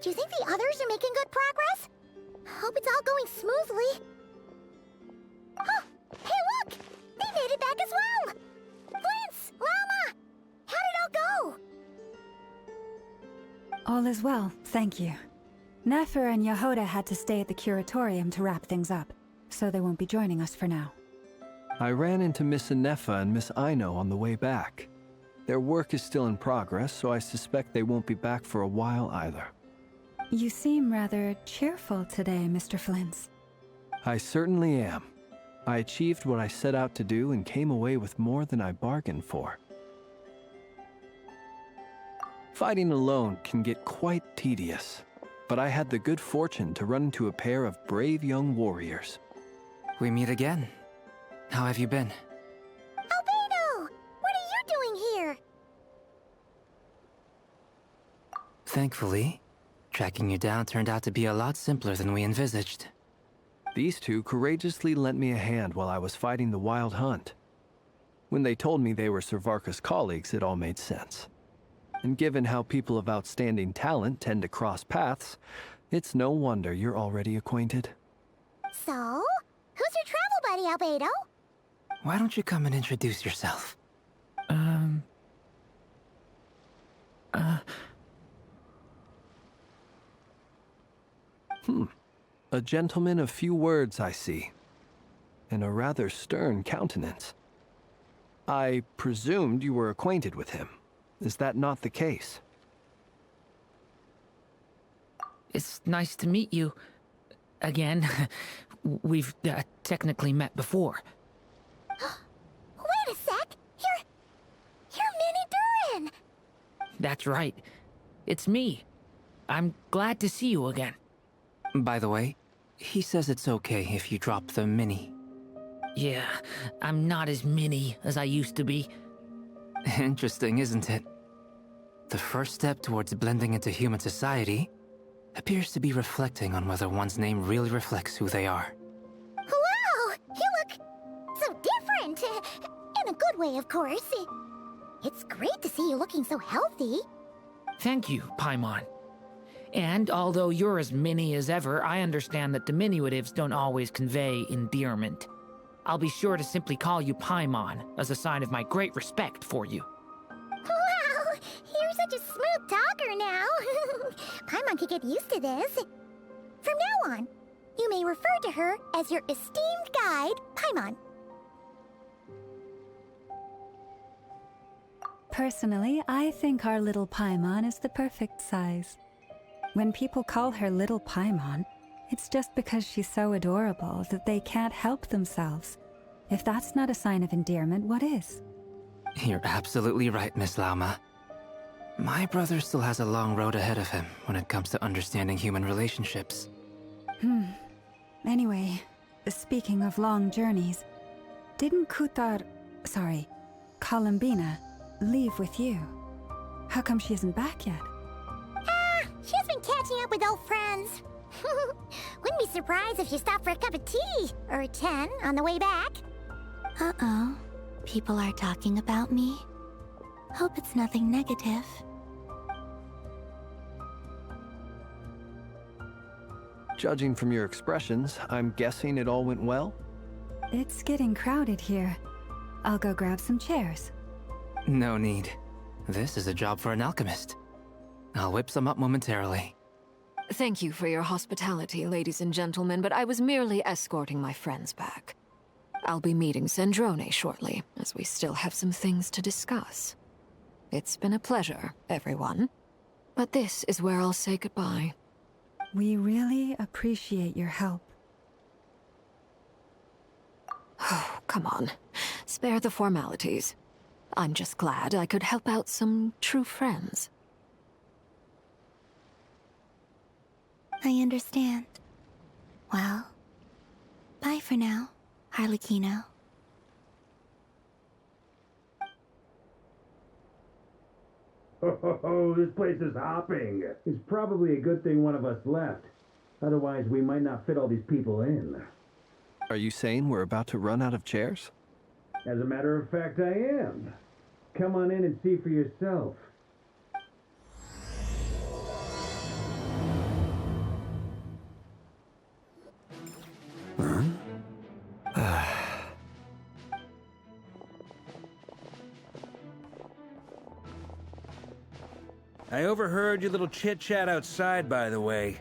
Do you think the others are making good progress? Hope it's all going smoothly. Oh, hey look! They made it back as well! Flintz! Llama! How did it all go? All is well, thank you. Nefer and Yehoda had to stay at the curatorium to wrap things up, so they won't be joining us for now. I ran into Miss Anefa and Miss Aino on the way back. Their work is still in progress, so I suspect they won't be back for a while either. You seem rather cheerful today, Mr. Flintz. I certainly am. I achieved what I set out to do and came away with more than I bargained for. Fighting alone can get quite tedious, but I had the good fortune to run into a pair of brave young warriors. We meet again. How have you been? Albedo! What are you doing here? Thankfully, tracking you down turned out to be a lot simpler than we envisaged. These two courageously lent me a hand while I was fighting the Wild Hunt. When they told me they were Sir Varka's colleagues, it all made sense. And given how people of outstanding talent tend to cross paths, it's no wonder you're already acquainted. So, who's your travel buddy, Albedo? Why don't you come and introduce yourself? A gentleman of few words, I see, and a rather stern countenance. I presumed you were acquainted with him. Is that not the case? It's nice to meet you. Again. We've technically met before. Wait a sec! You're Minnie Durin! That's right. It's me. I'm glad to see you again. By the way, he says it's okay if you drop the mini. Yeah, I'm not as mini as I used to be. Interesting, isn't it? The first step towards blending into human society appears to be reflecting on whether one's name really reflects who they are. Wow! You look so different! In a good way, of course. It's great to see you looking so healthy. Thank you, Paimon. And although you're as mini as ever, I understand that diminutives don't always convey endearment. I'll be sure to simply call you Paimon as a sign of my great respect for you. Wow! You're such a smooth talker now. Paimon could get used to this. From now on, you may refer to her as your esteemed guide, Paimon. Personally, I think our little Paimon is the perfect size. When people call her Little Paimon, it's just because she's so adorable that they can't help themselves. If that's not a sign of endearment, what is? You're absolutely right, Miss Lauma. My brother still has a long road ahead of him when it comes to understanding human relationships. Anyway, speaking of long journeys, didn't Columbina, leave with you? How come she isn't back yet? She's been catching up with old friends. Wouldn't be surprised if she stopped for a cup of tea or 10 on the way back. Uh-oh. People are talking about me. Hope it's nothing negative. Judging from your expressions, I'm guessing it all went well? It's getting crowded here. I'll go grab some chairs. No need. This is a job for an alchemist. I'll whip some up momentarily. Thank you for your hospitality, ladies and gentlemen, but I was merely escorting my friends back. I'll be meeting Zendrone shortly, as we still have some things to discuss. It's been a pleasure, everyone. But this is where I'll say goodbye. We really appreciate your help. Oh, come on. Spare the formalities. I'm just glad I could help out some true friends. I understand. Well, bye for now, Harlequino. Oh, this place is hopping. It's probably a good thing one of us left. Otherwise, we might not fit all these people in. Are you saying we're about to run out of chairs? As a matter of fact, I am. Come on in and see for yourself. I overheard your little chit-chat outside, by the way.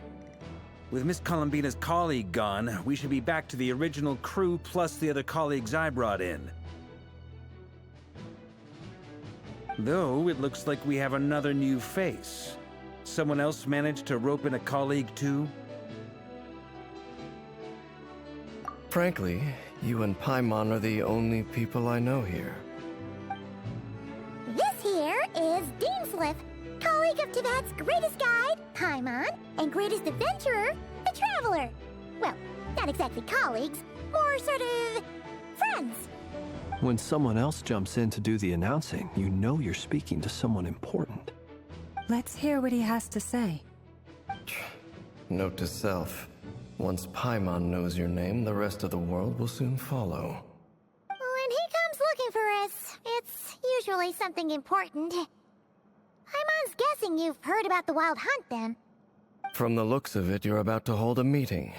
With Miss Columbina's colleague gone, we should be back to the original crew plus the other colleagues I brought in. Though, it looks like we have another new face. Someone else managed to rope in a colleague too? Frankly, you and Paimon are the only people I know here. This here is Deansliff, colleague of Teyvat's greatest guide, Paimon, and greatest adventurer, the Traveler. Well, not exactly colleagues, more sort of friends. When someone else jumps in to do the announcing, you know you're speaking to someone important. Let's hear what he has to say. Note to self. Once Paimon knows your name, the rest of the world will soon follow. When he comes looking for us, it's usually something important. Paimon's guessing you've heard about the Wild Hunt, then. From the looks of it, you're about to hold a meeting.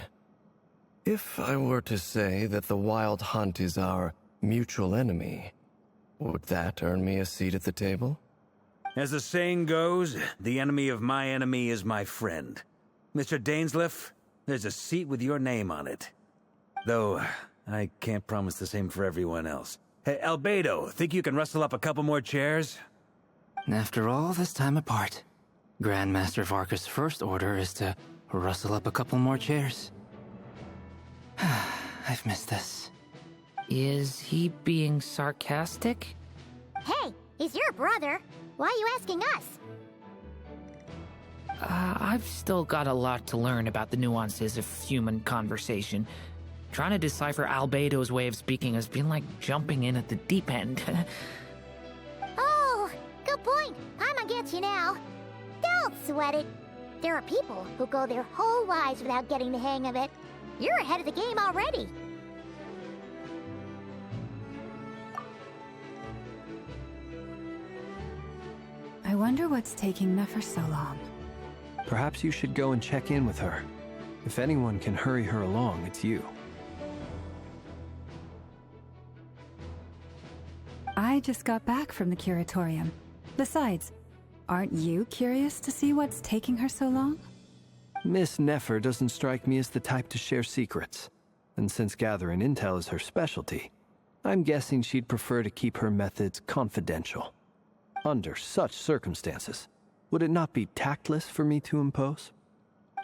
If I were to say that the Wild Hunt is our mutual enemy, would that earn me a seat at the table? As the saying goes, the enemy of my enemy is my friend. Mr. Dainsliff, there's a seat with your name on it. Though, I can't promise the same for everyone else. Hey, Albedo, think you can rustle up a couple more chairs? After all this time apart, Grandmaster Varka's first order is to rustle up a couple more chairs. I've missed this. Is he being sarcastic? Hey, he's your brother. Why are you asking us? I've still got a lot to learn about the nuances of human conversation. Trying to decipher Albedo's way of speaking has been like jumping in at the deep end. Oh, good point. Paimon gets you now. Don't sweat it. There are people who go their whole lives without getting the hang of it. You're ahead of the game already. I wonder what's taking Nefer so long. Perhaps you should go and check in with her. If anyone can hurry her along, it's you. I just got back from the curatorium. Besides, aren't you curious to see what's taking her so long? Miss Nefer doesn't strike me as the type to share secrets. And since gathering intel is her specialty, I'm guessing she'd prefer to keep her methods confidential. Under such circumstances, would it not be tactless for me to impose?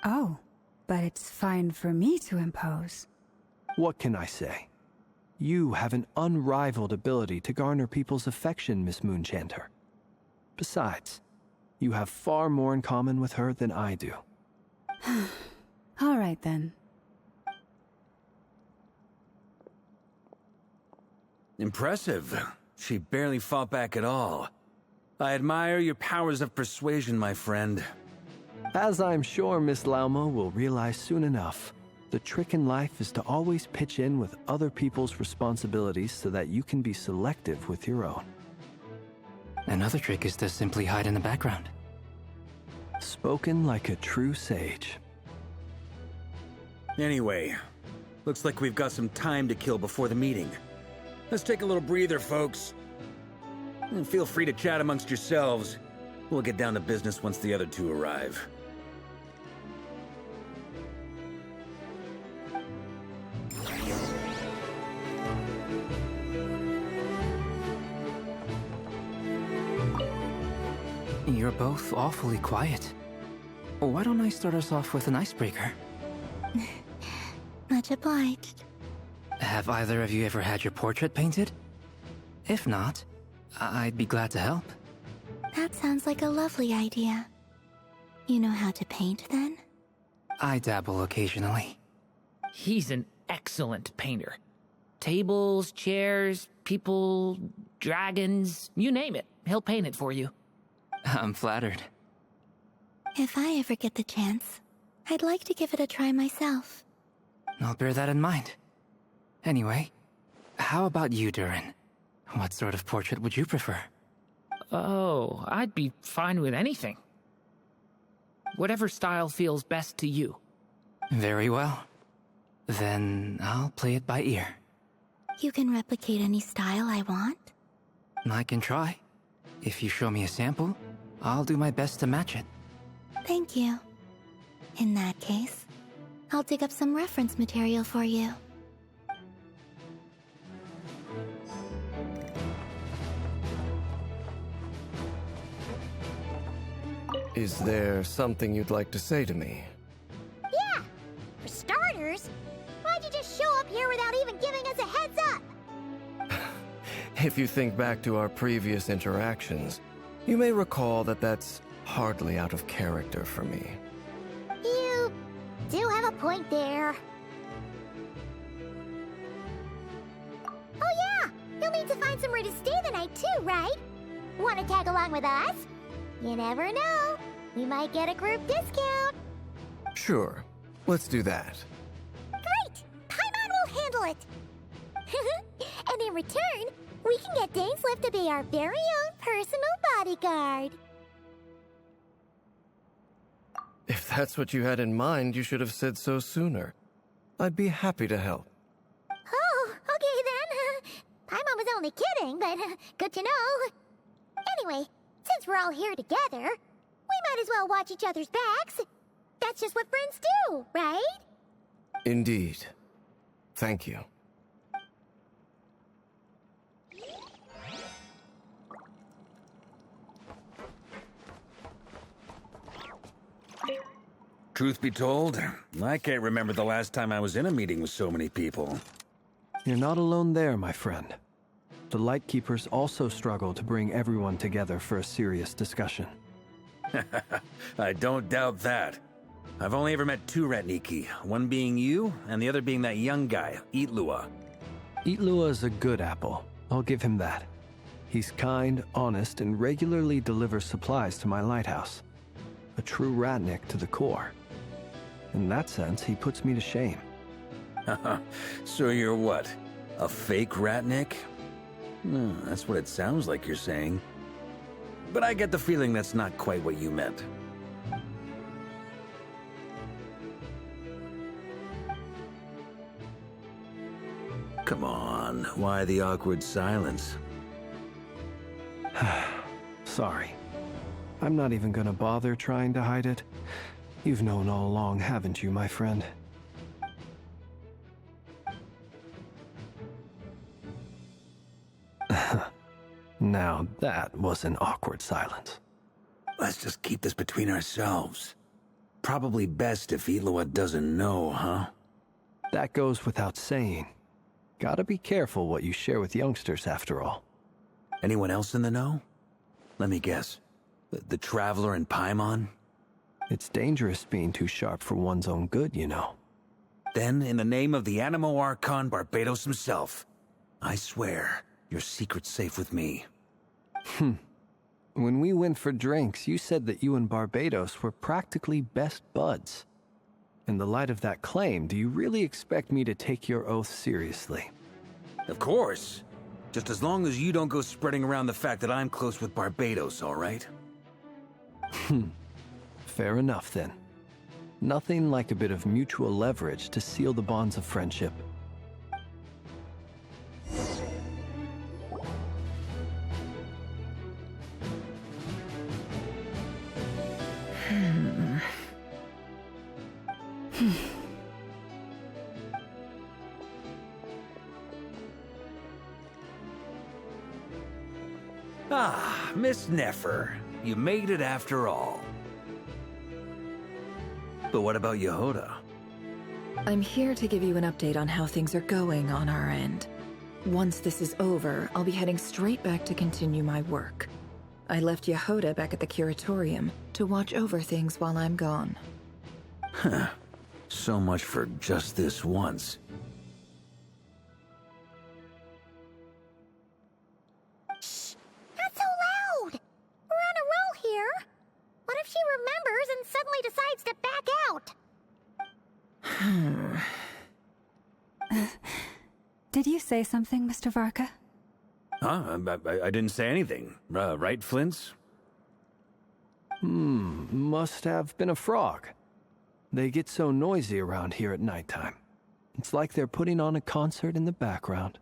Oh, but it's fine for me to impose. What can I say? You have an unrivaled ability to garner people's affection, Miss Moonchanter. Besides, you have far more in common with her than I do. All right, then. Impressive. She barely fought back at all. I admire your powers of persuasion, my friend. As I'm sure Miss Lauma will realize soon enough, the trick in life is to always pitch in with other people's responsibilities so that you can be selective with your own. Another trick is to simply hide in the background. Spoken like a true sage. Anyway, looks like we've got some time to kill before the meeting. Let's take a little breather, folks. And feel free to chat amongst yourselves. We'll get down to business once the other two arrive. You're both awfully quiet. Why don't I start us off with an icebreaker? Much obliged. Have either of you ever had your portrait painted? If not, I'd be glad to help. That sounds like a lovely idea. You know how to paint, then? I dabble occasionally. He's an excellent painter. Tables, chairs, people, dragons, you name it. He'll paint it for you. I'm flattered. If I ever get the chance, I'd like to give it a try myself. I'll bear that in mind. Anyway, how about you, Durin? What sort of portrait would you prefer? Oh, I'd be fine with anything. Whatever style feels best to you. Very well. Then I'll play it by ear. You can replicate any style I want? I can try. If you show me a sample, I'll do my best to match it. Thank you. In that case, I'll dig up some reference material for you. Is there something you'd like to say to me? Yeah! For starters, why'd you just show up here without even giving us a heads up? If you think back to our previous interactions, you may recall that that's hardly out of character for me. You do have a point there. Oh yeah! You'll need to find somewhere to stay the night too, right? Want to tag along with us? You never know. We might get a group discount. Sure, let's do that. Great! Paimon will handle it! And in return, we can get Dainsleif to be our very own personal bodyguard. If that's what you had in mind, you should have said so sooner. I'd be happy to help. Oh, okay then. Paimon was only kidding, but good to know. Anyway, since we're all here together, we might as well watch each other's backs. That's just what friends do, right? Indeed. Thank you. Truth be told, I can't remember the last time I was in a meeting with so many people. You're not alone there, my friend. The Lightkeepers also struggle to bring everyone together for a serious discussion. I don't doubt that. I've only ever met two Ratniki, one being you, and the other being that young guy, Itlua. Itlua is a good apple. I'll give him that. He's kind, honest, and regularly delivers supplies to my lighthouse. A true Ratnik to the core. In that sense, he puts me to shame. So you're what? A fake Ratnik? That's what it sounds like you're saying. But I get the feeling that's not quite what you meant. Come on, why the awkward silence? Sorry. I'm not even gonna bother trying to hide it. You've known all along, haven't you, my friend? Now that was an awkward silence. Let's just keep this between ourselves. Probably best if Itlua doesn't know, huh? That goes without saying. Gotta be careful what you share with youngsters, after all. Anyone else in the know? Let me guess. The Traveler and Paimon? It's dangerous being too sharp for one's own good, you know. Then, in the name of the Animo Archon Barbados himself, I swear, your secret's safe with me. When we went for drinks, you said that you and Barbados were practically best buds. In the light of that claim, do you really expect me to take your oath seriously? Of course. Just as long as you don't go spreading around the fact that I'm close with Barbados, all right? Fair enough, then. Nothing like a bit of mutual leverage to seal the bonds of friendship. Ah, Miss Nefer. You made it after all. But what about Yehoda? I'm here to give you an update on how things are going on our end. Once this is over, I'll be heading straight back to continue my work. I left Yehoda back at the Curatorium to watch over things while I'm gone. Huh. So much for just this once. Shh! Not so loud! We're on a roll here. What if she remembers and suddenly decides to back out? Did you say something, Mr. Varka? Huh? I didn't say anything. Right, Flints? Must have been a frog. They get so noisy around here at nighttime. It's like they're putting on a concert in the background.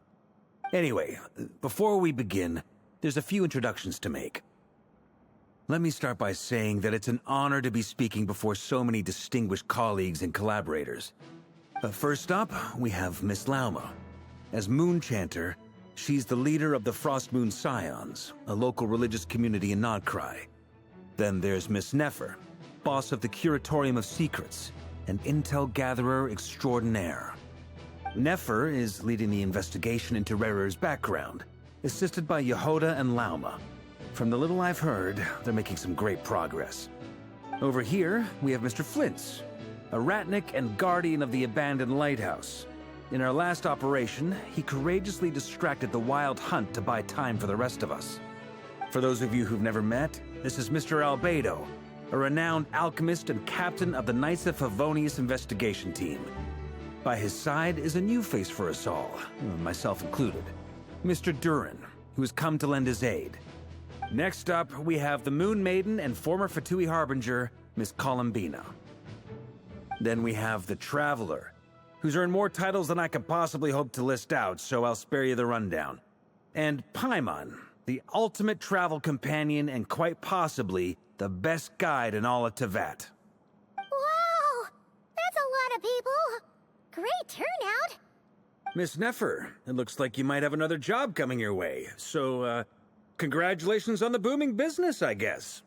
Anyway, before we begin, there's a few introductions to make. Let me start by saying that it's an honor to be speaking before so many distinguished colleagues and collaborators. First up, we have Miss Lauma. As Moon Chanter, she's the leader of the Frost Moon Scions, a local religious community in Nodcry. Then there's Miss Nefer, boss of the Curatorium of Secrets, an intel gatherer extraordinaire. Nefer is leading the investigation into Rerer's background, assisted by Yehoda and Lauma. From the little I've heard, they're making some great progress. Over here, we have Mr. Flintz, a Ratnik and guardian of the abandoned lighthouse. In our last operation, he courageously distracted the Wild Hunt to buy time for the rest of us. For those of you who've never met, this is Mr. Albedo, a renowned alchemist and captain of the Knights of Favonius investigation team. By his side is a new face for us all, myself included, Mr. Durin, who has come to lend his aid. Next up, we have the Moon Maiden and former Fatui Harbinger, Miss Columbina. Then we have the Traveler, who's earned more titles than I could possibly hope to list out, so I'll spare you the rundown. And Paimon, the ultimate travel companion and quite possibly the best guide in all of Tevat. Wow! That's a lot of people! Great turnout! Miss Nefer, it looks like you might have another job coming your way, so, congratulations on the booming business, I guess.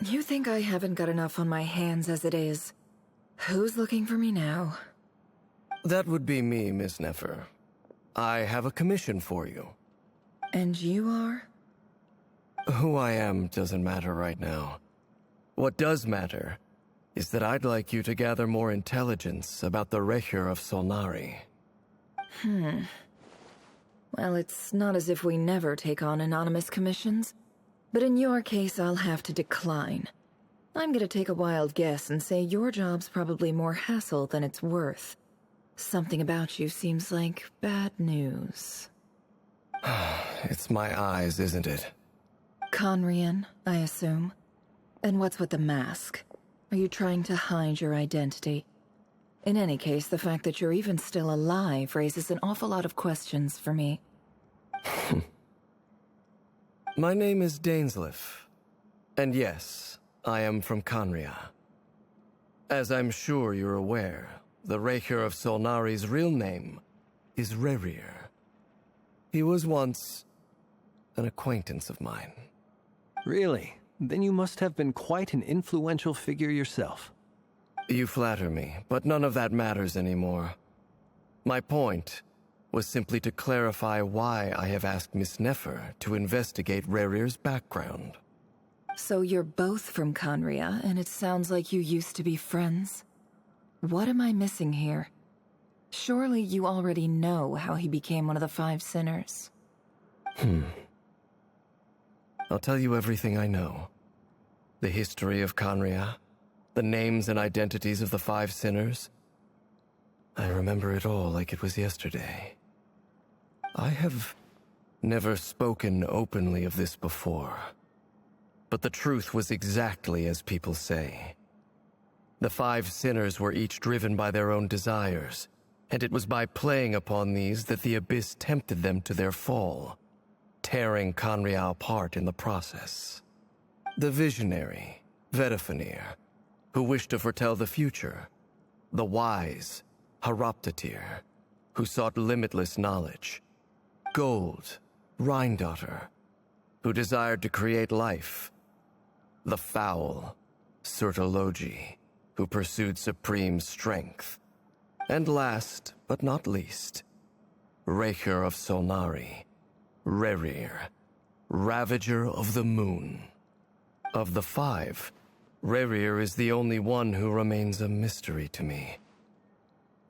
You think I haven't got enough on my hands as it is? Who's looking for me now? That would be me, Miss Nefer. I have a commission for you. And you are? Who I am doesn't matter right now. What does matter is that I'd like you to gather more intelligence about the Recher of Solnari. Well, it's not as if we never take on anonymous commissions. But in your case, I'll have to decline. I'm gonna take a wild guess and say your job's probably more hassle than it's worth. Something about you seems like bad news. It's my eyes, isn't it? Conrian, I assume. And what's with the mask? Are you trying to hide your identity? In any case, the fact that you're even still alive raises an awful lot of questions for me. My name is Dainsleif. And yes, I am from Conria. As I'm sure you're aware, the Recher of Solnari's real name is Rerir. He was once an acquaintance of mine. Really? Then you must have been quite an influential figure yourself. You flatter me, but none of that matters anymore. My point was simply to clarify why I have asked Miss Nefer to investigate Rerir's background. So you're both from Conria, and it sounds like you used to be friends? What am I missing here? Surely you already know how he became one of the Five Sinners. I'll tell you everything I know. The history of Conria, the names and identities of the Five Sinners. I remember it all like it was yesterday. I have never spoken openly of this before. But the truth was exactly as people say. The Five Sinners were each driven by their own desires, and it was by playing upon these that the Abyss tempted them to their fall, tearing Conria apart in the process. The visionary, Vedafenir, who wished to foretell the future. The wise, Haroptatir, who sought limitless knowledge. Gold, Rhindaughter, who desired to create life. The foul, Sertologi, who pursued supreme strength. And last, but not least, Recher of Solnari, Rerir, Ravager of the Moon. Of the five, Rerir is the only one who remains a mystery to me.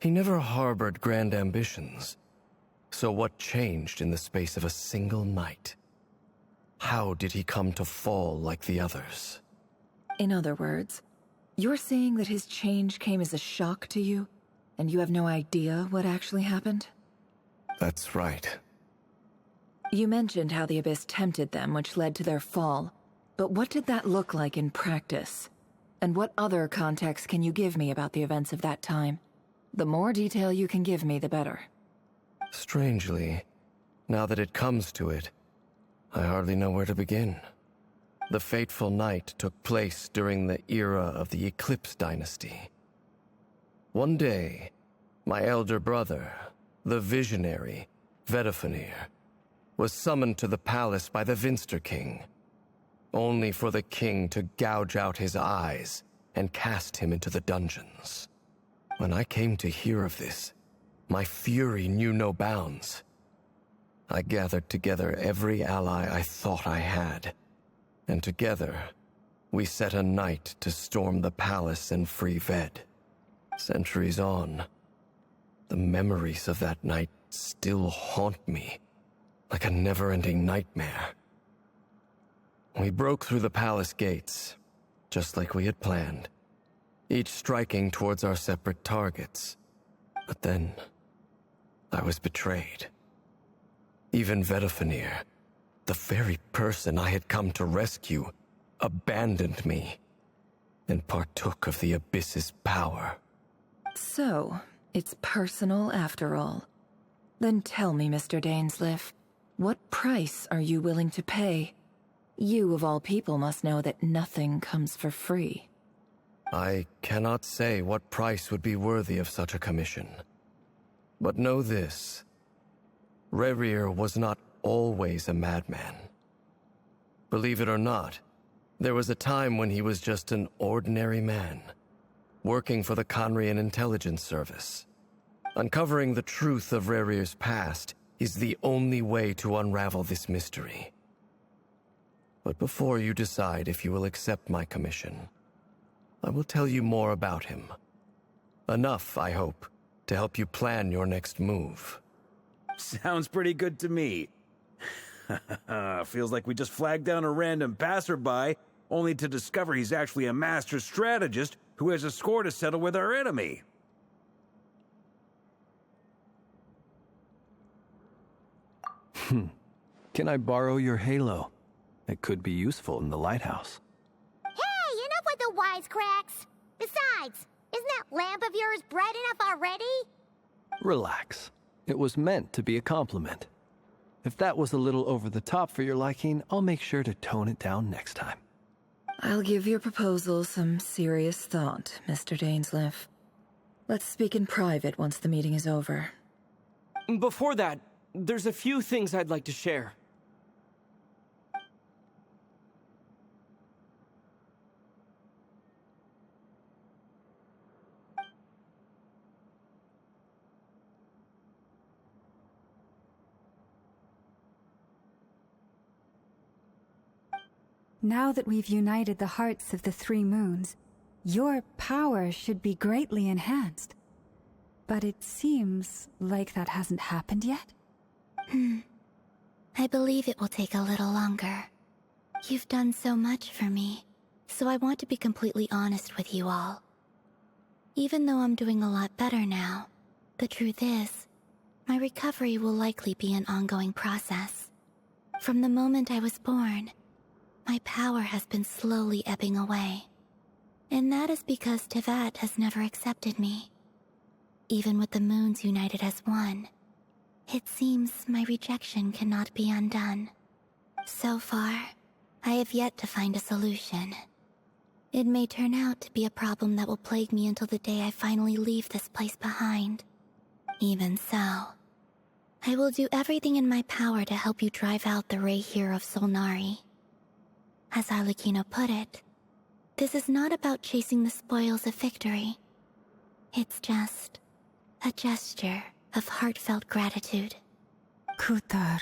He never harbored grand ambitions. So what changed in the space of a single night? How did he come to fall like the others? In other words, you're saying that his change came as a shock to you, and you have no idea what actually happened? That's right. You mentioned how the Abyss tempted them, which led to their fall. But what did that look like in practice? And what other context can you give me about the events of that time? The more detail you can give me, the better. Strangely, now that it comes to it, I hardly know where to begin. The fateful night took place during the era of the Eclipse Dynasty. One day, my elder brother, the visionary, Vedifenir, was summoned to the palace by the Vinster King, only for the king to gouge out his eyes and cast him into the dungeons. When I came to hear of this, my fury knew no bounds. I gathered together every ally I thought I had, and together, we set a night to storm the palace and free Ved. Centuries on, the memories of that night still haunt me like a never-ending nightmare. We broke through the palace gates, just like we had planned, each striking towards our separate targets. But then, I was betrayed. Even Vedifenir, the very person I had come to rescue, abandoned me and partook of the Abyss's power. So, it's personal after all. Then tell me, Mr. Dainsleif, what price are you willing to pay? You, of all people, must know that nothing comes for free. I cannot say what price would be worthy of such a commission. But know this. Rerir was not always a madman. Believe it or not, there was a time when he was just an ordinary man, working for the Conrian Intelligence Service. Uncovering the truth of Rerir's past is the only way to unravel this mystery. But before you decide if you will accept my commission, I will tell you more about him. Enough, I hope, to help you plan your next move. Sounds pretty good to me. Feels like we just flagged down a random passerby, only to discover he's actually a master strategist who has a score to settle with our enemy. Can I borrow your halo? It could be useful in the lighthouse. Hey, enough with the wisecracks! Besides, isn't that lamp of yours bright enough already? Relax. It was meant to be a compliment. If that was a little over the top for your liking, I'll make sure to tone it down next time. I'll give your proposal some serious thought, Mr. Dainsleif. Let's speak in private once the meeting is over. Before that, there's a few things I'd like to share. Now that we've united the hearts of the three moons, your power should be greatly enhanced. But it seems like that hasn't happened yet. I believe it will take a little longer. You've done so much for me, so I want to be completely honest with you all. Even though I'm doing a lot better now, the truth is, my recovery will likely be an ongoing process. From the moment I was born, my power has been slowly ebbing away. And that is because Tevat has never accepted me. Even with the moons united as one, it seems my rejection cannot be undone. So far, I have yet to find a solution. It may turn out to be a problem that will plague me until the day I finally leave this place behind. Even so, I will do everything in my power to help you drive out the Rayhir of Solnari. As Arlecchino put it, this is not about chasing the spoils of victory. It's just a gesture of heartfelt gratitude. Kutar.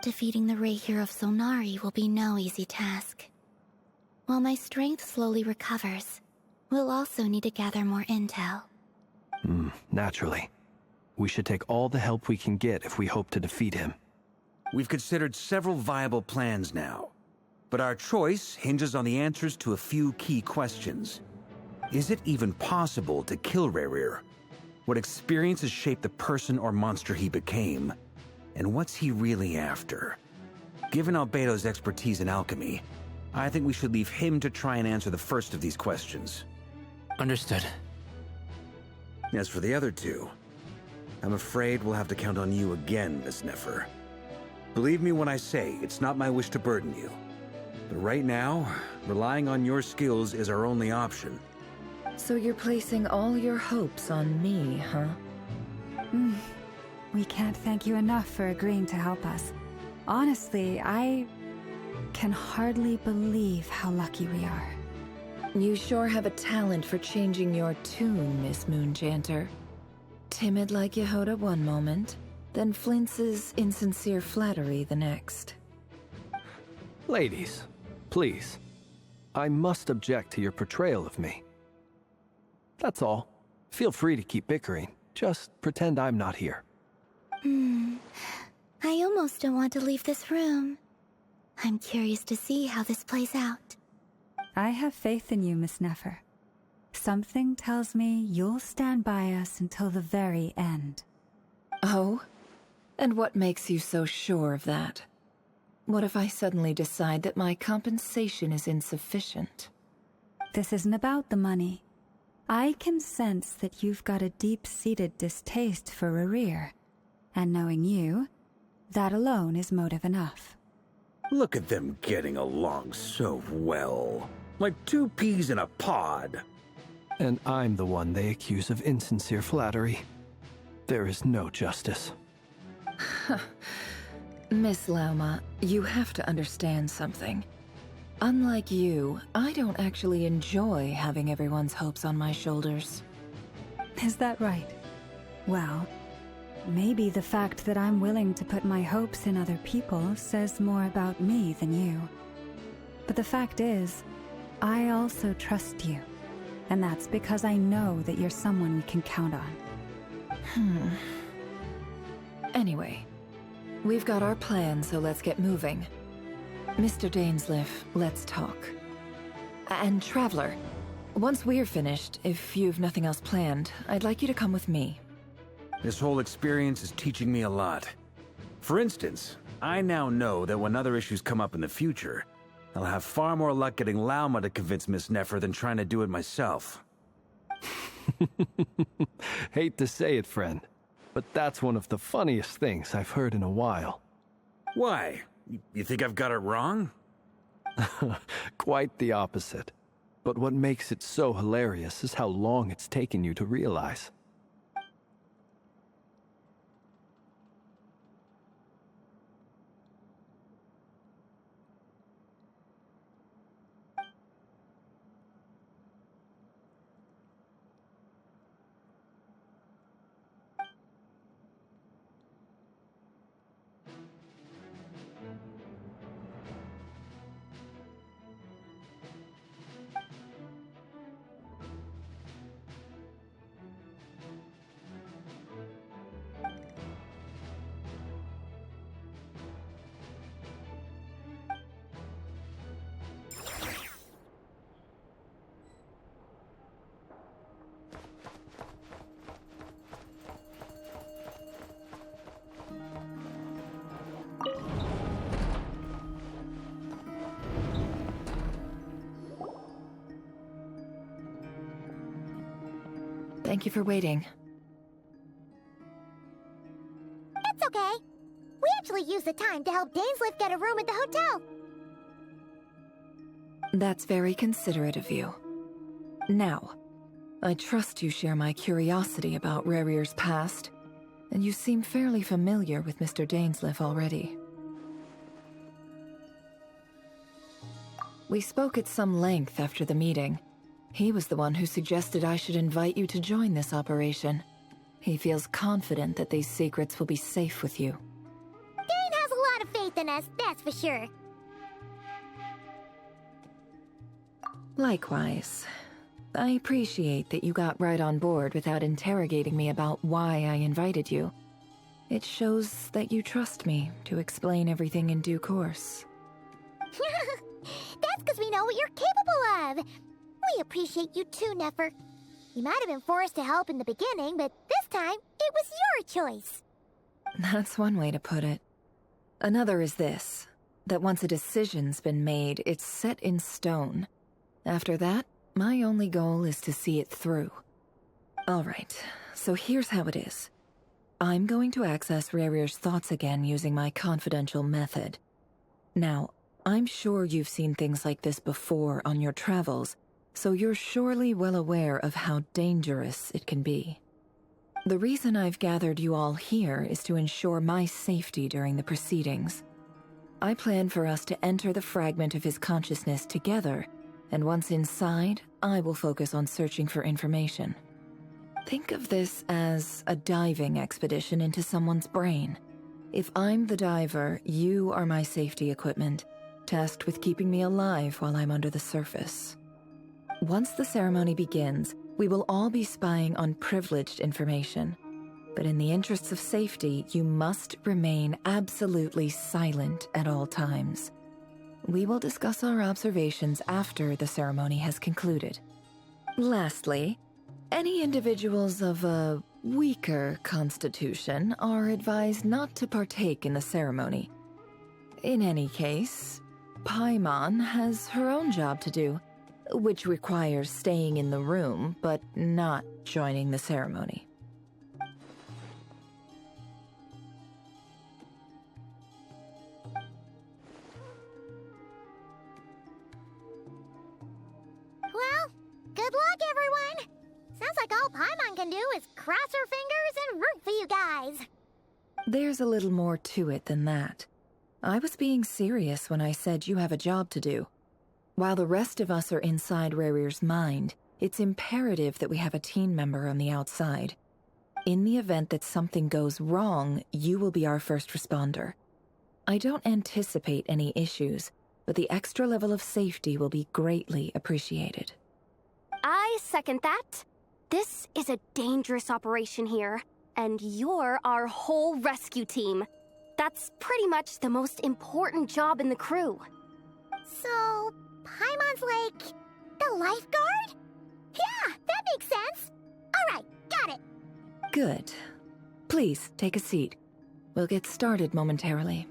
Defeating the Rayhir of Solnari will be no easy task. While my strength slowly recovers, we'll also need to gather more intel. Naturally. We should take all the help we can get if we hope to defeat him. We've considered several viable plans now, but our choice hinges on the answers to a few key questions. Is it even possible to kill Rerir? What experiences shaped the person or monster he became? And what's he really after? Given Albedo's expertise in alchemy, I think we should leave him to try and answer the first of these questions. Understood. As for the other two, I'm afraid we'll have to count on you again, Miss Nefer. Believe me when I say it's not my wish to burden you. But right now, relying on your skills is our only option. So you're placing all your hopes on me, huh? We can't thank you enough for agreeing to help us. Honestly, I can hardly believe how lucky we are. You sure have a talent for changing your tune, Miss Moonchanter. Timid like Yehoda one moment, then flinches insincere flattery the next. Ladies, please. I must object to your portrayal of me. That's all. Feel free to keep bickering. Just pretend I'm not here. I almost don't want to leave this room. I'm curious to see how this plays out. I have faith in you, Miss Nefer. Something tells me you'll stand by us until the very end. Oh? And what makes you so sure of that? What if I suddenly decide that my compensation is insufficient? This isn't about the money. I can sense that you've got a deep-seated distaste for Rerir. And knowing you, that alone is motive enough. Look at them getting along so well. Like two peas in a pod. And I'm the one they accuse of insincere flattery. There is no justice. Miss Lauma, you have to understand something. Unlike you, I don't actually enjoy having everyone's hopes on my shoulders. Is that right? Well, maybe the fact that I'm willing to put my hopes in other people says more about me than you. But the fact is, I also trust you. And that's because I know that you're someone we can count on. Anyway, we've got our plan, so let's get moving. Mr. Dainsleif, let's talk. And Traveler, once we're finished, if you've nothing else planned, I'd like you to come with me. This whole experience is teaching me a lot. For instance, I now know that when other issues come up in the future, I'll have far more luck getting Lauma to convince Miss Nefer than trying to do it myself. Hate to say it, friend, but that's one of the funniest things I've heard in a while. Why? You think I've got it wrong? Quite the opposite. But what makes it so hilarious is how long it's taken you to realize. Thank you for waiting. It's okay. We actually used the time to help Dainsleif get a room at the hotel. That's very considerate of you. Now, I trust you share my curiosity about Rerir's past, and you seem fairly familiar with Mr. Dainsleif already. We spoke at some length after the meeting. He was the one who suggested I should invite you to join this operation. He feels confident that these secrets will be safe with you. Dane has a lot of faith in us, that's for sure. Likewise. I appreciate that you got right on board without interrogating me about why I invited you. It shows that you trust me to explain everything in due course. That's because we know what you're capable of. We appreciate you too, Nefer. You might have been forced to help in the beginning, but this time, it was your choice. That's one way to put it. Another is this, that once a decision's been made, it's set in stone. After that, my only goal is to see it through. Alright, so here's how it is. I'm going to access Rarier's thoughts again using my confidential method. Now, I'm sure you've seen things like this before on your travels, so you're surely well aware of how dangerous it can be. The reason I've gathered you all here is to ensure my safety during the proceedings. I plan for us to enter the fragment of his consciousness together, and once inside, I will focus on searching for information. Think of this as a diving expedition into someone's brain. If I'm the diver, you are my safety equipment, tasked with keeping me alive while I'm under the surface. Once the ceremony begins, we will all be spying on privileged information. But in the interests of safety, you must remain absolutely silent at all times. We will discuss our observations after the ceremony has concluded. Lastly, any individuals of a weaker constitution are advised not to partake in the ceremony. In any case, Paimon has her own job to do, which requires staying in the room but not joining the ceremony. Well, good luck, everyone! Sounds like all Paimon can do is cross her fingers and root for you guys. There's a little more to it than that. I was being serious when I said you have a job to do. While the rest of us are inside Rarier's mind, it's imperative that we have a team member on the outside. In the event that something goes wrong, you will be our first responder. I don't anticipate any issues, but the extra level of safety will be greatly appreciated. I second that. This is a dangerous operation here, and you're our whole rescue team. That's pretty much the most important job in the crew. So, Paimon's like the lifeguard? Yeah, that makes sense. All right, got it. Good. Please, take a seat. We'll get started momentarily.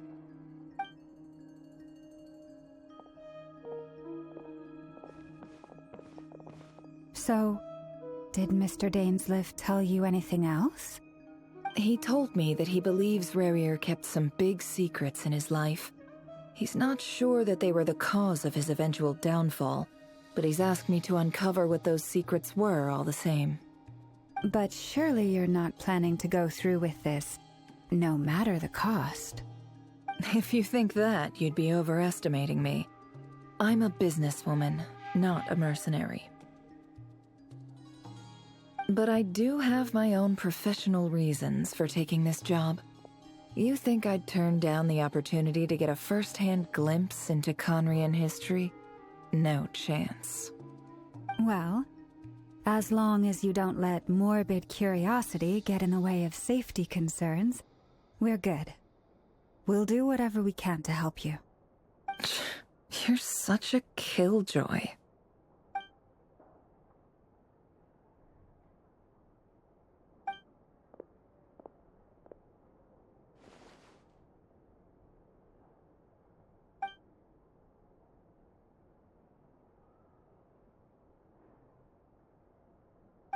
So, did Mr. Dainsleif tell you anything else? He told me that he believes Rarier kept some big secrets in his life. He's not sure that they were the cause of his eventual downfall, but he's asked me to uncover what those secrets were all the same. But surely you're not planning to go through with this, no matter the cost. If you think that, you'd be overestimating me. I'm a businesswoman, not a mercenary. But I do have my own professional reasons for taking this job. You think I'd turn down the opportunity to get a first-hand glimpse into Conrian history? No chance. Well, as long as you don't let morbid curiosity get in the way of safety concerns, we're good. We'll do whatever we can to help you. You're such a killjoy.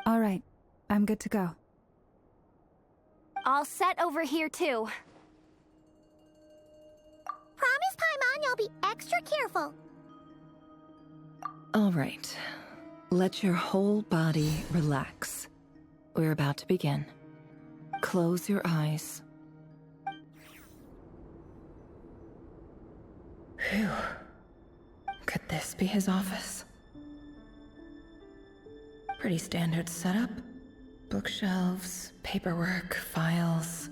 All right, I'm good to go. All set over here, too. Promise, Paimon, you'll be extra careful. All right. Let your whole body relax. We're about to begin. Close your eyes. Phew. Could this be his office? Pretty standard setup. Bookshelves, paperwork, files.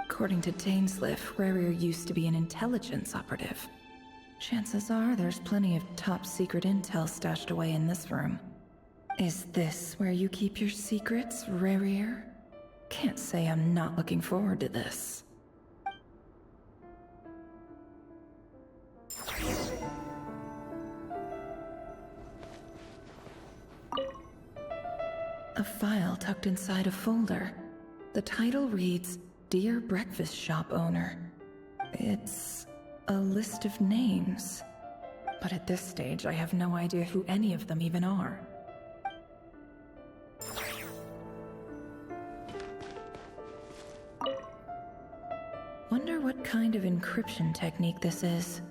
According to Dainsleif, Rarier used to be an intelligence operative. Chances are there's plenty of top-secret intel stashed away in this room. Is this where you keep your secrets, Rarier? Can't say I'm not looking forward to this. A file tucked inside a folder. The title reads, Dear Breakfast Shop Owner. It's a list of names. But at this stage, I have no idea who any of them even are. Wonder what kind of encryption technique this is.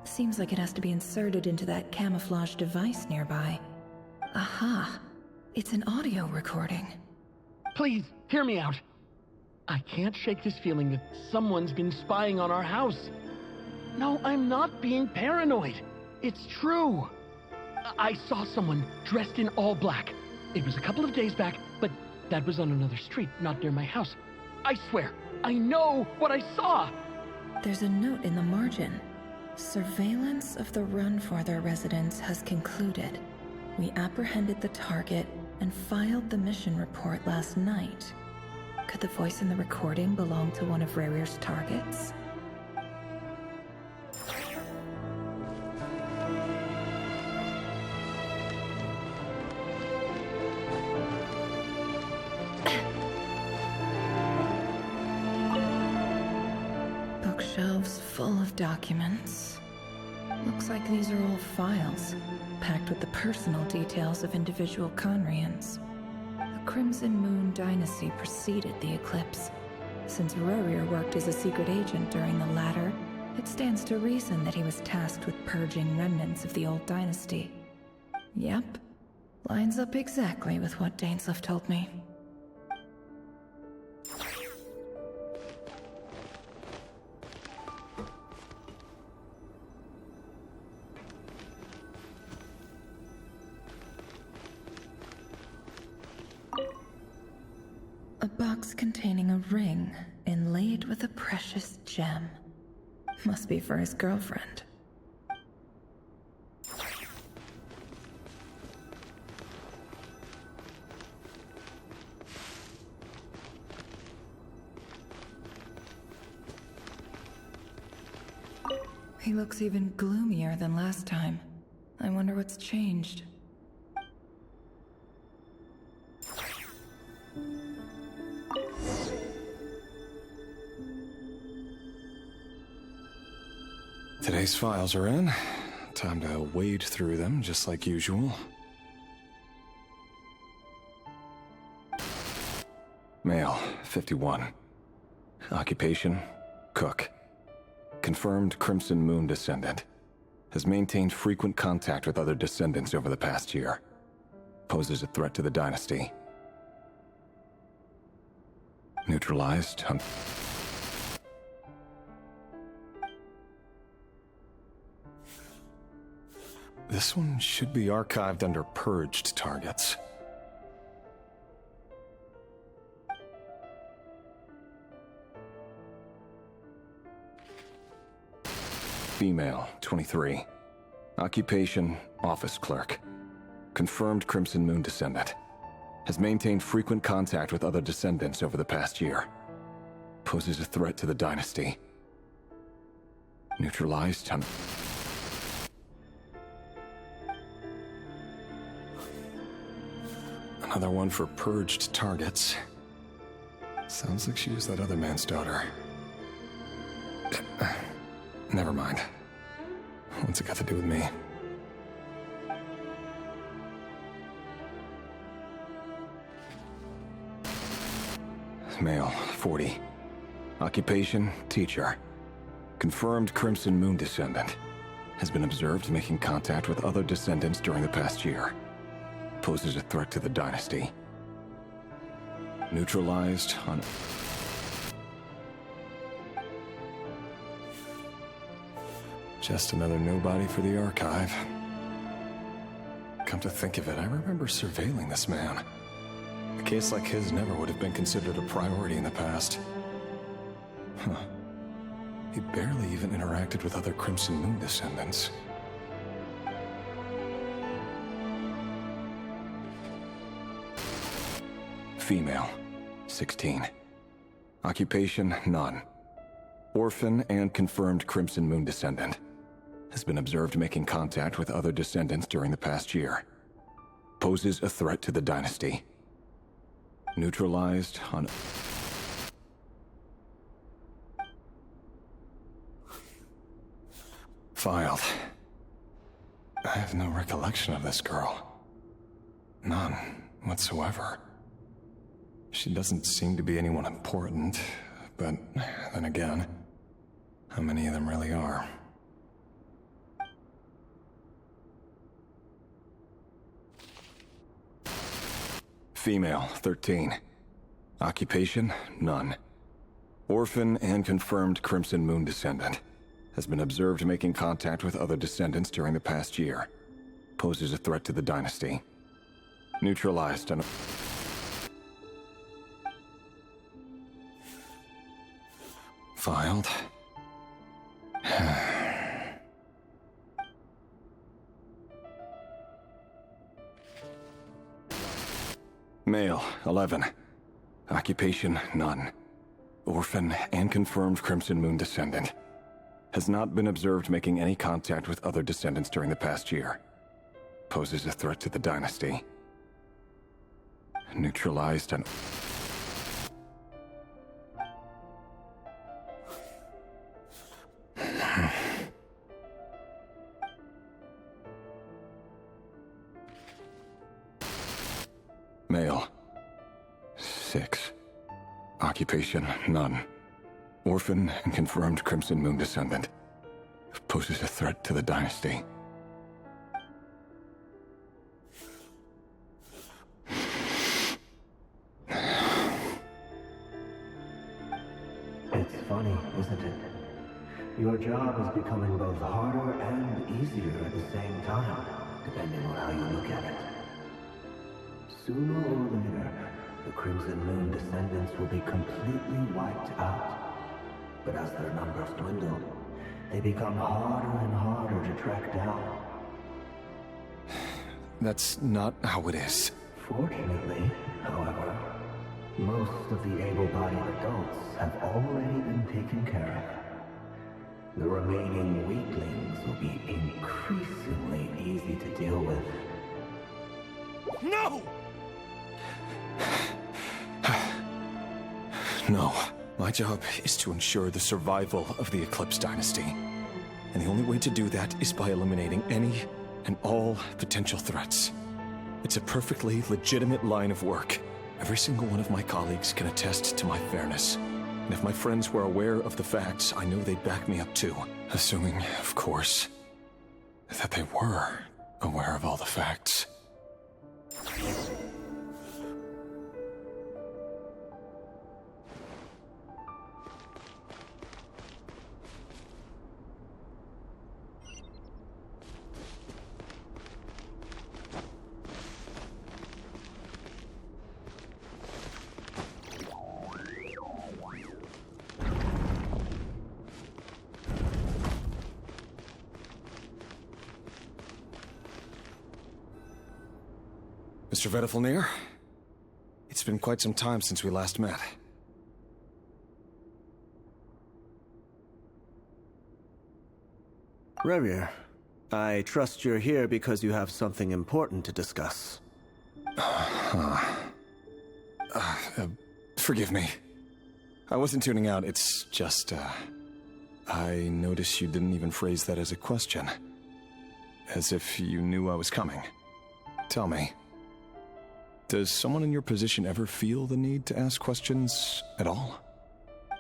Seems like it has to be inserted into that camouflage device nearby. Aha! It's an audio recording. Please, hear me out. I can't shake this feeling that someone's been spying on our house. No, I'm not being paranoid. It's true. I saw someone dressed in all black. It was a couple of days back, but that was on another street, not near my house. I swear, I know what I saw! There's a note in the margin. Surveillance of the Runforther residence has concluded. We apprehended the target and filed the mission report last night. Could the voice in the recording belong to one of Rarir's targets? Bookshelves full of documents. Looks like these are all files, packed with the personal details of individual Conrians. The Crimson Moon dynasty preceded the eclipse. Since Rarir worked as a secret agent during the latter, it stands to reason that he was tasked with purging remnants of the old dynasty. Yep, lines up exactly with what Dainsleif told me. A box containing a ring inlaid with a precious gem. Must be for his girlfriend. He looks even gloomier than last time. I wonder what's changed. Today's files are in. Time to wade through them, just like usual. Male, 51. Occupation, cook. Confirmed Crimson Moon descendant. Has maintained frequent contact with other descendants over the past year. Poses a threat to the dynasty. Neutralized. This one should be archived under purged targets. Female, 23. Occupation, office clerk. Confirmed Crimson Moon descendant. Has maintained frequent contact with other descendants over the past year. Poses a threat to the dynasty. Neutralized. Another one for purged targets. Sounds like she was that other man's daughter. Never mind. What's it got to do with me? Male, 40. Occupation, teacher. Confirmed Crimson Moon descendant. Has been observed making contact with other descendants during the past year. Poses a threat to the dynasty. Neutralized on... Just another nobody for the archive. Come to think of it, I remember surveilling this man. A case like his never would have been considered a priority in the past. Huh. He barely even interacted with other Crimson Moon descendants. Female, 16. Occupation, none. Orphan and confirmed Crimson Moon descendant. Has been observed making contact with other descendants during the past year. Poses a threat to the dynasty. Neutralized on... Filed. I have no recollection of this girl. None whatsoever. She doesn't seem to be anyone important, but then again, how many of them really are? Female, 13. Occupation, none. Orphan and confirmed Crimson Moon descendant. Has been observed making contact with other descendants during the past year. Poses a threat to the dynasty. Neutralized and... Filed. Male, 11. Occupation, none. Orphan and confirmed Crimson Moon descendant. Has not been observed making any contact with other descendants during the past year. Poses a threat to the dynasty. Neutralized and... Male. 6. Occupation, none. Orphan and confirmed Crimson Moon descendant. Poses a threat to the dynasty. It's funny, isn't it? Your job is becoming both harder and easier at the same time, depending on how you look at it. Sooner or later, the Crimson Moon descendants will be completely wiped out. But as their numbers dwindle, they become harder and harder to track down. That's not how it is. Fortunately, however, most of the able-bodied adults have already been taken care of. The remaining weaklings will be increasingly easy to deal with. No! No. My job is to ensure the survival of the Eclipse Dynasty. And the only way to do that is by eliminating any and all potential threats. It's a perfectly legitimate line of work. Every single one of my colleagues can attest to my fairness. And if my friends were aware of the facts, I know they'd back me up too. Assuming, of course, that they were aware of all the facts. Mr. Vedifalnir, it's been quite some time since we last met. Revier, I trust you're here because you have something important to discuss. Forgive me. I wasn't tuning out, it's just, I noticed you didn't even phrase that as a question. As if you knew I was coming. Tell me. Does someone in your position ever feel the need to ask questions at all?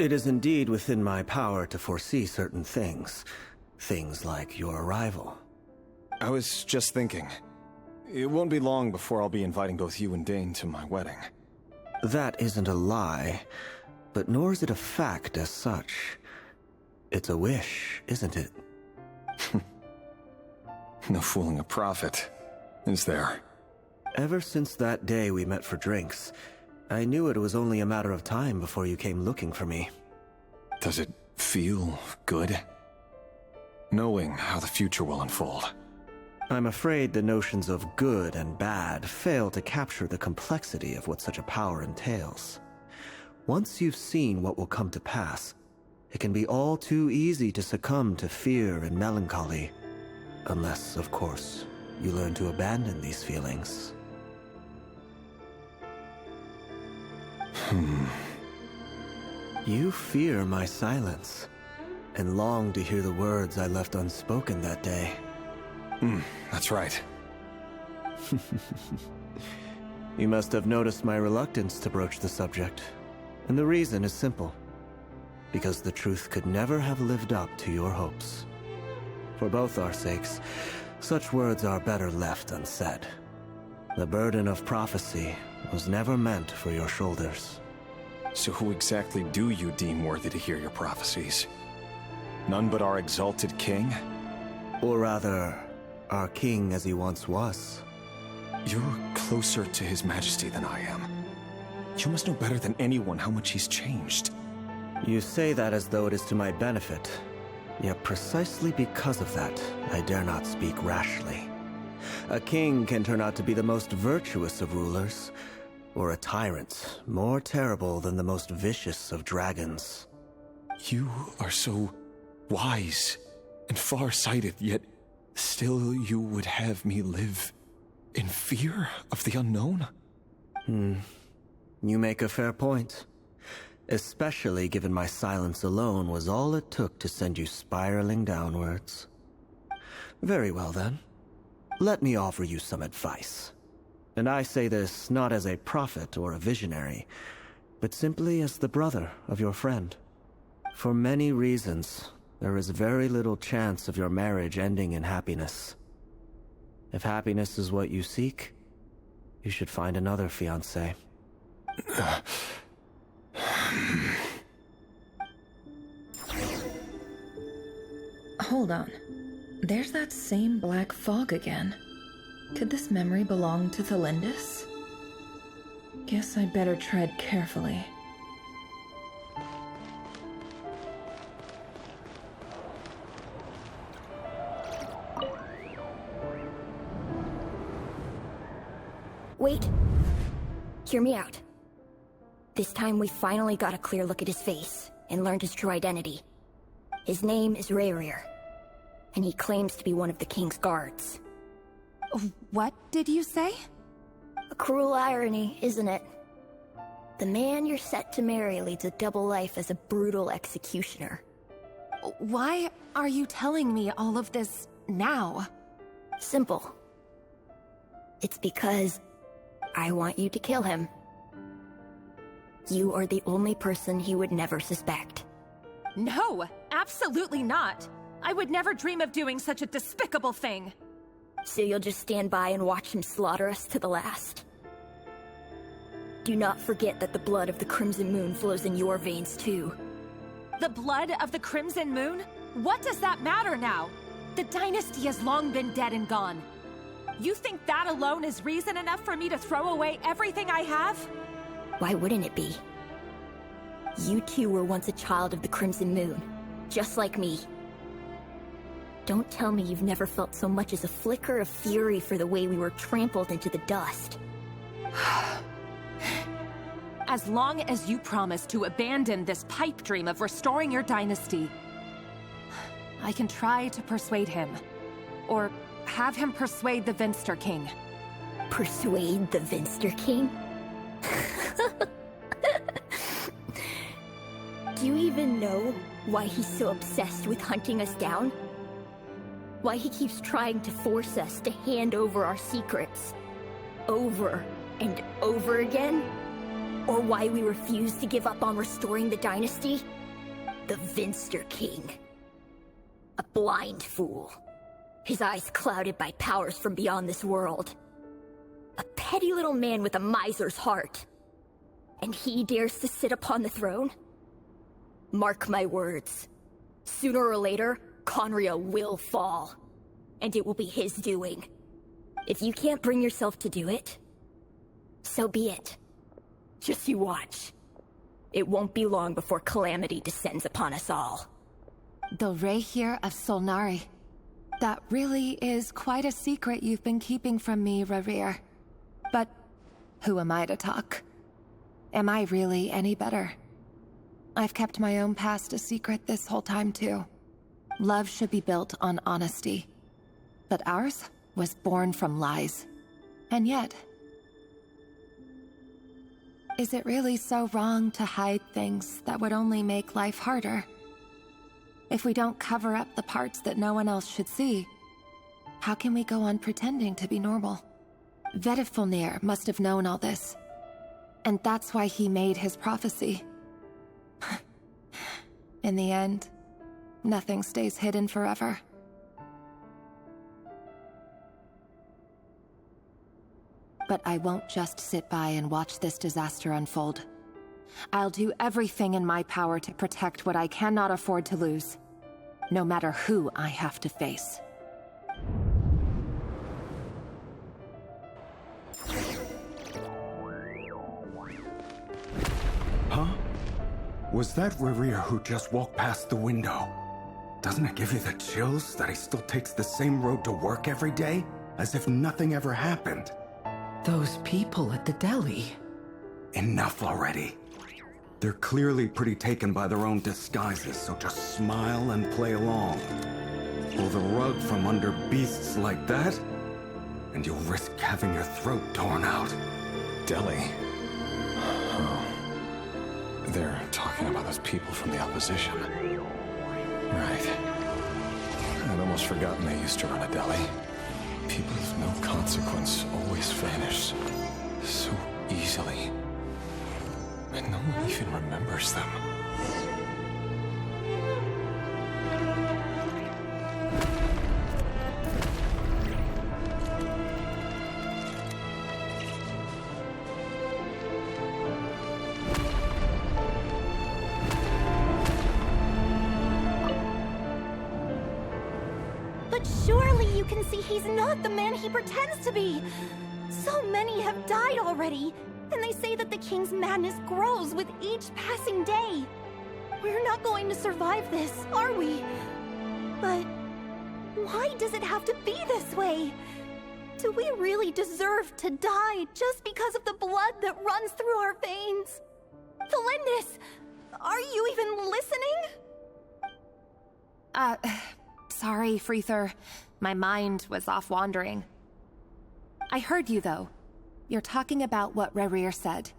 It is indeed within my power to foresee certain things. Things like your arrival. I was just thinking. It won't be long before I'll be inviting both you and Dane to my wedding. That isn't a lie, but nor is it a fact as such. It's a wish, isn't it? No fooling a prophet, is there? Ever since that day we met for drinks, I knew it was only a matter of time before you came looking for me. Does it feel good? Knowing how the future will unfold. I'm afraid the notions of good and bad fail to capture the complexity of what such a power entails. Once you've seen what will come to pass, it can be all too easy to succumb to fear and melancholy. Unless, of course, you learn to abandon these feelings. You fear my silence, and long to hear the words I left unspoken that day. That's right. You must have noticed my reluctance to broach the subject. And the reason is simple. Because the truth could never have lived up to your hopes. For both our sakes, such words are better left unsaid. The burden of prophecy was never meant for your shoulders. So who exactly do you deem worthy to hear your prophecies? None but our exalted king? Or rather, our king as he once was. You're closer to his majesty than I am. You must know better than anyone how much he's changed. You say that as though it is to my benefit. Yet precisely because of that, I dare not speak rashly. A king can turn out to be the most virtuous of rulers, or a tyrant more terrible than the most vicious of dragons. You are so wise and far-sighted, yet still you would have me live in fear of the unknown? You make a fair point. Especially given my silence alone was all it took to send you spiraling downwards. Very well then. Let me offer you some advice. And I say this not as a prophet or a visionary, but simply as the brother of your friend. For many reasons, there is very little chance of your marriage ending in happiness. If happiness is what you seek, you should find another fiancé. Hold on. There's that same black fog again. Could this memory belong to Thelindis? Guess I'd better tread carefully. Wait. Hear me out. This time we finally got a clear look at his face and learned his true identity. His name is Rayrir, and he claims to be one of the king's guards. What did you say? A cruel irony, isn't it? The man you're set to marry leads a double life as a brutal executioner. Why are you telling me all of this now? Simple. It's because I want you to kill him. You are the only person he would never suspect. No, absolutely not. I would never dream of doing such a despicable thing. So you'll just stand by and watch him slaughter us to the last? Do not forget that the blood of the Crimson Moon flows in your veins too. The blood of the Crimson Moon? What does that matter now? The dynasty has long been dead and gone. You think that alone is reason enough for me to throw away everything I have? Why wouldn't it be? You two were once a child of the Crimson Moon, just like me. Don't tell me you've never felt so much as a flicker of fury for the way we were trampled into the dust. As long as you promise to abandon this pipe dream of restoring your dynasty, I can try to persuade him. Or have him persuade the Vinster King. Persuade the Vinster King? Do you even know why he's so obsessed with hunting us down? Why he keeps trying to force us to hand over our secrets over and over again? Or why we refuse to give up on restoring the dynasty? The Vinster King. A blind fool. His eyes clouded by powers from beyond this world. A petty little man with a miser's heart. And he dares to sit upon the throne? Mark my words. Sooner or later, Conria will fall. And it will be his doing. If you can't bring yourself to do it, so be it. Just you watch. It won't be long before calamity descends upon us all. The Rayrir of Solnari. That really is quite a secret you've been keeping from me, Rayrir. But who am I to talk? Am I really any better? I've kept my own past a secret this whole time too. Love should be built on honesty. But ours was born from lies. And yet, is it really so wrong to hide things that would only make life harder? If we don't cover up the parts that no one else should see, how can we go on pretending to be normal? Vedifulnir must have known all this. And that's why he made his prophecy. In the end, nothing stays hidden forever. But I won't just sit by and watch this disaster unfold. I'll do everything in my power to protect what I cannot afford to lose, no matter who I have to face. Huh? Was that Rerir who just walked past the window? Doesn't it give you the chills that he still takes the same road to work every day, as if nothing ever happened? Those people at the deli. Enough already. They're clearly pretty taken by their own disguises, so just smile and play along. Pull the rug from under beasts like that, and you'll risk having your throat torn out. Deli? Oh. They're talking about those people from the opposition. Right. I'd almost forgotten they used to run a deli. People of no consequence always vanish so easily. And no one even remembers them. But surely you can see he's not the man he pretends to be. So many have died already. And they say that the king's madness grows with each passing day. We're not going to survive this, are we? But why does it have to be this way? Do we really deserve to die just because of the blood that runs through our veins? Felindis, are you even listening? Sorry, Freether. My mind was off wandering. I heard you, though. You're talking about what Rerir said.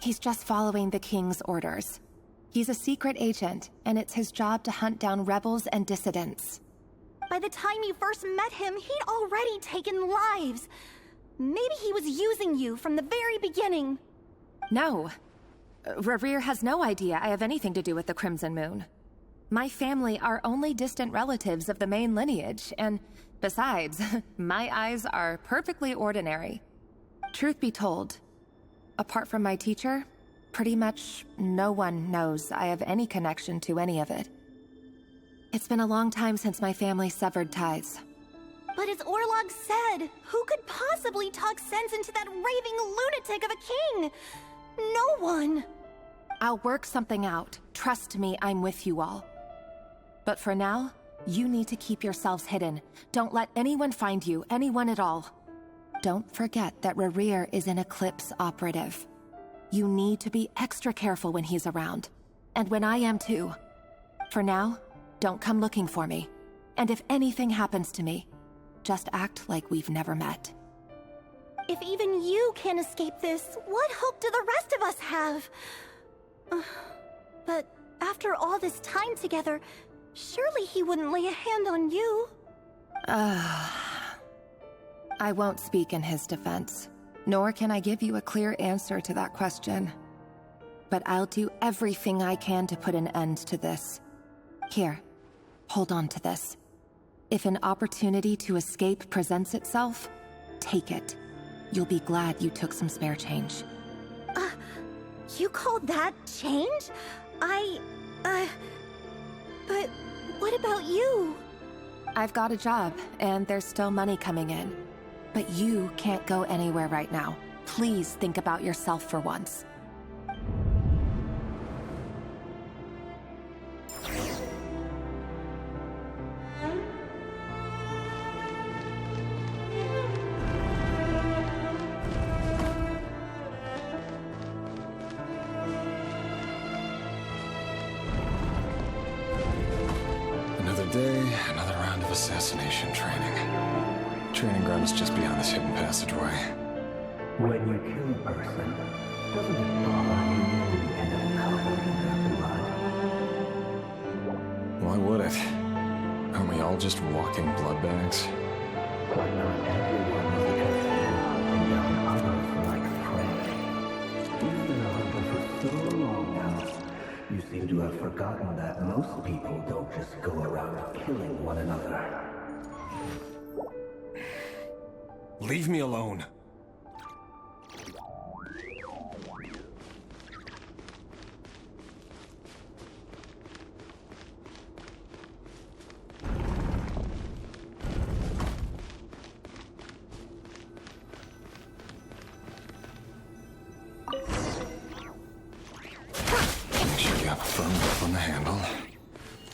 He's just following the king's orders. He's a secret agent, and it's his job to hunt down rebels and dissidents. By the time you first met him, he'd already taken lives. Maybe he was using you from the very beginning. No. Rerir has no idea I have anything to do with the Crimson Moon. My family are only distant relatives of the main lineage, and besides, my eyes are perfectly ordinary. Truth be told, apart from my teacher, pretty much no one knows I have any connection to any of it. It's been a long time since my family severed ties. But as Orlog said, who could possibly talk sense into that raving lunatic of a king? No one. I'll work something out. Trust me, I'm with you all. But for now, you need to keep yourselves hidden. Don't let anyone find you, anyone at all. Don't forget that Rerir is an Eclipse operative. You need to be extra careful when he's around. And when I am too. For now, don't come looking for me. And if anything happens to me, just act like we've never met. If even you can't escape this, what hope do the rest of us have? But after all this time together, surely he wouldn't lay a hand on you. I won't speak in his defense, nor can I give you a clear answer to that question. But I'll do everything I can to put an end to this. Here, hold on to this. If an opportunity to escape presents itself, take it. You'll be glad you took some spare change. You call that change? But what about you? I've got a job, and there's still money coming in. But you can't go anywhere right now. Please think about yourself for once. Another day, another round of assassination training. Training ground is just beyond this hidden passageway. When you kill a person, doesn't it follow you usually end up covered in their blood? Why would it? Aren't we all just walking blood bags? But not everyone is a forgotten that most people don't just go around killing one another. Leave me alone. Make sure you have a firm grip on the handle.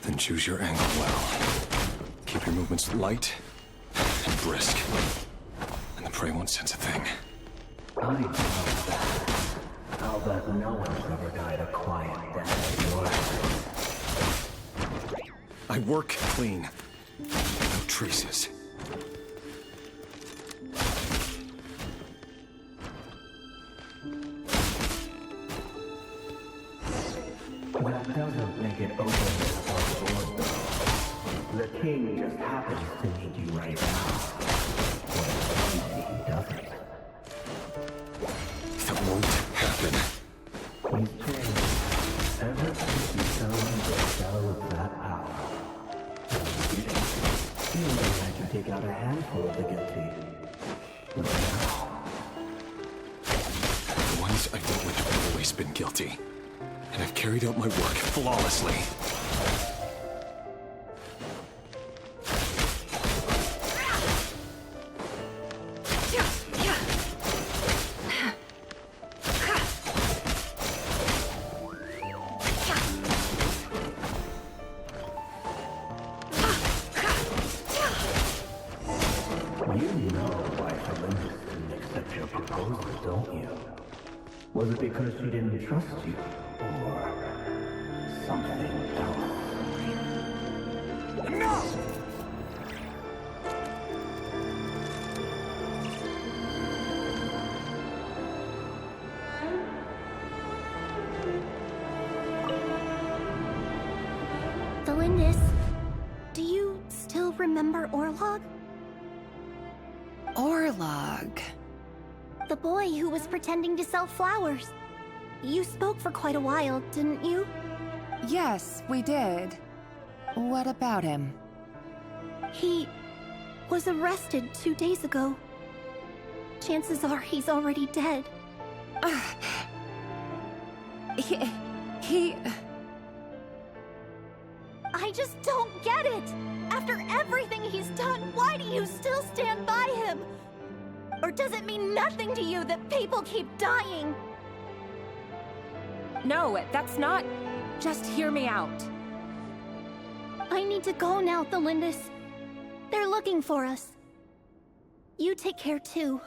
Then choose your angle well. Keep your movements light and brisk. And the prey won't sense a thing. I know that. I'll bet no one's ever died a quiet death in your eyes. I work clean. No traces. That doesn't make it open above board, though. The king just happens to need you right now. What if he doesn't? That won't happen. He's changed. Ever since you fell into the shadow of that power. He only had you take out a handful of the guilty. But now... The ones I've dealt with have always been guilty. And I've carried out my work flawlessly. You know why Olympus didn't accept your proposal, don't you? Was it because she didn't trust you? Or something else? No! Delindis, do you still remember Orlog? Orlog. The boy who was pretending to sell flowers. You spoke for quite a while, didn't you? Yes, we did. What about him? He was arrested 2 days ago. Chances are he's already dead. He... I just don't get it! After everything he's done, why do you still stand by him? Or does it mean nothing to you that people keep dying? No, that's not... Just hear me out. I need to go now, Delindis. They're looking for us. You take care too.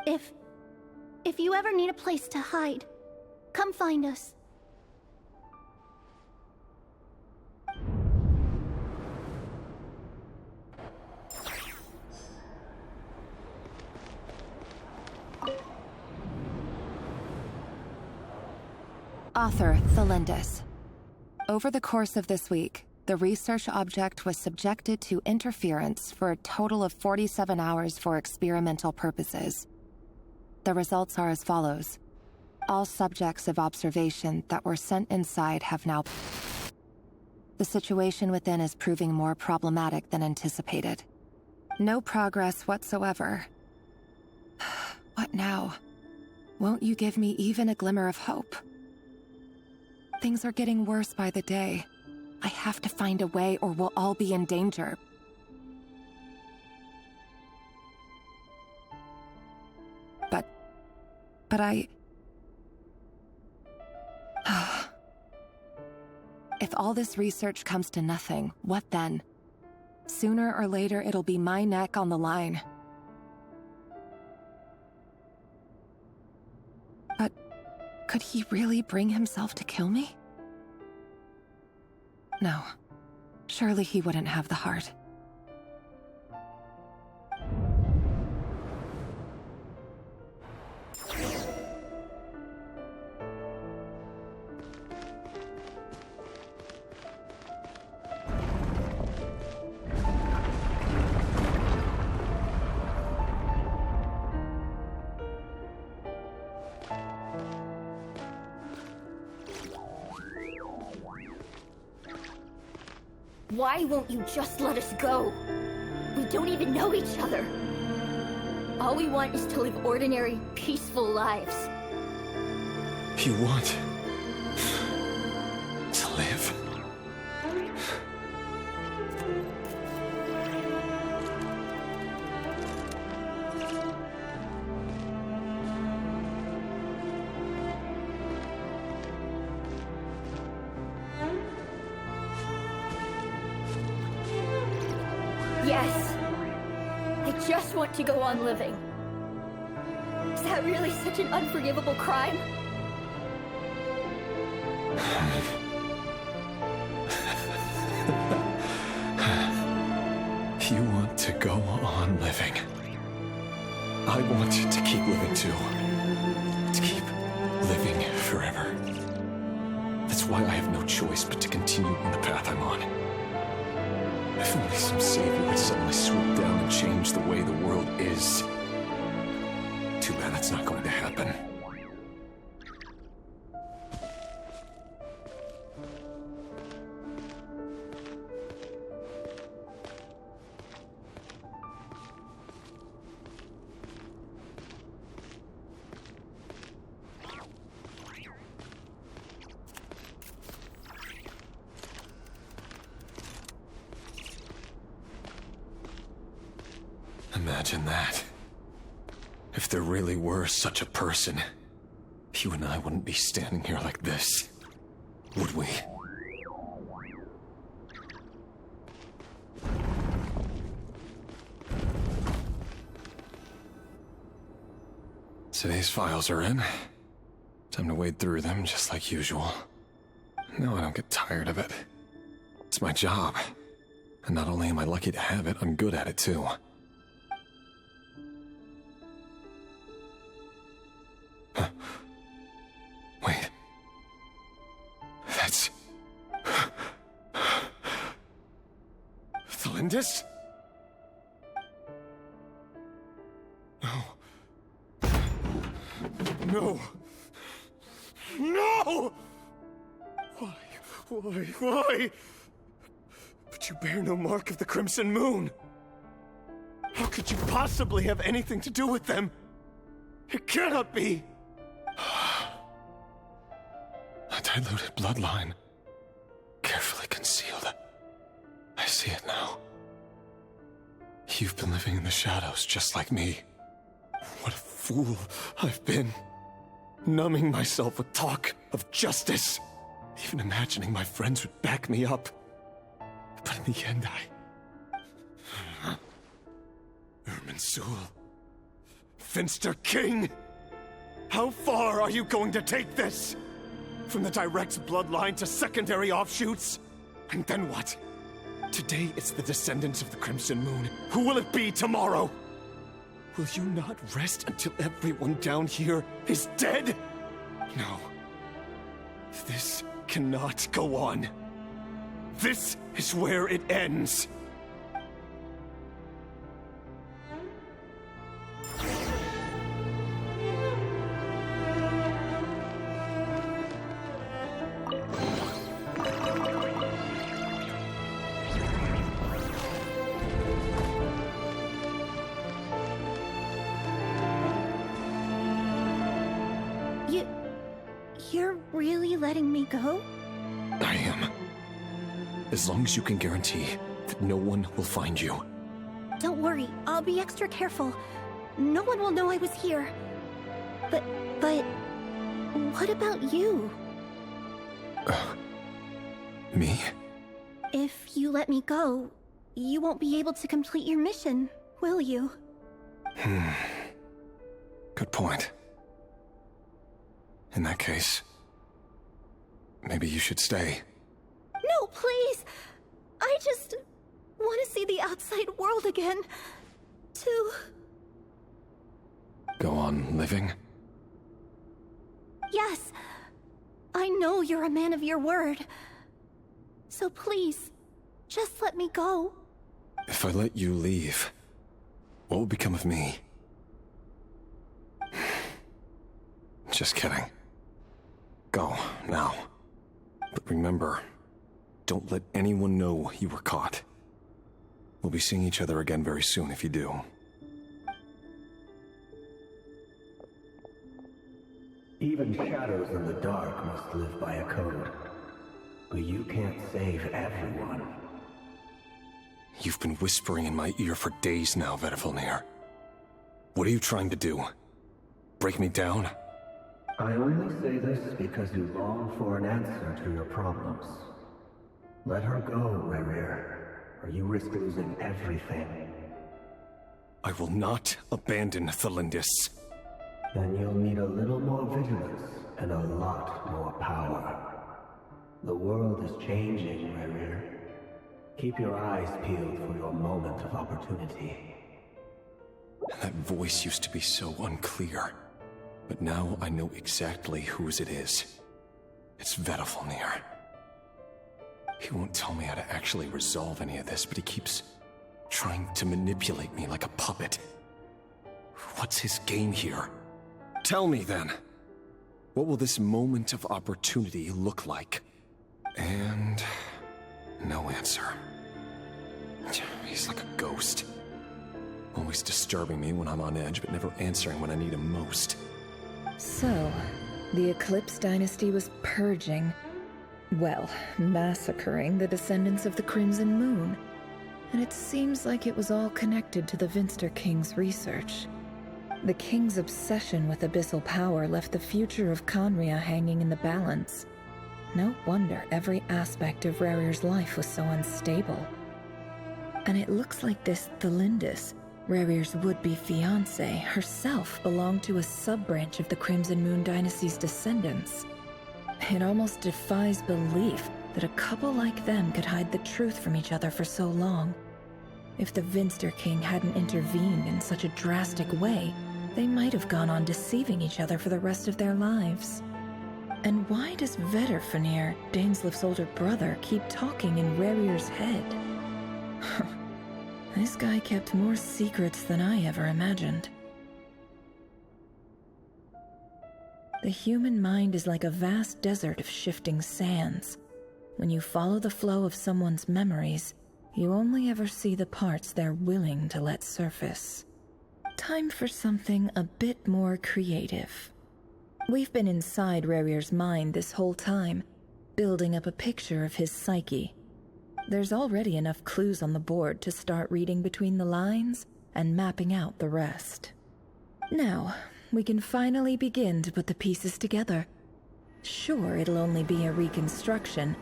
If you ever need a place to hide, come find us. Author, Thelindis. Over the course of this week, the research object was subjected to interference for a total of 47 hours for experimental purposes. The results are as follows. All subjects of observation that were sent inside have now... The situation within is proving more problematic than anticipated. No progress whatsoever. What now? Won't you give me even a glimmer of hope? Things are getting worse by the day. I have to find a way or we'll all be in danger. But I... If all this research comes to nothing, what then? Sooner or later, it'll be my neck on the line. But could he really bring himself to kill me? No. Surely he wouldn't have the heart. Why won't you just let us go? We don't even know each other. All we want is to live ordinary, peaceful lives. You want to live? Yes. I just want to go on living. Is that really such an unforgivable crime? You want to go on living. I want to keep living too. To keep living forever. That's why I have no choice but to continue on the path I'm on. If only some savior would suddenly swoop down and change the way the world is. Too bad that's not going to happen. Imagine that. If there really were such a person, you and I wouldn't be standing here like this, would we? Today's files are in. Time to wade through them just like usual. No, I don't get tired of it. It's my job. And not only am I lucky to have it, I'm good at it too. Wait. That's... Thalindis? No. No! No! Why? But you bear no mark of the Crimson Moon. How could you possibly have anything to do with them? It cannot be! A diluted bloodline. Carefully concealed. I see it now. You've been living in the shadows just like me. What a fool I've been. Numbing myself with talk of justice. Even imagining my friends would back me up. But in the end, Irminsul. Finster King! How far are you going to take this? From the direct bloodline to secondary offshoots? And then what? Today it's the descendants of the Crimson Moon. Who will it be tomorrow? Will you not rest until everyone down here is dead? No. This cannot go on. This is where it ends. You're really letting me go? I am. As long as you can guarantee that no one will find you. Don't worry, I'll be extra careful. No one will know I was here. But what about you? Me? If you let me go, you won't be able to complete your mission, will you? Good point. In that case, maybe you should stay. No, please! I just want to see the outside world again. To... Go on living? Yes. I know you're a man of your word. So please, just let me go. If I let you leave, what will become of me? Just kidding. Go, now. But remember, Don't let anyone know you were caught. We'll be seeing each other again very soon if you do. Even shadows in the dark must live by a code. But you can't save everyone. You've been whispering in my ear for days now, Vedifilnir. What are you trying to do? Break me down? I only say this because you long for an answer to your problems. Let her go, Rerir, or you risk losing everything. I will not abandon Thelindis. Then you'll need a little more vigilance and a lot more power. The world is changing, Rerir. Keep your eyes peeled for your moment of opportunity. That voice used to be so unclear. But now I know exactly whose it is. It's Vedifilnir. He won't tell me how to actually resolve any of this, but he keeps trying to manipulate me like a puppet. What's his game here? Tell me then. What will this moment of opportunity look like? And no answer. He's like a ghost. Always disturbing me when I'm on edge, but never answering when I need him most. So, the Eclipse Dynasty was purging, well, massacring the descendants of the Crimson Moon. And it seems like it was all connected to the Vinster King's research. The King's obsession with abyssal power left the future of Conria hanging in the balance. No wonder every aspect of Rerir's life was so unstable. And it looks like this Thelindis, Rerir's would-be fiancée, herself belonged to a sub-branch of the Crimson Moon Dynasty's descendants. It almost defies belief that a couple like them could hide the truth from each other for so long. If the Vinster King hadn't intervened in such a drastic way, they might have gone on deceiving each other for the rest of their lives. And why does Vedifilnir, Dainslif's older brother, keep talking in Rerir's head? This guy kept more secrets than I ever imagined. The human mind is like a vast desert of shifting sands. When you follow the flow of someone's memories, you only ever see the parts they're willing to let surface. Time for something a bit more creative. We've been inside Rerir's mind this whole time, building up a picture of his psyche. There's already enough clues on the board to start reading between the lines and mapping out the rest. Now, we can finally begin to put the pieces together. Sure, it'll only be a reconstruction,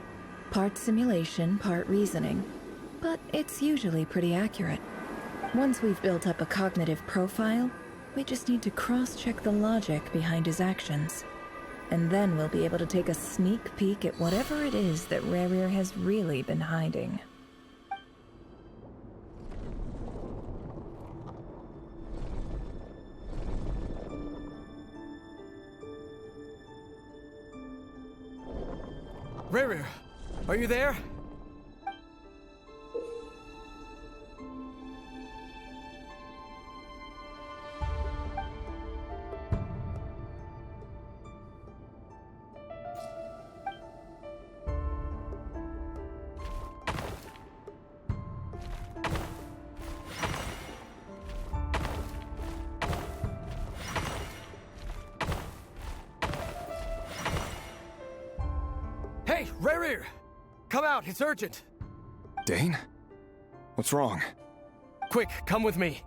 part simulation, part reasoning, but it's usually pretty accurate. Once we've built up a cognitive profile, we just need to cross-check the logic behind his actions. And then we'll be able to take a sneak peek at whatever it is that Rerir has really been hiding. Rerir, are you there? Hey, Rerir! Come out, it's urgent! Dain? What's wrong? Quick, come with me.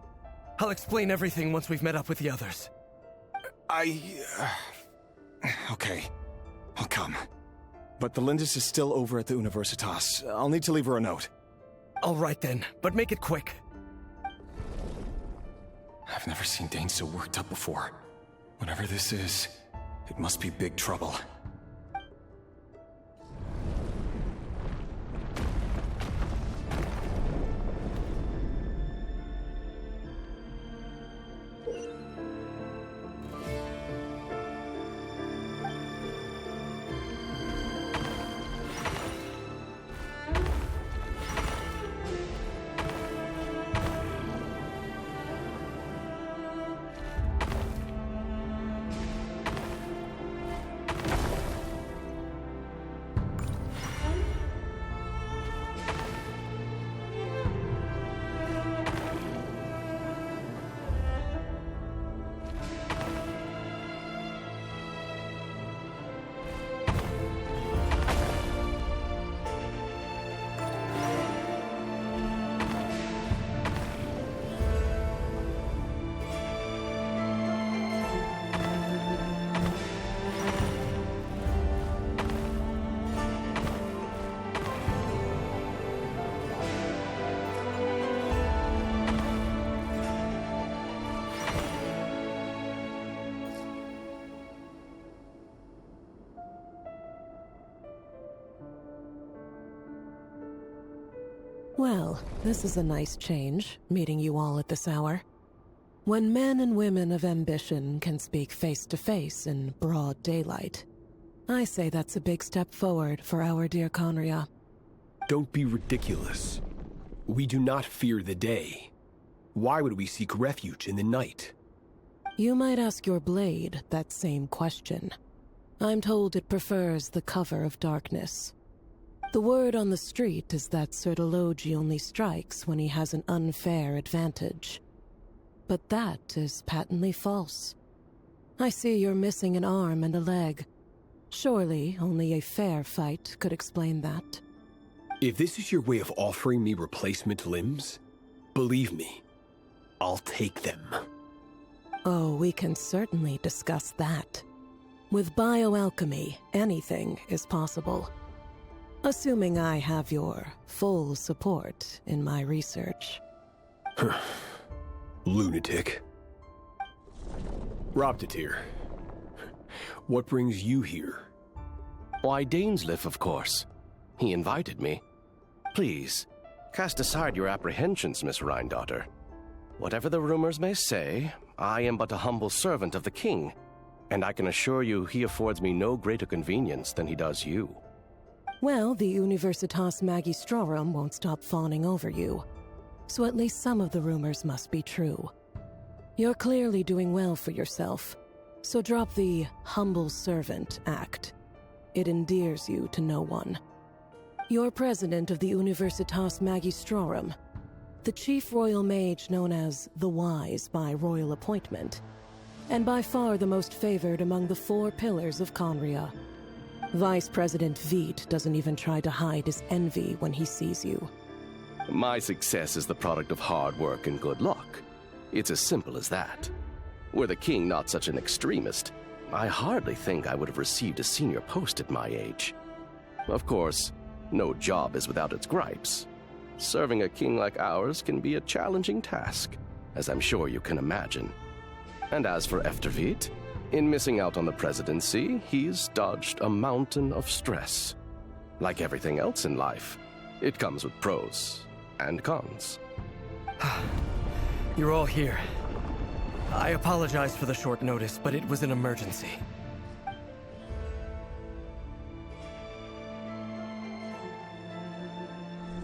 I'll explain everything once we've met up with the others. Okay. I'll come. But Thelindis is still over at the Universitas. I'll need to leave her a note. All right then, but make it quick. I've never seen Dain so worked up before. Whatever this is, it must be big trouble. Well, this is a nice change, meeting you all at this hour. When men and women of ambition can speak face to face in broad daylight, I say that's a big step forward for our dear Conria. Don't be ridiculous. We do not fear the day. Why would we seek refuge in the night? You might ask your blade that same question. I'm told it prefers the cover of darkness. The word on the street is that Elegy only strikes when he has an unfair advantage. But that is patently false. I see you're missing an arm and a leg. Surely only a fair fight could explain that. If this is your way of offering me replacement limbs, believe me, I'll take them. Oh, we can certainly discuss that. With bioalchemy, anything is possible. Assuming I have your full support in my research. Lunatic. Robtatir, what brings you here? Why, Dainsleif, of course. He invited me. Please, cast aside your apprehensions, Miss Rhindaughter. Whatever the rumors may say, I am but a humble servant of the king, and I can assure you he affords me no greater convenience than he does you. Well, the Universitas Magistrorum won't stop fawning over you, so at least some of the rumors must be true. You're clearly doing well for yourself, so drop the humble servant act. It endears you to no one. You're president of the Universitas Magistrorum, the chief royal mage known as the Wise by royal appointment, and by far the most favored among the 4 pillars of Conria. Vice President Veit doesn't even try to hide his envy when he sees you. My success is the product of hard work and good luck. It's as simple as that. Were the king not such an extremist, I hardly think I would have received a senior post at my age. Of course, no job is without its gripes. Serving a king like ours can be a challenging task, as I'm sure you can imagine. And as for Efterveit, in missing out on the presidency, he's dodged a mountain of stress. Like everything else in life, it comes with pros and cons. You're all here. I apologize for the short notice, but it was an emergency.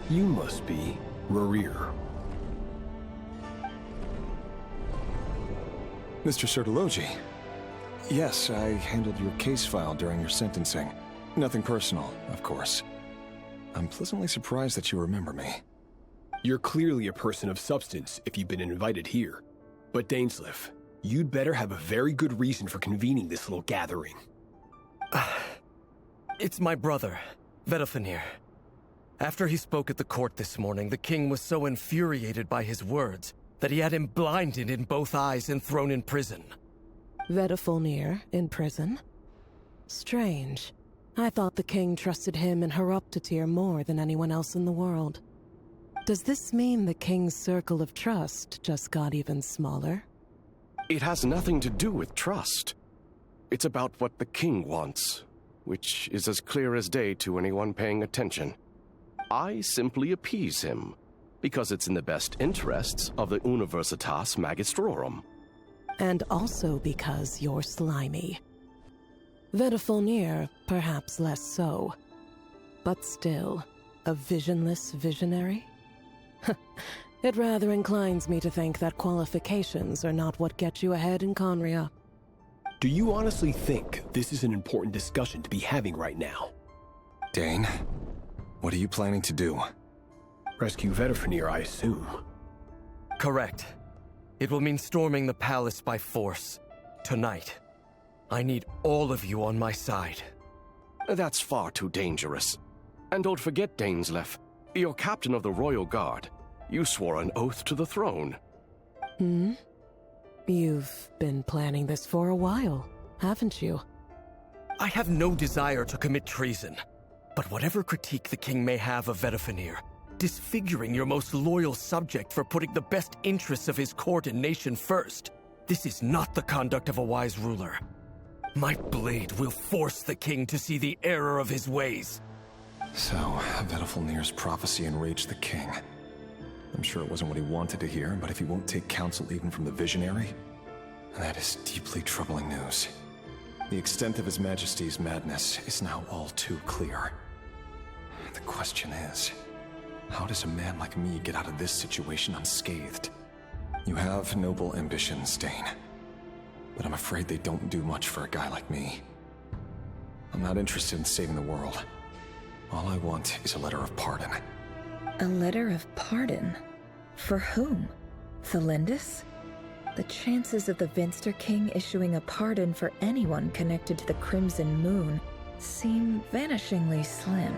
You must be Rerir. Mr. Sertology. Yes, I handled your case file during your sentencing. Nothing personal, of course. I'm pleasantly surprised that you remember me. You're clearly a person of substance if you've been invited here. But Dainsleif, you'd better have a very good reason for convening this little gathering. It's my brother, Vedalfenir. After he spoke at the court this morning, the king was so infuriated by his words that he had him blinded in both eyes and thrown in prison. Vedalfenir in prison? Strange. I thought the king trusted him and Hoarfrost more than anyone else in the world. Does this mean the king's circle of trust just got even smaller? It has nothing to do with trust. It's about what the king wants, which is as clear as day to anyone paying attention. I simply appease him, because it's in the best interests of the Universitas Magistrorum. And also because you're slimy. Vedalfenir, perhaps less so. But still, a visionless visionary? It rather inclines me to think that qualifications are not what get you ahead in Conria. Do you honestly think this is an important discussion to be having right now? Dane, what are you planning to do? Rescue Vedalfenir, I assume. Correct. It will mean storming the palace by force. Tonight. I need all of you on my side. That's far too dangerous. And don't forget, Dainsleif, you're captain of the Royal Guard. You swore an oath to the throne. Hmm? You've been planning this for a while, haven't you? I have no desire to commit treason. But whatever critique the king may have of Vedalfenir, disfiguring your most loyal subject for putting the best interests of his court and nation first, this is not the conduct of a wise ruler. My blade will force the king to see the error of his ways. So, Vedalfnir's prophecy enraged the king. I'm sure it wasn't what he wanted to hear, but if he won't take counsel even from the visionary, that is deeply troubling news. The extent of His Majesty's madness is now all too clear. The question is, how does a man like me get out of this situation unscathed? You have noble ambitions, Dane, but I'm afraid they don't do much for a guy like me. I'm not interested in saving the world. All I want is a letter of pardon. A letter of pardon? For whom? Thelindis? The chances of the Vinster King issuing a pardon for anyone connected to the Crimson Moon seem vanishingly slim.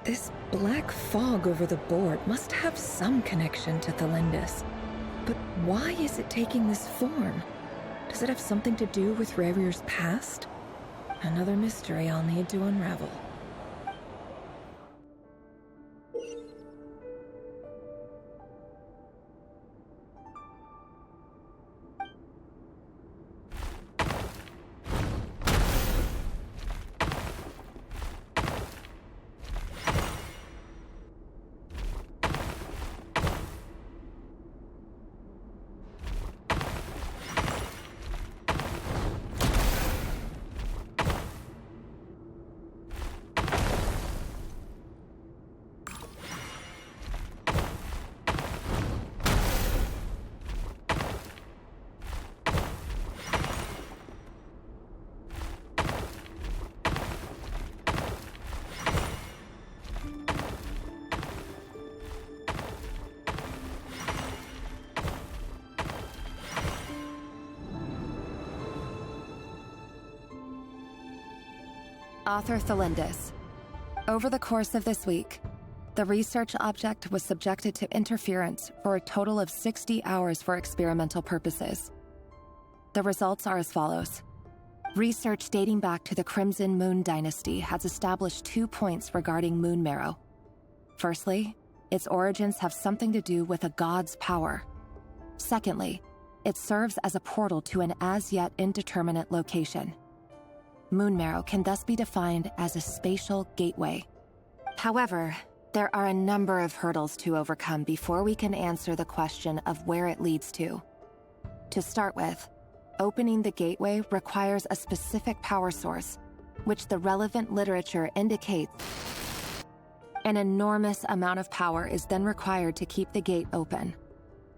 This black fog over the board must have some connection to Thelindis. But why is it taking this form? Does it have something to do with Revir's past? Another mystery I'll need to unravel. Author Thelindis. Over the course of this week, the research object was subjected to interference for a total of 60 hours for experimental purposes. The results are as follows. Research dating back to the Crimson Moon dynasty has established 2 points regarding moon marrow. Firstly, its origins have something to do with a god's power. Secondly, it serves as a portal to an as-yet indeterminate location. Moon marrow can thus be defined as a spatial gateway. However, there are a number of hurdles to overcome before we can answer the question of where it leads to. To start with, opening the gateway requires a specific power source, which the relevant literature indicates. An enormous amount of power is then required to keep the gate open.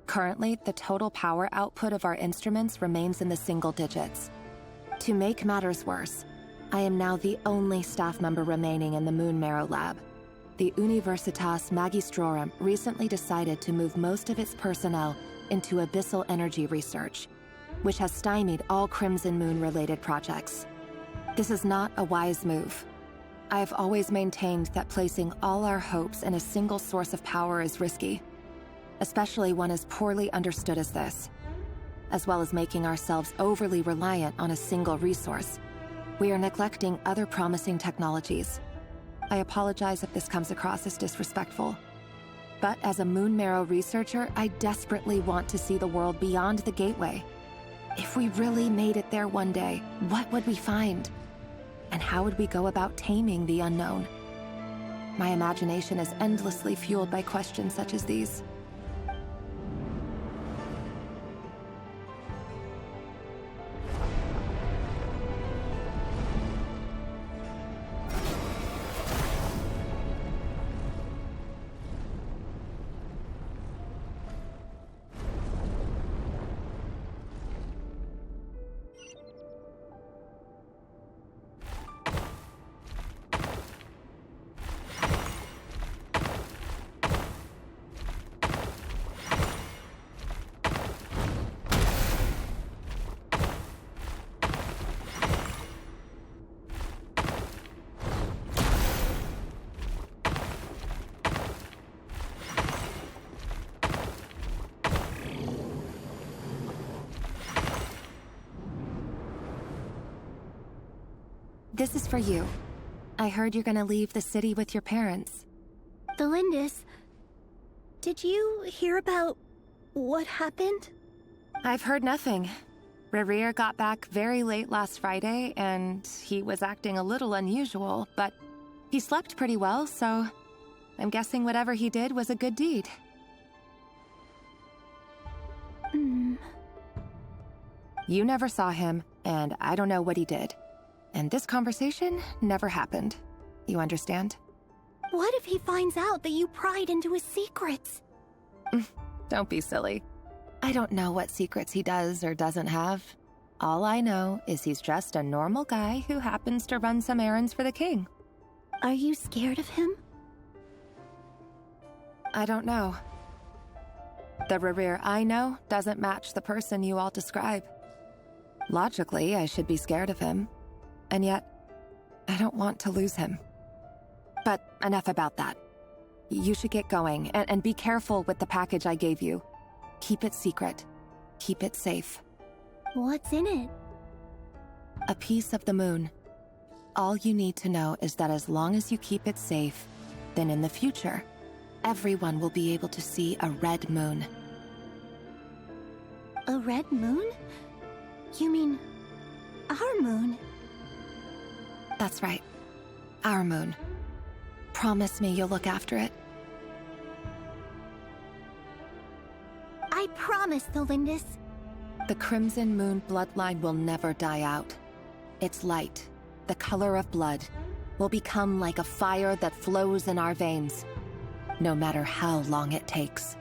Currently, the total power output of our instruments remains in the single digits. To make matters worse, I am now the only staff member remaining in the Moon Marrow lab. The Universitas Magistrorum recently decided to move most of its personnel into abyssal energy research, which has stymied all Crimson Moon-related projects. This is not a wise move. I have always maintained that placing all our hopes in a single source of power is risky, especially one as poorly understood as this. As well as making ourselves overly reliant on a single resource, we are neglecting other promising technologies. I apologize if this comes across as disrespectful. But as a Moon Marrow researcher, I desperately want to see the world beyond the gateway. If we really made it there one day, what would we find? And how would we go about taming the unknown? My imagination is endlessly fueled by questions such as these. This is for you. I heard you're gonna leave the city with your parents. Thelindis, Did you hear about what happened? I've heard nothing. Rerir got back very late last Friday, and he was acting a little unusual, but he slept pretty well, so I'm guessing whatever he did was a good deed. You never saw him, and I don't know what he did. And this conversation never happened. You understand? What if he finds out that you pried into his secrets? Don't be silly. I don't know what secrets he does or doesn't have. All I know is he's just a normal guy who happens to run some errands for the king. Are you scared of him? I don't know. The Rerir I know doesn't match the person you all describe. Logically, I should be scared of him. And yet, I don't want to lose him. But enough about that. You should get going, and be careful with the package I gave you. Keep it secret. Keep it safe. What's in it? A piece of the moon. All you need to know is that as long as you keep it safe, then in the future, everyone will be able to see a red moon. A red moon? You mean our moon? That's right. Our moon. Promise me you'll look after it. I promise, Thelindis. The Crimson Moon bloodline will never die out. Its light, the color of blood, will become like a fire that flows in our veins, no matter how long it takes.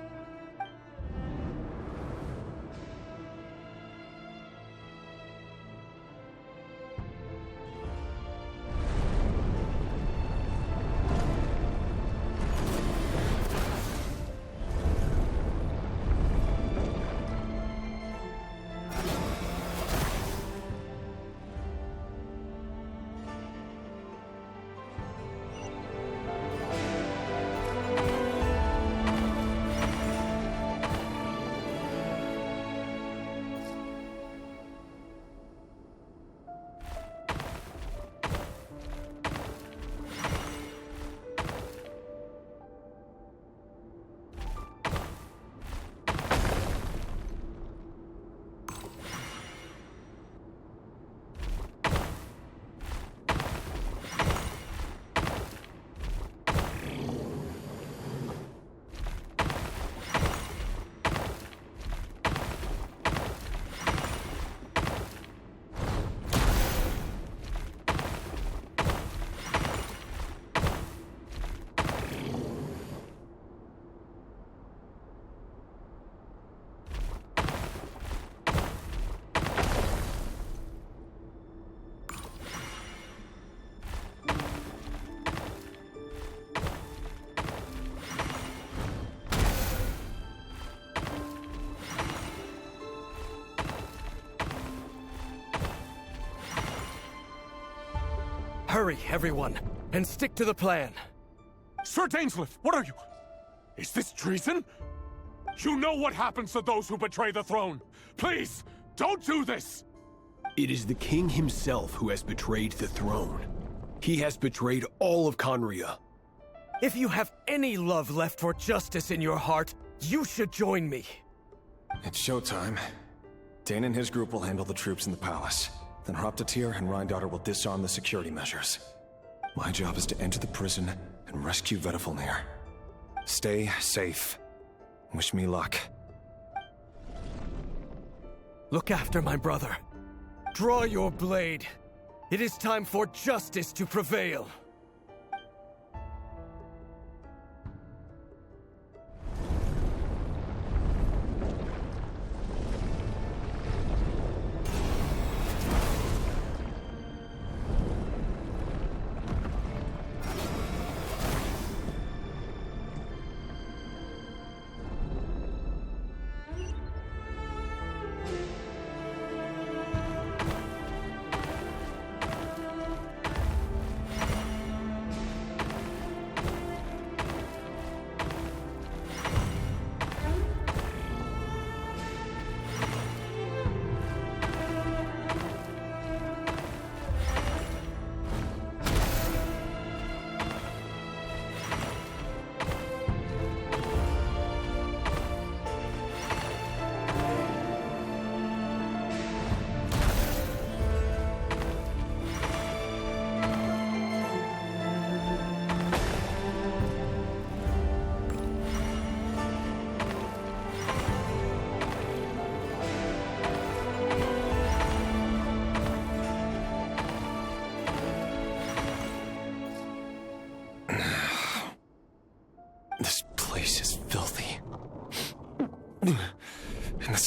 Hurry, everyone, and stick to the plan. Sir Dainsleif, what are you? Is this treason? You know what happens to those who betray the throne. Please, don't do this! It is the king himself who has betrayed the throne. He has betrayed all of Conria. If you have any love left for justice in your heart, you should join me. It's showtime. Dane and his group will handle the troops in the palace. Then Hraptatir and Rhindaughter will disarm the security measures. My job is to enter the prison and rescue Vedifalnir. Stay safe. Wish me luck. Look after my brother. Draw your blade. It is time for justice to prevail.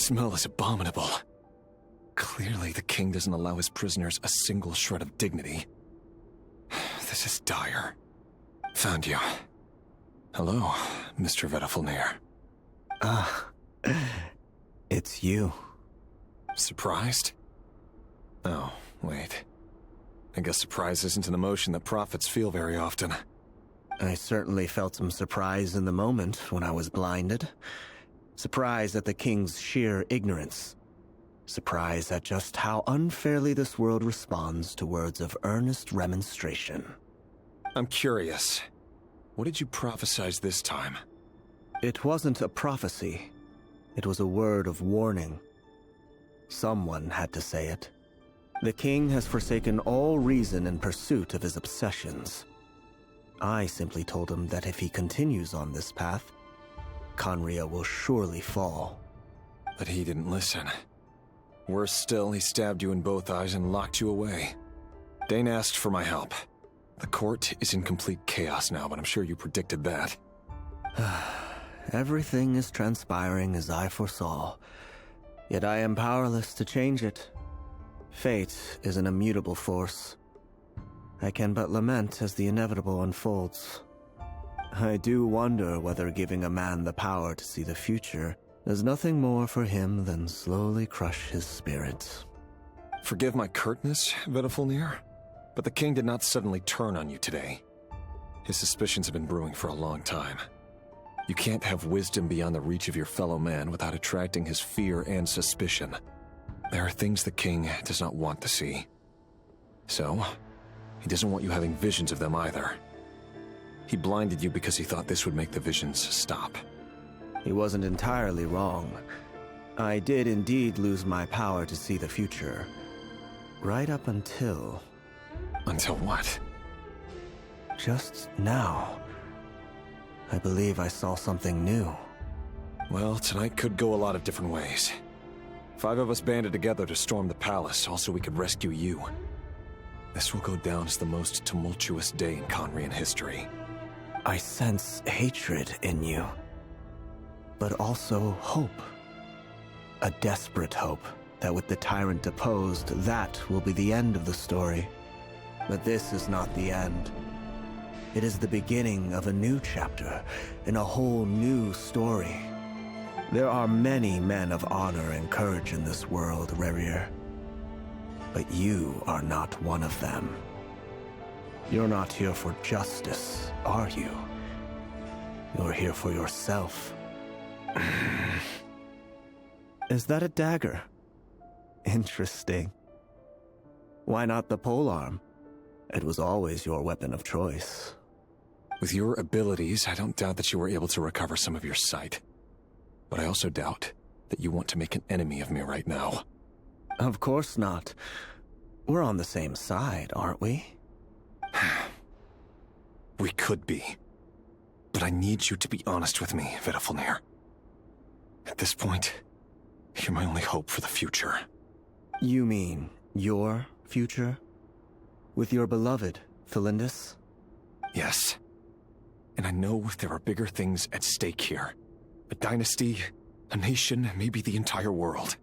smell is abominable. Clearly, the king doesn't allow his prisoners a single shred of dignity. This is dire. Found you. Hello, Mr. Vedafulnir. It's you. Surprised? Oh, wait. I guess surprise isn't an emotion that prophets feel very often. I certainly felt some surprise in the moment when I was blinded. Surprise at the king's sheer ignorance. Surprise at just how unfairly this world responds to words of earnest remonstration. I'm curious. What did you prophesize this time? It wasn't a prophecy. It was a word of warning. Someone had to say it. The king has forsaken all reason in pursuit of his obsessions. I simply told him that if he continues on this path, Khaenri'ah will surely fall. But he didn't listen. Worse still, he stabbed you in both eyes and locked you away. Dane asked for my help. The court is in complete chaos now, but I'm sure you predicted that. Everything is transpiring as I foresaw, yet I am powerless to change it. Fate is an immutable force. I can but lament as the inevitable unfolds. I do wonder whether giving a man the power to see the future does nothing more for him than slowly crush his spirit. Forgive my curtness, Vedafulnir, but the king did not suddenly turn on you today. His suspicions have been brewing for a long time. You can't have wisdom beyond the reach of your fellow man without attracting his fear and suspicion. There are things the king does not want to see. So, he doesn't want you having visions of them either. He blinded you because he thought this would make the visions stop. He wasn't entirely wrong. I did indeed lose my power to see the future. Right up until... Until what? Just now. I believe I saw something new. Well, tonight could go a lot of different ways. 5 of us banded together to storm the palace, also we could rescue you. This will go down as the most tumultuous day in Khaenri'ah history. I sense hatred in you, but also hope. A desperate hope that with the tyrant deposed, that will be the end of the story. But this is not the end. It is the beginning of a new chapter, in a whole new story. There are many men of honor and courage in this world, Rerir. But you are not one of them. You're not here for justice, are you? You're here for yourself. Is that a dagger? Interesting. Why not the polearm? It was always your weapon of choice. With your abilities, I don't doubt that you were able to recover some of your sight. But I also doubt that you want to make an enemy of me right now. Of course not. We're on the same side, aren't we? We could be. But I need you to be honest with me, Vedafulnir. At this point, you're my only hope for the future. You mean your future? With your beloved, Felindis? Yes. And I know there are bigger things at stake here. A dynasty, a nation, maybe the entire world.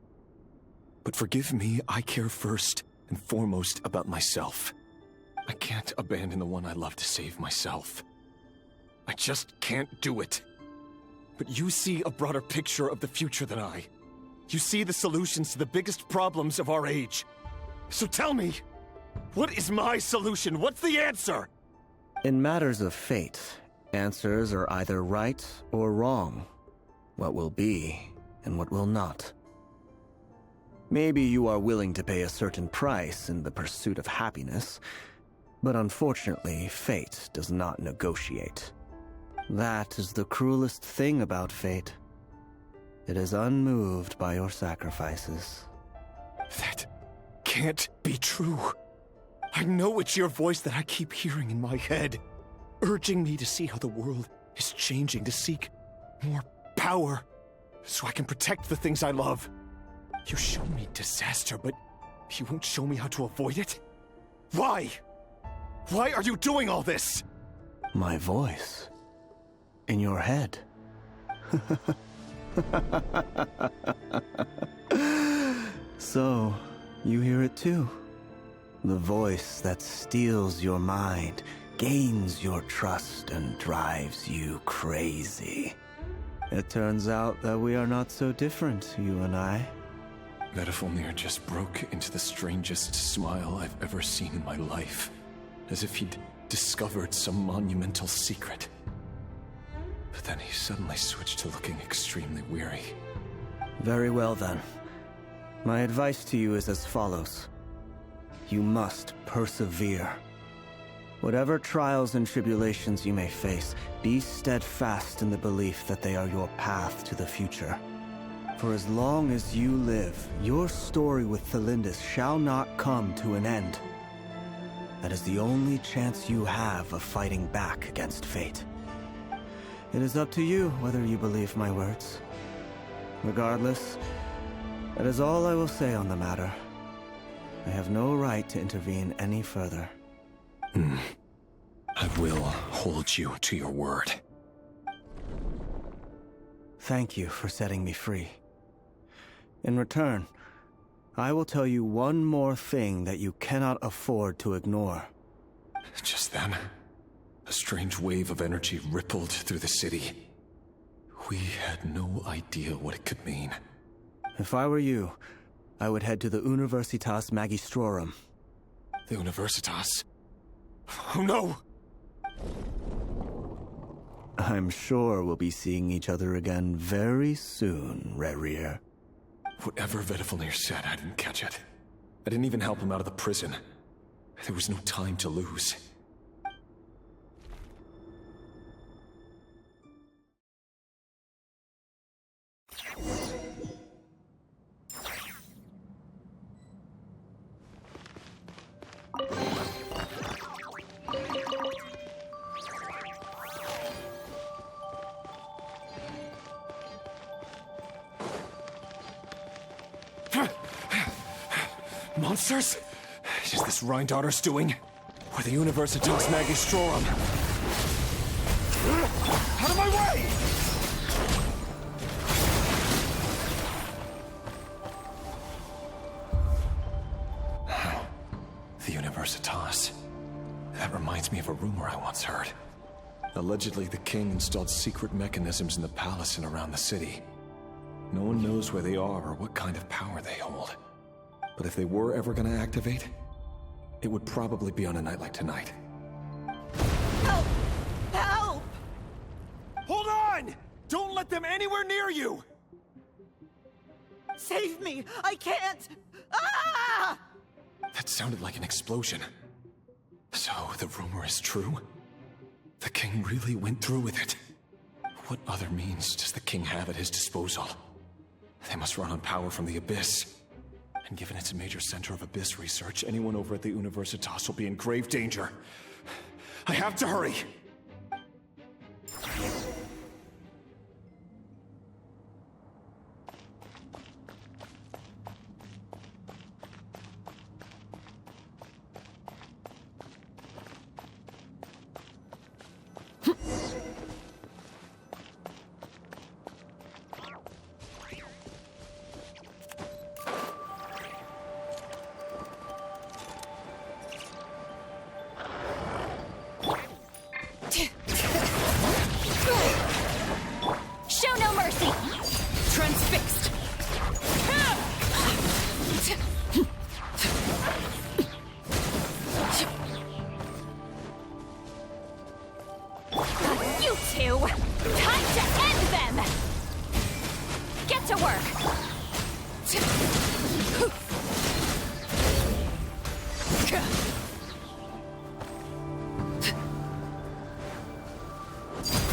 But forgive me, I care first and foremost about myself. I can't abandon the one I love to save myself. I just can't do it. But you see a broader picture of the future than I. You see the solutions to the biggest problems of our age. So tell me, what is my solution? What's the answer? In matters of fate, answers are either right or wrong. What will be and what will not. Maybe you are willing to pay a certain price in the pursuit of happiness, but unfortunately, fate does not negotiate. That is the cruelest thing about fate. It is unmoved by your sacrifices. That can't be true. I know it's your voice that I keep hearing in my head, urging me to see how the world is changing, to seek more power, so I can protect the things I love. You show me disaster, but you won't show me how to avoid it? Why? Why are you doing all this? My voice. In your head. So, you hear it too? The voice that steals your mind, gains your trust, and drives you crazy. It turns out that we are not so different, you and I. Vedifilnir just broke into the strangest smile I've ever seen in my life, as if he'd discovered some monumental secret. But then he suddenly switched to looking extremely weary. Very well then. My advice to you is as follows. You must persevere. Whatever trials and tribulations you may face, be steadfast in the belief that they are your path to the future. For as long as you live, your story with Thelindis shall not come to an end. That is the only chance you have of fighting back against fate. It is up to you whether you believe my words. Regardless, that is all I will say on the matter. I have no right to intervene any further. I will hold you to your word. Thank you for setting me free. In return, I will tell you one more thing that you cannot afford to ignore. Just then, a strange wave of energy rippled through the city. We had no idea what it could mean. If I were you, I would head to the Universitas Magistrorum. The Universitas? Oh no! I'm sure we'll be seeing each other again very soon, Rerir. Whatever Vedifilnir said, I didn't catch it. I didn't even help him out of the prison. There was no time to lose. Monsters? Is this Rhindaughter's doing? Or the Universitas Magistrorum? Out of my way! The Universitas. That reminds me of a rumor I once heard. Allegedly, the king installed secret mechanisms in the palace and around the city. No one knows where they are or what kind of power they hold. But if they were ever gonna activate, it would probably be on a night like tonight. Help! Help! Hold on! Don't let them anywhere near you! Save me! I can't! Ah! That sounded like an explosion. So, the rumor is true? The king really went through with it? What other means does the king have at his disposal? They must run on power from the Abyss. And given it's a major center of Abyss research, anyone over at the Universitas will be in grave danger. I have to hurry! Show no mercy! Transfixed! You two! Time to end them! Get to work!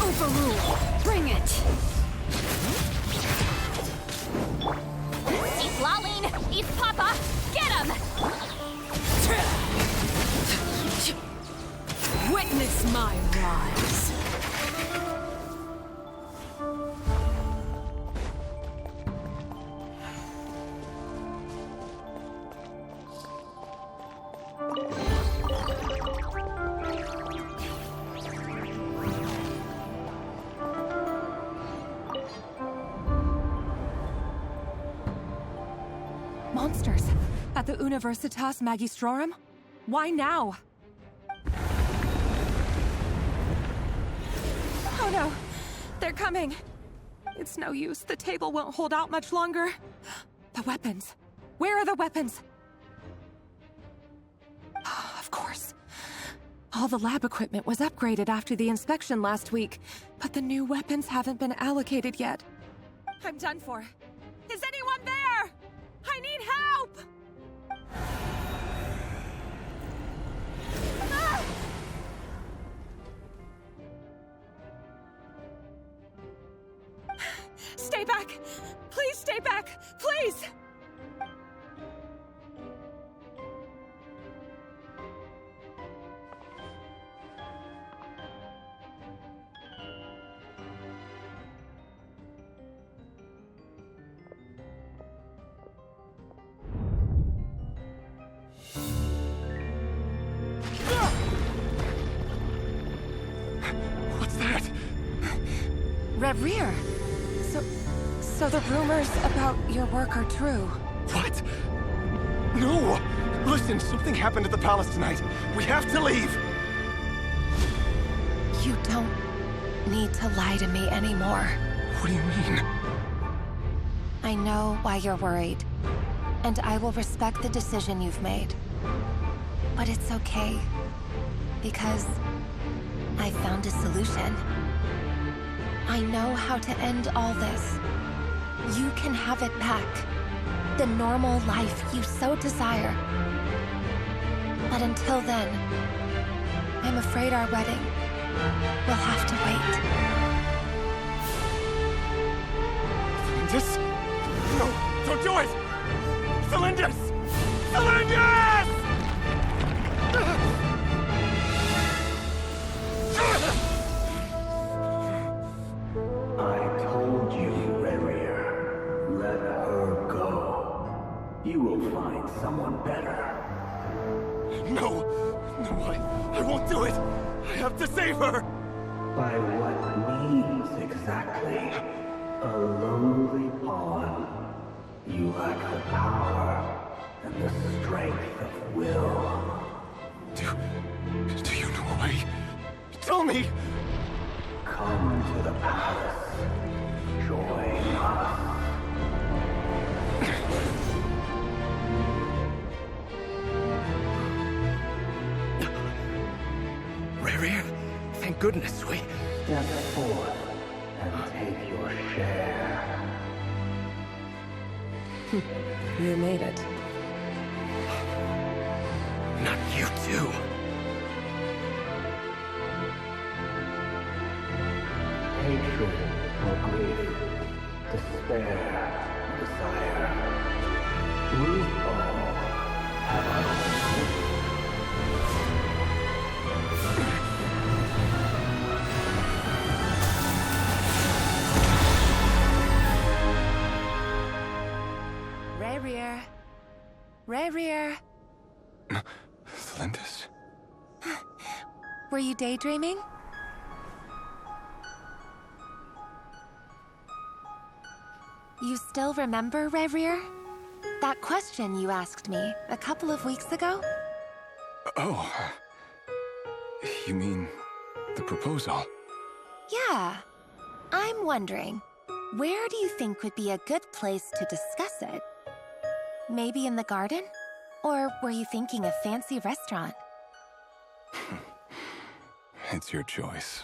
Overrule! Bring it! Eat Laline! Eat Papa! Get him! Witness my rise! monsters at the Universitas Magistrorum? Why now? Oh no, they're coming. It's no use, the table won't hold out much longer. The weapons. Where are the weapons? Of course. All the lab equipment was upgraded after the inspection last week, but the new weapons haven't been allocated yet. I'm done for. Is anyone there? I need help! Ah! Stay back! Please stay back! Please! What's that? Reverie. So the rumors about your work are true. What? No! Listen, something happened at the palace tonight. We have to leave! You don't need to lie to me anymore. What do you mean? I know why you're worried, and I will respect the decision you've made. But it's okay, because I found a solution. I know how to end all this. You can have it back. The normal life you so desire. But until then, I'm afraid our wedding will have to wait. Celindus? No, don't do it! Celindus! Celindus! I told you, Reverie. Let her go. You will find someone better. No! I won't do it! I have to save her! By what means exactly? A lowly pawn. You lack the power and the strength of will. Do you know a way? Tell me! Come to the palace. Join us. Reverie, thank goodness we... Step forth and take your share. You made it. Not you too. Hatred or grief, despair, desire. We all have our own. Reverie. Celindus? Were you daydreaming? You still remember, Reverie? That question you asked me a couple of weeks ago? Oh. You mean the proposal? Yeah. I'm wondering, where do you think would be a good place to discuss it? Maybe in the garden? Or were you thinking a fancy restaurant? It's your choice.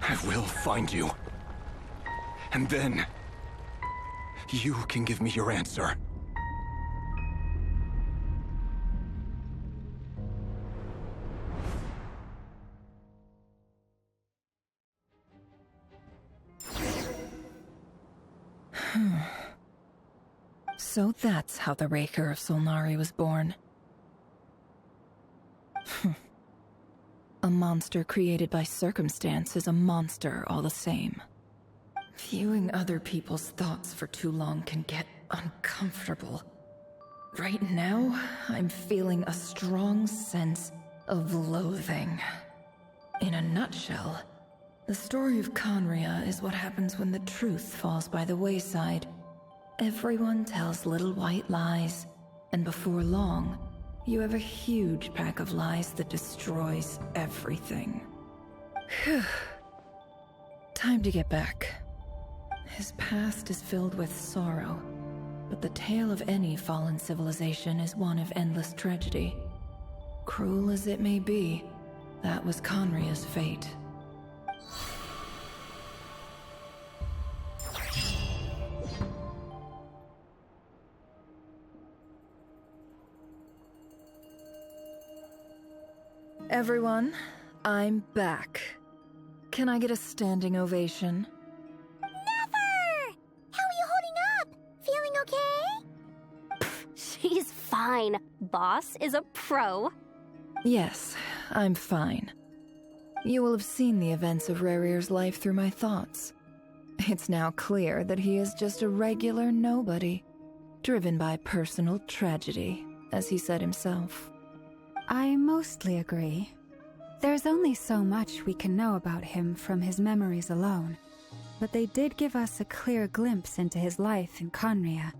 I will find you. And then, You can give me your answer. So that's how the Raker of Solnari was born. A monster created by circumstance is a monster all the same. Viewing other people's thoughts for too long can get uncomfortable. Right now, I'm feeling a strong sense of loathing. In a nutshell, the story of Conria is what happens when the truth falls by the wayside. Everyone tells little white lies, and before long, you have a huge pack of lies that destroys everything. Phew. Time to get back. His past is filled with sorrow, but the tale of any fallen civilization is one of endless tragedy. Cruel as it may be, that was Conria's fate. Everyone, I'm back. Can I get a standing ovation? Never! How are you holding up? Feeling okay? She's fine. Boss is a pro. Yes, I'm fine. You will have seen the events of Rarir's life through my thoughts. It's now clear that he is just a regular nobody, driven by personal tragedy, as he said himself. I mostly agree. There's only so much we can know about him from his memories alone, but they did give us a clear glimpse into his life in Conria.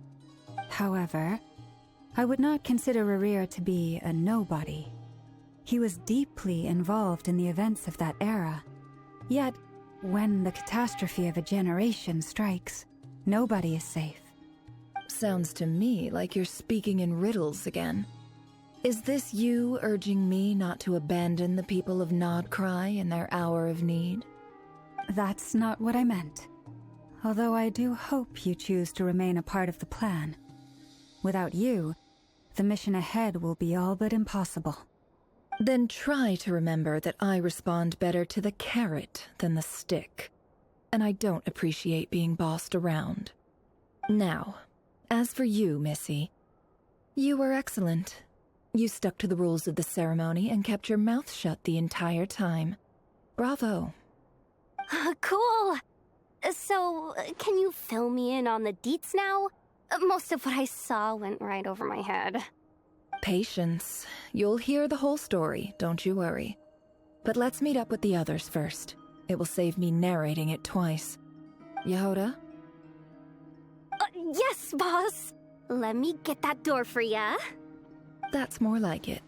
However, I would not consider Rarir to be a nobody. He was deeply involved in the events of that era. Yet, when the catastrophe of a generation strikes, nobody is safe. Sounds to me like you're speaking in riddles again. Is this you urging me not to abandon the people of Nodcry in their hour of need? That's not what I meant. Although I do hope you choose to remain a part of the plan. Without you, the mission ahead will be all but impossible. Then try to remember that I respond better to the carrot than the stick. And I don't appreciate being bossed around. Now, as for you, Missy, you were excellent. You stuck to the rules of the ceremony and kept your mouth shut the entire time. Bravo. Cool. So, can you fill me in on the deets now? Most of what I saw went right over my head. Patience. You'll hear the whole story, don't you worry. But let's meet up with the others first. It will save me narrating it twice. Yehoda? Yes, boss. Let me get that door for ya. That's more like it.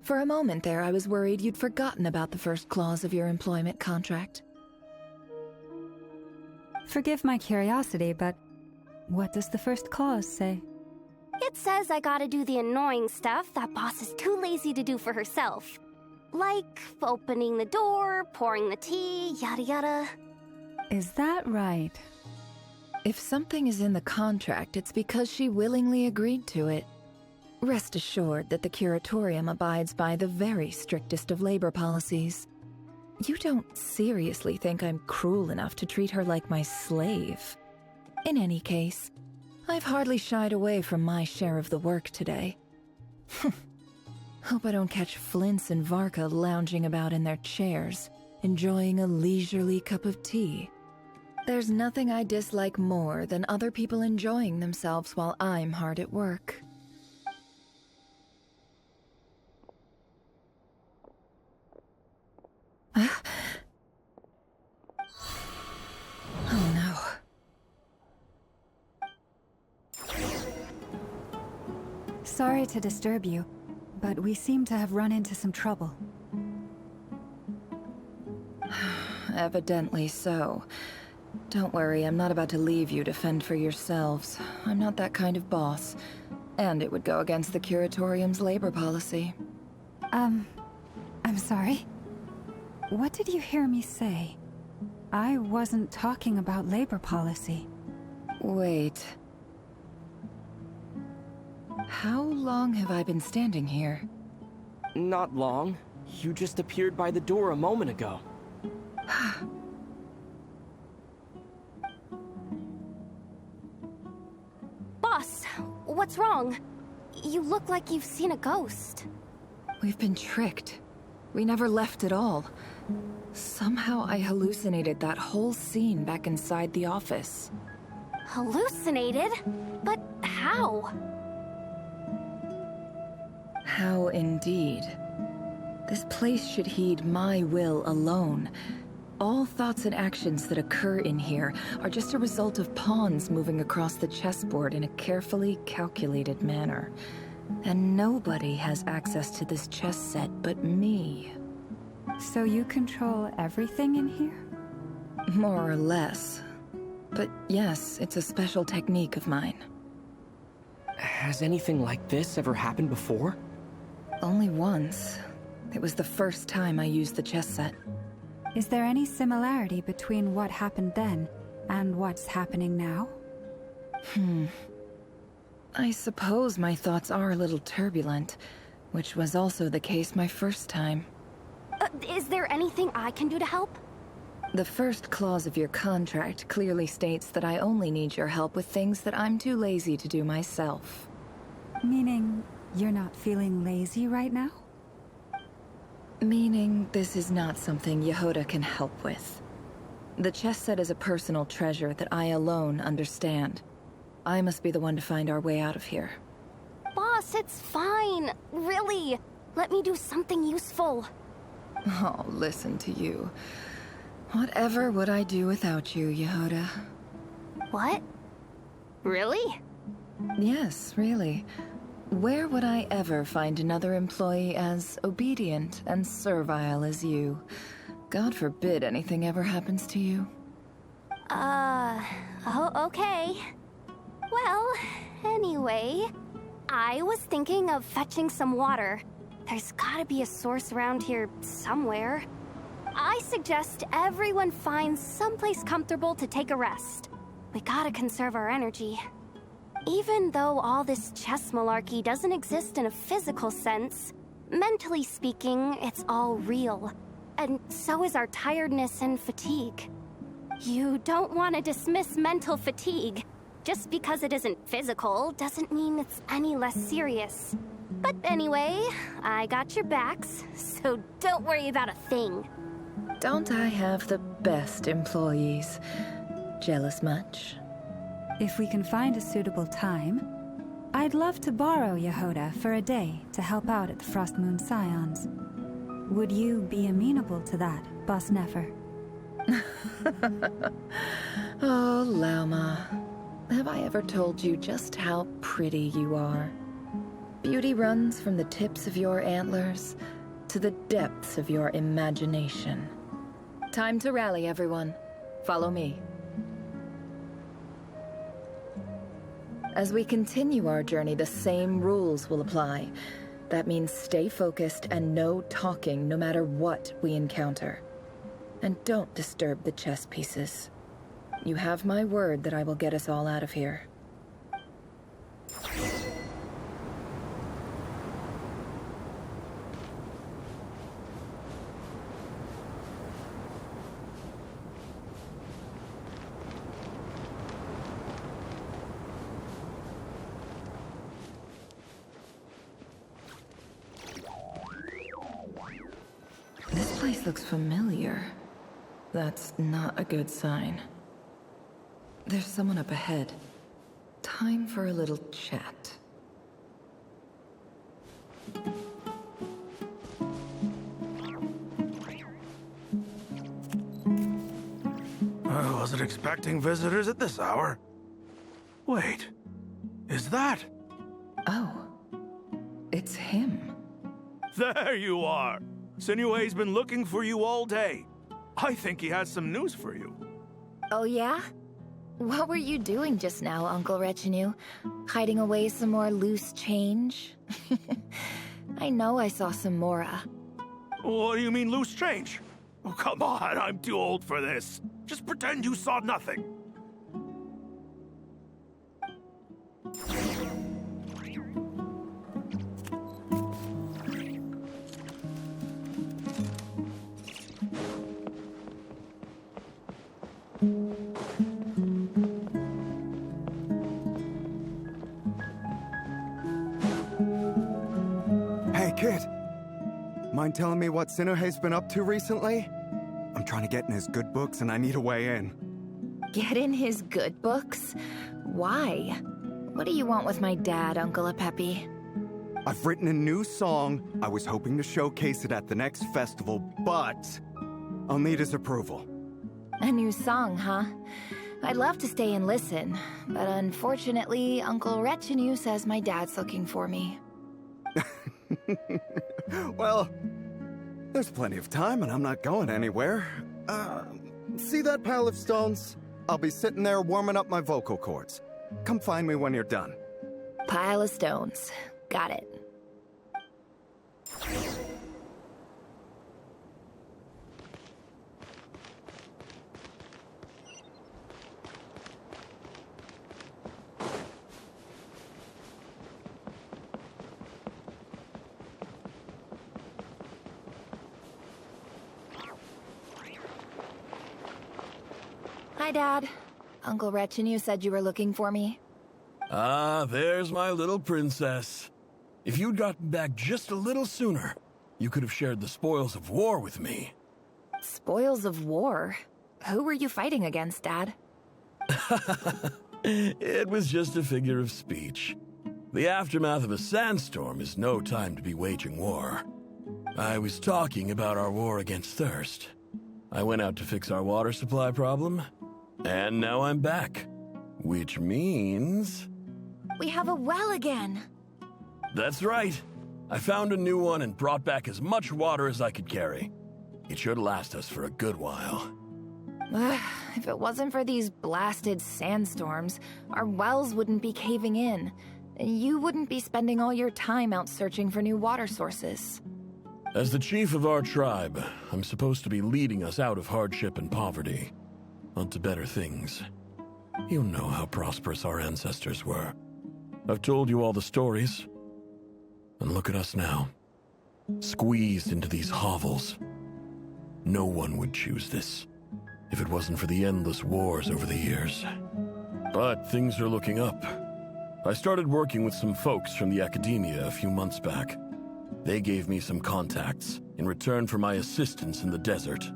For a moment there, I was worried you'd forgotten about the first clause of your employment contract. Forgive my curiosity, but what does the first clause say? It says I gotta do the annoying stuff that boss is too lazy to do for herself. Like opening the door, pouring the tea, yada yada. Is that right? If something is in the contract, it's because she willingly agreed to it. Rest assured that the Curatorium abides by the very strictest of labor policies. You don't seriously think I'm cruel enough to treat her like my slave? In any case, I've hardly shied away from my share of the work today. Hope I don't catch Flintz and Varka lounging about in their chairs, enjoying a leisurely cup of tea. There's nothing I dislike more than other people enjoying themselves while I'm hard at work. Oh no. Sorry to disturb you, but we seem to have run into some trouble. Evidently so. Don't worry, I'm not about to leave you to fend for yourselves. I'm not that kind of boss. And it would go against the Curatorium's labor policy. I'm sorry? What did you hear me say? I wasn't talking about labor policy. Wait. How long have I been standing here? Not long. You just appeared by the door a moment ago. Boss, what's wrong? You look like you've seen a ghost. We've been tricked. We never left at all. Somehow I hallucinated that whole scene back inside the office. Hallucinated? But how? How indeed. This place should heed my will alone. All thoughts and actions that occur in here are just a result of pawns moving across the chessboard in a carefully calculated manner. And nobody has access to this chess set but me. So you control everything in here? More or less. But yes, it's a special technique of mine. Has anything like this ever happened before? Only once. It was the first time I used the chess set. Is there any similarity between what happened then and what's happening now? I suppose my thoughts are a little turbulent, which was also the case my first time. Is there anything I can do to help? The first clause of your contract clearly states that I only need your help with things that I'm too lazy to do myself. Meaning, you're not feeling lazy right now? Meaning, this is not something Yehoda can help with. The chess set is a personal treasure that I alone understand. I must be the one to find our way out of here. Boss, it's fine. Really. Let me do something useful. Oh, listen to you. Whatever would I do without you, Yehoda? What? Really? Yes, really. Where would I ever find another employee as obedient and servile as you? God forbid anything ever happens to you. Oh, okay. Well, anyway, I was thinking of fetching some water. There's gotta be a source around here somewhere. I suggest everyone finds someplace comfortable to take a rest. We gotta conserve our energy. Even though all this chess malarkey doesn't exist in a physical sense, mentally speaking, it's all real. And so is our tiredness and fatigue. You don't want to dismiss mental fatigue. Just because it isn't physical doesn't mean it's any less serious. But anyway, I got your backs, so don't worry about a thing. Don't I have the best employees? Jealous much? If we can find a suitable time, I'd love to borrow Yehoda for a day to help out at the Frost Moon Scions. Would you be amenable to that, Boss Nefer? Oh, Lauma. Have I ever told you just how pretty you are? Beauty runs from the tips of your antlers to the depths of your imagination. Time to rally, everyone. Follow me. As we continue our journey, the same rules will apply. That means stay focused and no talking no matter what we encounter. And don't disturb the chess pieces. You have my word that I will get us all out of here. This place looks familiar. That's not a good sign. There's someone up ahead. Time for a little chat. I wasn't expecting visitors at this hour. Wait, is that? Oh, it's him. There you are! Sinue's been looking for you all day. I think he has some news for you. Oh yeah? What were you doing just now, Uncle Retinue? Hiding away some more loose change? I know I saw some Mora. What do you mean, loose change? Oh, come on, I'm too old for this. Just pretend you saw nothing. mind telling me what Sinuhe's been up to recently? I'm trying to get in his good books and I need a way in. Get in his good books? Why? What do you want with my dad, Uncle Apepi? I've written a new song. I was hoping to showcase it at the next festival, but I'll need his approval. A new song, huh? I'd love to stay and listen, but unfortunately, Uncle Retinue says my dad's looking for me. Well, there's plenty of time and I'm not going anywhere. See that pile of stones? I'll be sitting there warming up my vocal cords. Come find me when you're done. Pile of stones. Got it. Hi, Dad. Uncle Retinue said you were looking for me. Ah, there's my little princess. If you'd gotten back just a little sooner, you could have shared the spoils of war with me. Spoils of war? Who were you fighting against, Dad? It was just a figure of speech. The aftermath of a sandstorm is no time to be waging war. I was talking about our war against thirst. I went out to fix our water supply problem, and now I'm back. Which means... We have a well again! That's right. I found a new one and brought back as much water as I could carry. It should last us for a good while. If it wasn't for these blasted sandstorms, our wells wouldn't be caving in. You wouldn't be spending all your time out searching for new water sources. As the chief of our tribe, I'm supposed to be leading us out of hardship and poverty, onto better things. You know how prosperous our ancestors were. I've told you all the stories. And look at us now, squeezed into these hovels. No one would choose this, if it wasn't for the endless wars over the years. But things are looking up. I started working with some folks from the academia a few months back. They gave me some contacts in return for my assistance in the desert.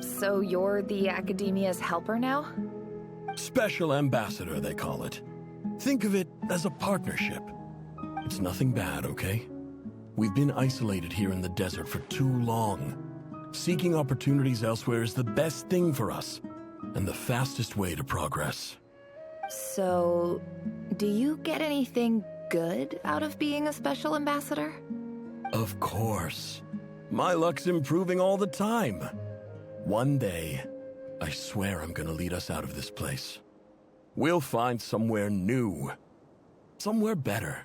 So you're the academia's helper now? Special ambassador, they call it. Think of it as a partnership. It's nothing bad, okay? We've been isolated here in the desert for too long. Seeking opportunities elsewhere is the best thing for us, and the fastest way to progress. So, do you get anything good out of being a special ambassador? Of course. My luck's improving all the time. One day, I swear I'm gonna lead us out of this place. We'll find somewhere new. Somewhere better.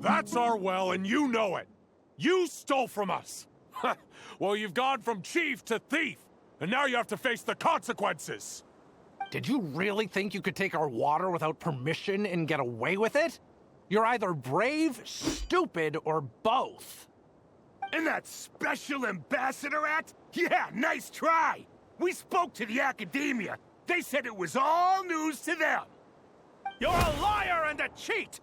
That's our well, and you know it. You stole from us. Well, you've gone from chief to thief, and now you have to face the consequences. Did you really think you could take our water without permission and get away with it? You're either brave, stupid, or both. And that Special Ambassador Act? Yeah, nice try. We spoke to the academia. They said it was all news to them. You're a liar and a cheat!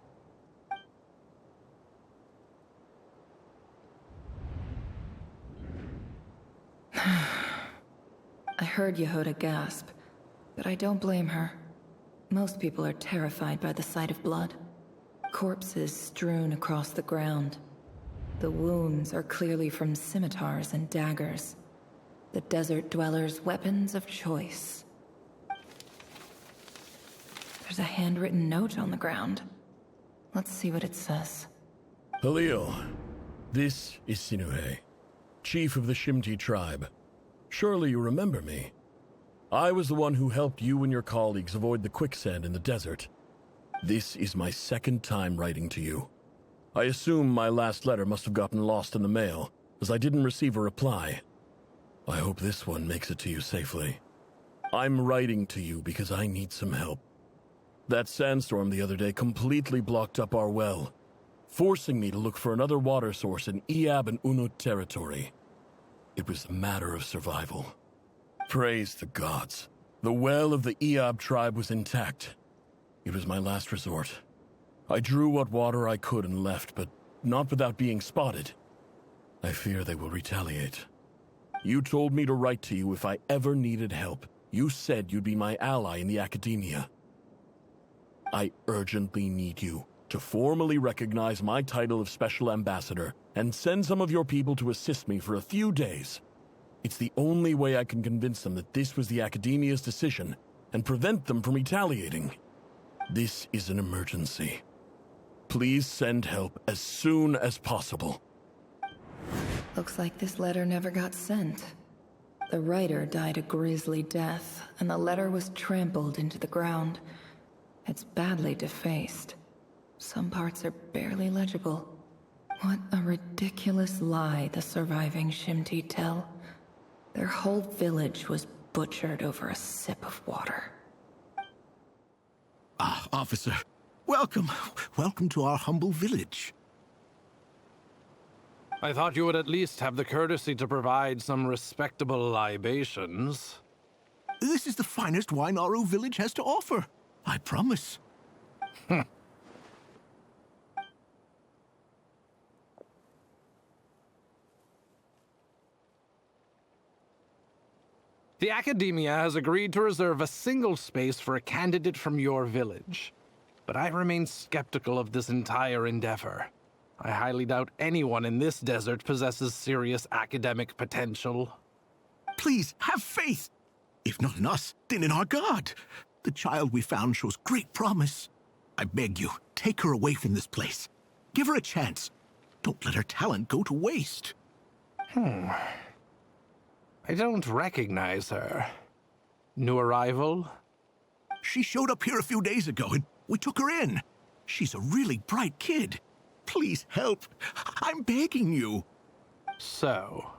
I heard Yehoda gasp, but I don't blame her. Most people are terrified by the sight of blood. Corpses strewn across the ground. The wounds are clearly from scimitars and daggers. The desert dwellers' weapons of choice. There's a handwritten note on the ground. Let's see what it says. Halil, this is Sinuhe, chief of the Shimti tribe. Surely you remember me. I was the one who helped you and your colleagues avoid the quicksand in the desert. This is my second time writing to you. I assume my last letter must have gotten lost in the mail, as I didn't receive a reply. I hope this one makes it to you safely. I'm writing to you because I need some help. That sandstorm the other day completely blocked up our well, forcing me to look for another water source in Iab and Unut territory. It was a matter of survival. Praise the gods. The well of the Iab tribe was intact. It was my last resort. I drew what water I could and left, but not without being spotted. I fear they will retaliate. You told me to write to you if I ever needed help. You said you'd be my ally in the academia. I urgently need you to formally recognize my title of Special Ambassador and send some of your people to assist me for a few days. It's the only way I can convince them that this was the academia's decision and prevent them from retaliating. This is an emergency. Please send help as soon as possible. Looks like this letter never got sent. The writer died a grisly death, and the letter was trampled into the ground. It's badly defaced. Some parts are barely legible. What a ridiculous lie the surviving Shimti tell. Their whole village was butchered over a sip of water. Ah, officer. Welcome. Welcome to our humble village. I thought you would at least have the courtesy to provide some respectable libations. This is the finest wine Aru village has to offer. I promise. The Academia has agreed to reserve a single space for a candidate from your village. But I remain skeptical of this entire endeavor. I highly doubt anyone in this desert possesses serious academic potential. Please, have faith. If not in us, then in our god. The child we found shows great promise. I beg you, take her away from this place. Give her a chance. Don't let her talent go to waste. I don't recognize her. New arrival? She showed up here a few days ago and we took her in. She's a really bright kid. Please help. I'm begging you. So,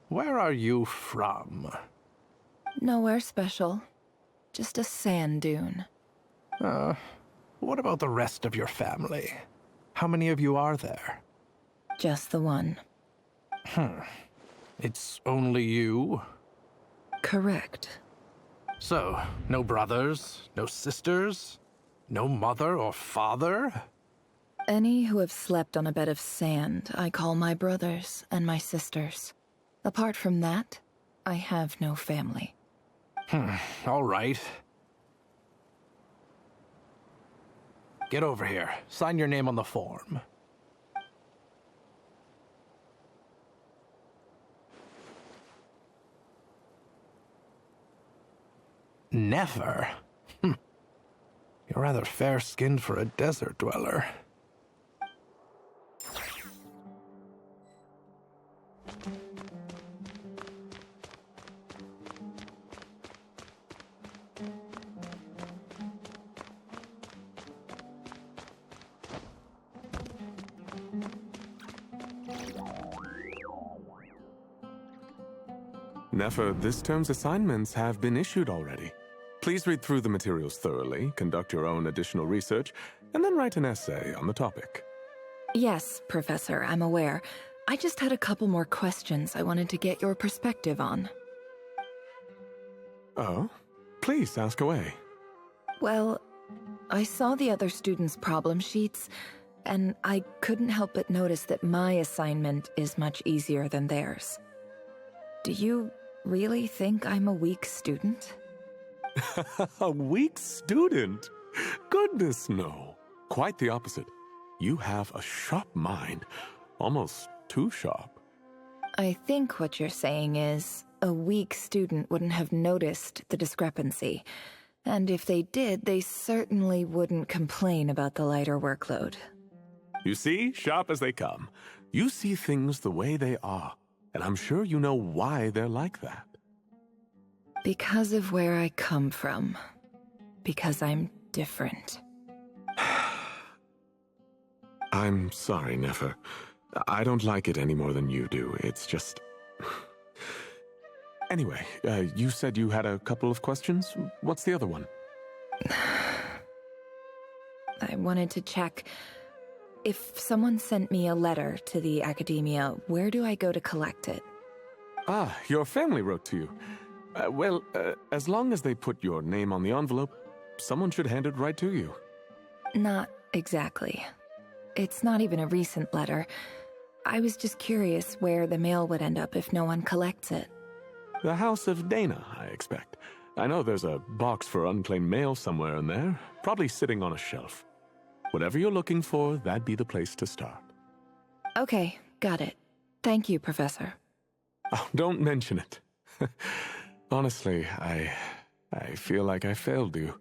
where are you from? Nowhere special. Just a sand dune. What about the rest of your family? How many of you are there? Just the one. It's only you? Correct. So, no brothers, no sisters, no mother or father? Any who have slept on a bed of sand, I call my brothers and my sisters. Apart from that, I have no family. All right. Get over here. Sign your name on the form. Never? You're rather fair-skinned for a desert dweller. Nefer, this term's assignments have been issued already. Please read through the materials thoroughly, conduct your own additional research, and then write an essay on the topic. Yes, Professor, I'm aware. I just had a couple more questions I wanted to get your perspective on. Oh? Please ask away. Well, I saw the other students' problem sheets, and I couldn't help but notice that my assignment is much easier than theirs. Do you really think I'm a weak student? A weak student? Goodness, no. Quite the opposite. You have a sharp mind. Almost too sharp. I think what you're saying is, a weak student wouldn't have noticed the discrepancy. And if they did, they certainly wouldn't complain about the lighter workload. You see, sharp as they come. You see things the way they are. And I'm sure you know why they're like that. Because of where I come from. Because I'm different. I'm sorry, Nefer. I don't like it any more than you do. It's just... Anyway, you said you had a couple of questions? What's the other one? I wanted to check... If someone sent me a letter to the academia, where do I go to collect it? Ah, your family wrote to you. Well, as long as they put your name on the envelope, someone should hand it right to you. Not exactly. It's not even a recent letter. I was just curious where the mail would end up if no one collects it. The House of Dana, I expect. I know there's a box for unclaimed mail somewhere in there, probably sitting on a shelf. Whatever you're looking for, that'd be the place to start. Okay, got it. Thank you, Professor. Oh, don't mention it. Honestly, I feel like I failed you.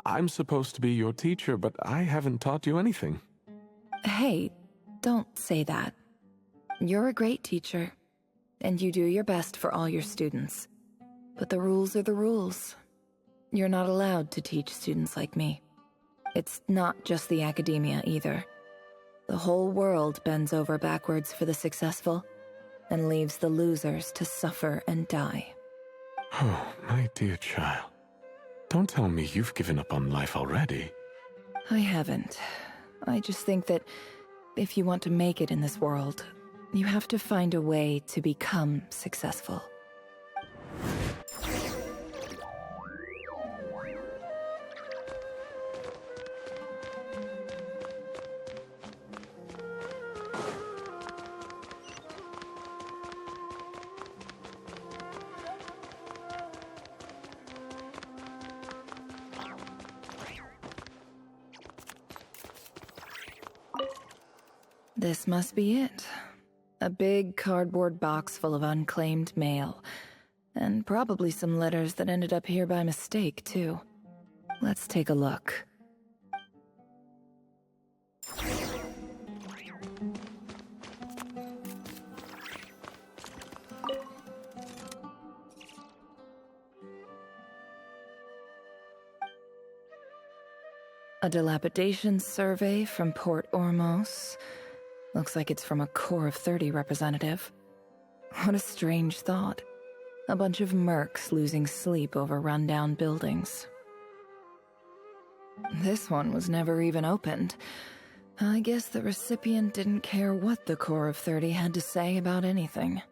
I'm supposed to be your teacher, but I haven't taught you anything. Hey, don't say that. You're a great teacher, and you do your best for all your students. But the rules are the rules. You're not allowed to teach students like me. It's not just the academia either. The whole world bends over backwards for the successful, and leaves the losers to suffer and die. Oh, my dear child. Don't tell me you've given up on life already. I haven't. I just think that if you want to make it in this world, you have to find a way to become successful. This must be it. A big cardboard box full of unclaimed mail. And probably some letters that ended up here by mistake, too. Let's take a look. A dilapidation survey from Port Ormos. Looks like it's from a Core of 30 representative. What a strange thought. A bunch of mercs losing sleep over rundown buildings. This one was never even opened. I guess the recipient didn't care what the Core of 30 had to say about anything.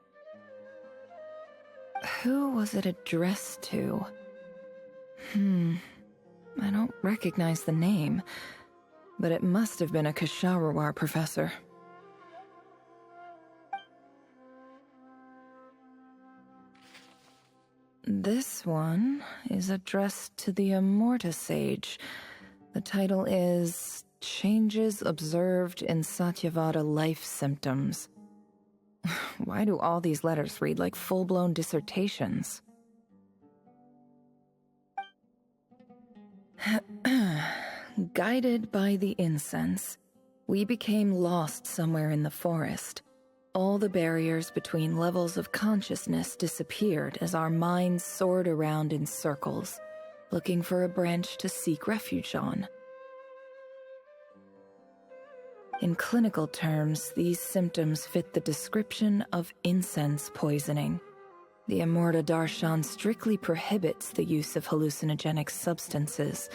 Who was it addressed to? I don't recognize the name, but it must have been a Kasharawar professor. This one is addressed to the Immorta Sage. The title is Changes Observed in Satyavada Life Symptoms. Why do all these letters read like full-blown dissertations? Guided by the incense, we became lost somewhere in the forest. All the barriers between levels of consciousness disappeared as our minds soared around in circles, looking for a branch to seek refuge on. In clinical terms, these symptoms fit the description of incense poisoning. The Immorta Darshan strictly prohibits the use of hallucinogenic substances,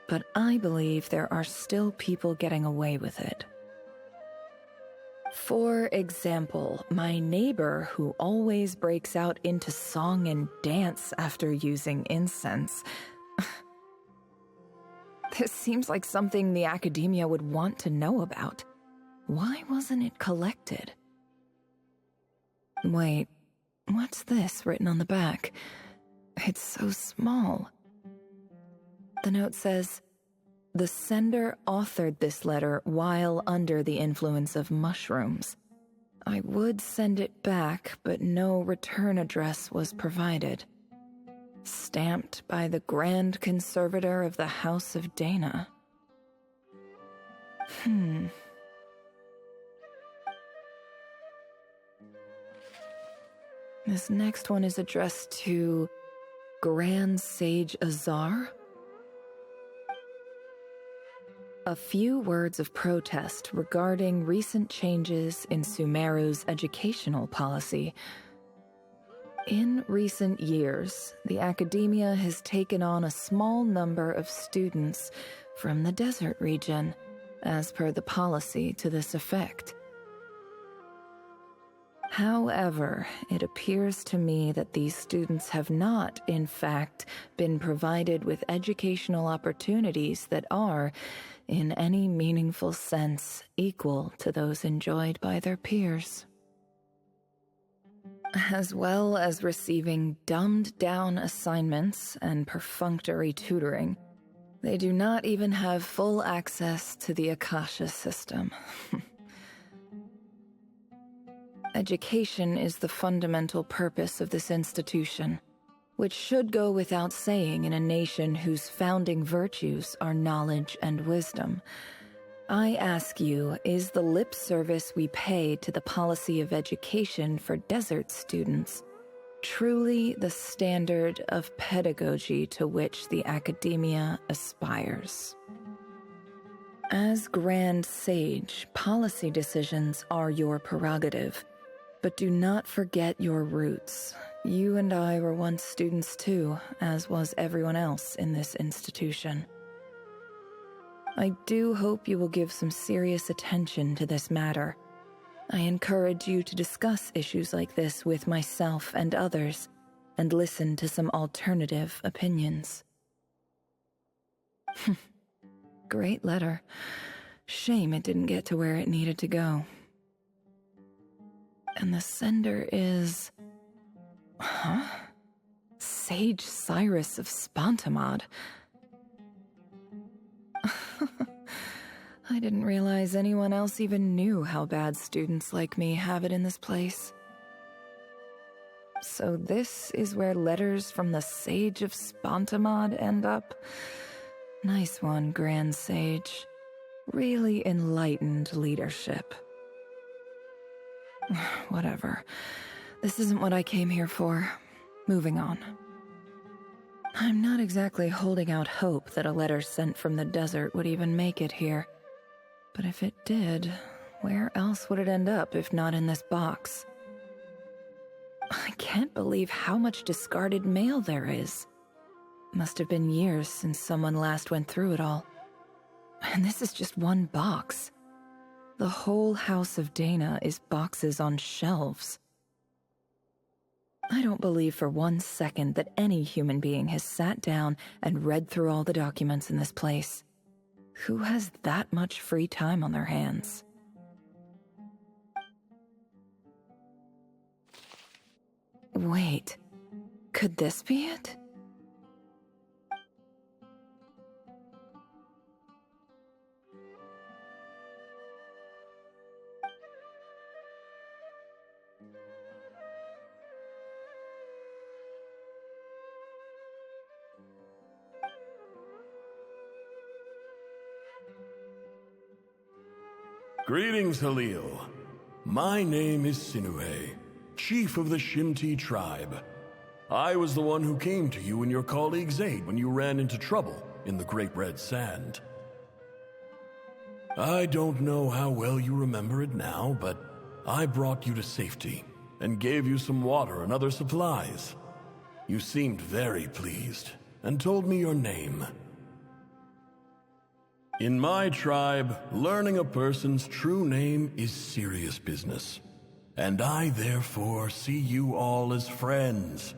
but I believe there are still people getting away with it. For example, my neighbor who always breaks out into song and dance after using incense. This seems like something the academia would want to know about. Why wasn't it collected? Wait, what's this written on the back? It's so small. The note says, "The sender authored this letter while under the influence of mushrooms. I would send it back, but no return address was provided. Stamped by the Grand Conservator of the House of Dana." This next one is addressed to Grand Sage Azar? A few words of protest regarding recent changes in Sumeru's educational policy. In recent years, the academia has taken on a small number of students from the desert region, as per the policy to this effect. However, it appears to me that these students have not, in fact, been provided with educational opportunities that are, in any meaningful sense, equal to those enjoyed by their peers. As well as receiving dumbed-down assignments and perfunctory tutoring, they do not even have full access to the Akasha system. Education is the fundamental purpose of this institution, which should go without saying in a nation whose founding virtues are knowledge and wisdom. I ask you, is the lip service we pay to the policy of education for desert students truly the standard of pedagogy to which the academia aspires? As Grand Sage, policy decisions are your prerogative, but do not forget your roots. You and I were once students too, as was everyone else in this institution. I do hope you will give some serious attention to this matter. I encourage you to discuss issues like this with myself and others, and listen to some alternative opinions. Great letter. Shame it didn't get to where it needed to go. And the sender is... Huh? Sage Cyrus of Spontamod. I didn't realize anyone else even knew how bad students like me have it in this place. So this is where letters from the Sage of Spontamod end up? Nice one, Grand Sage. Really enlightened leadership. Whatever. This isn't what I came here for. Moving on. I'm not exactly holding out hope that a letter sent from the desert would even make it here. But if it did, where else would it end up if not in this box? I can't believe how much discarded mail there is. Must have been years since someone last went through it all. And this is just one box. The whole house of Dana is boxes on shelves. I don't believe for 1 second that any human being has sat down and read through all the documents in this place. Who has that much free time on their hands? Wait, could this be it? Greetings, Halil. My name is Sinue, chief of the Shimti tribe. I was the one who came to you and your colleague's aid when you ran into trouble in the Great Red Sand. I don't know how well you remember it now, but I brought you to safety and gave you some water and other supplies. You seemed very pleased and told me your name. In my tribe, learning a person's true name is serious business, and I therefore see you all as friends.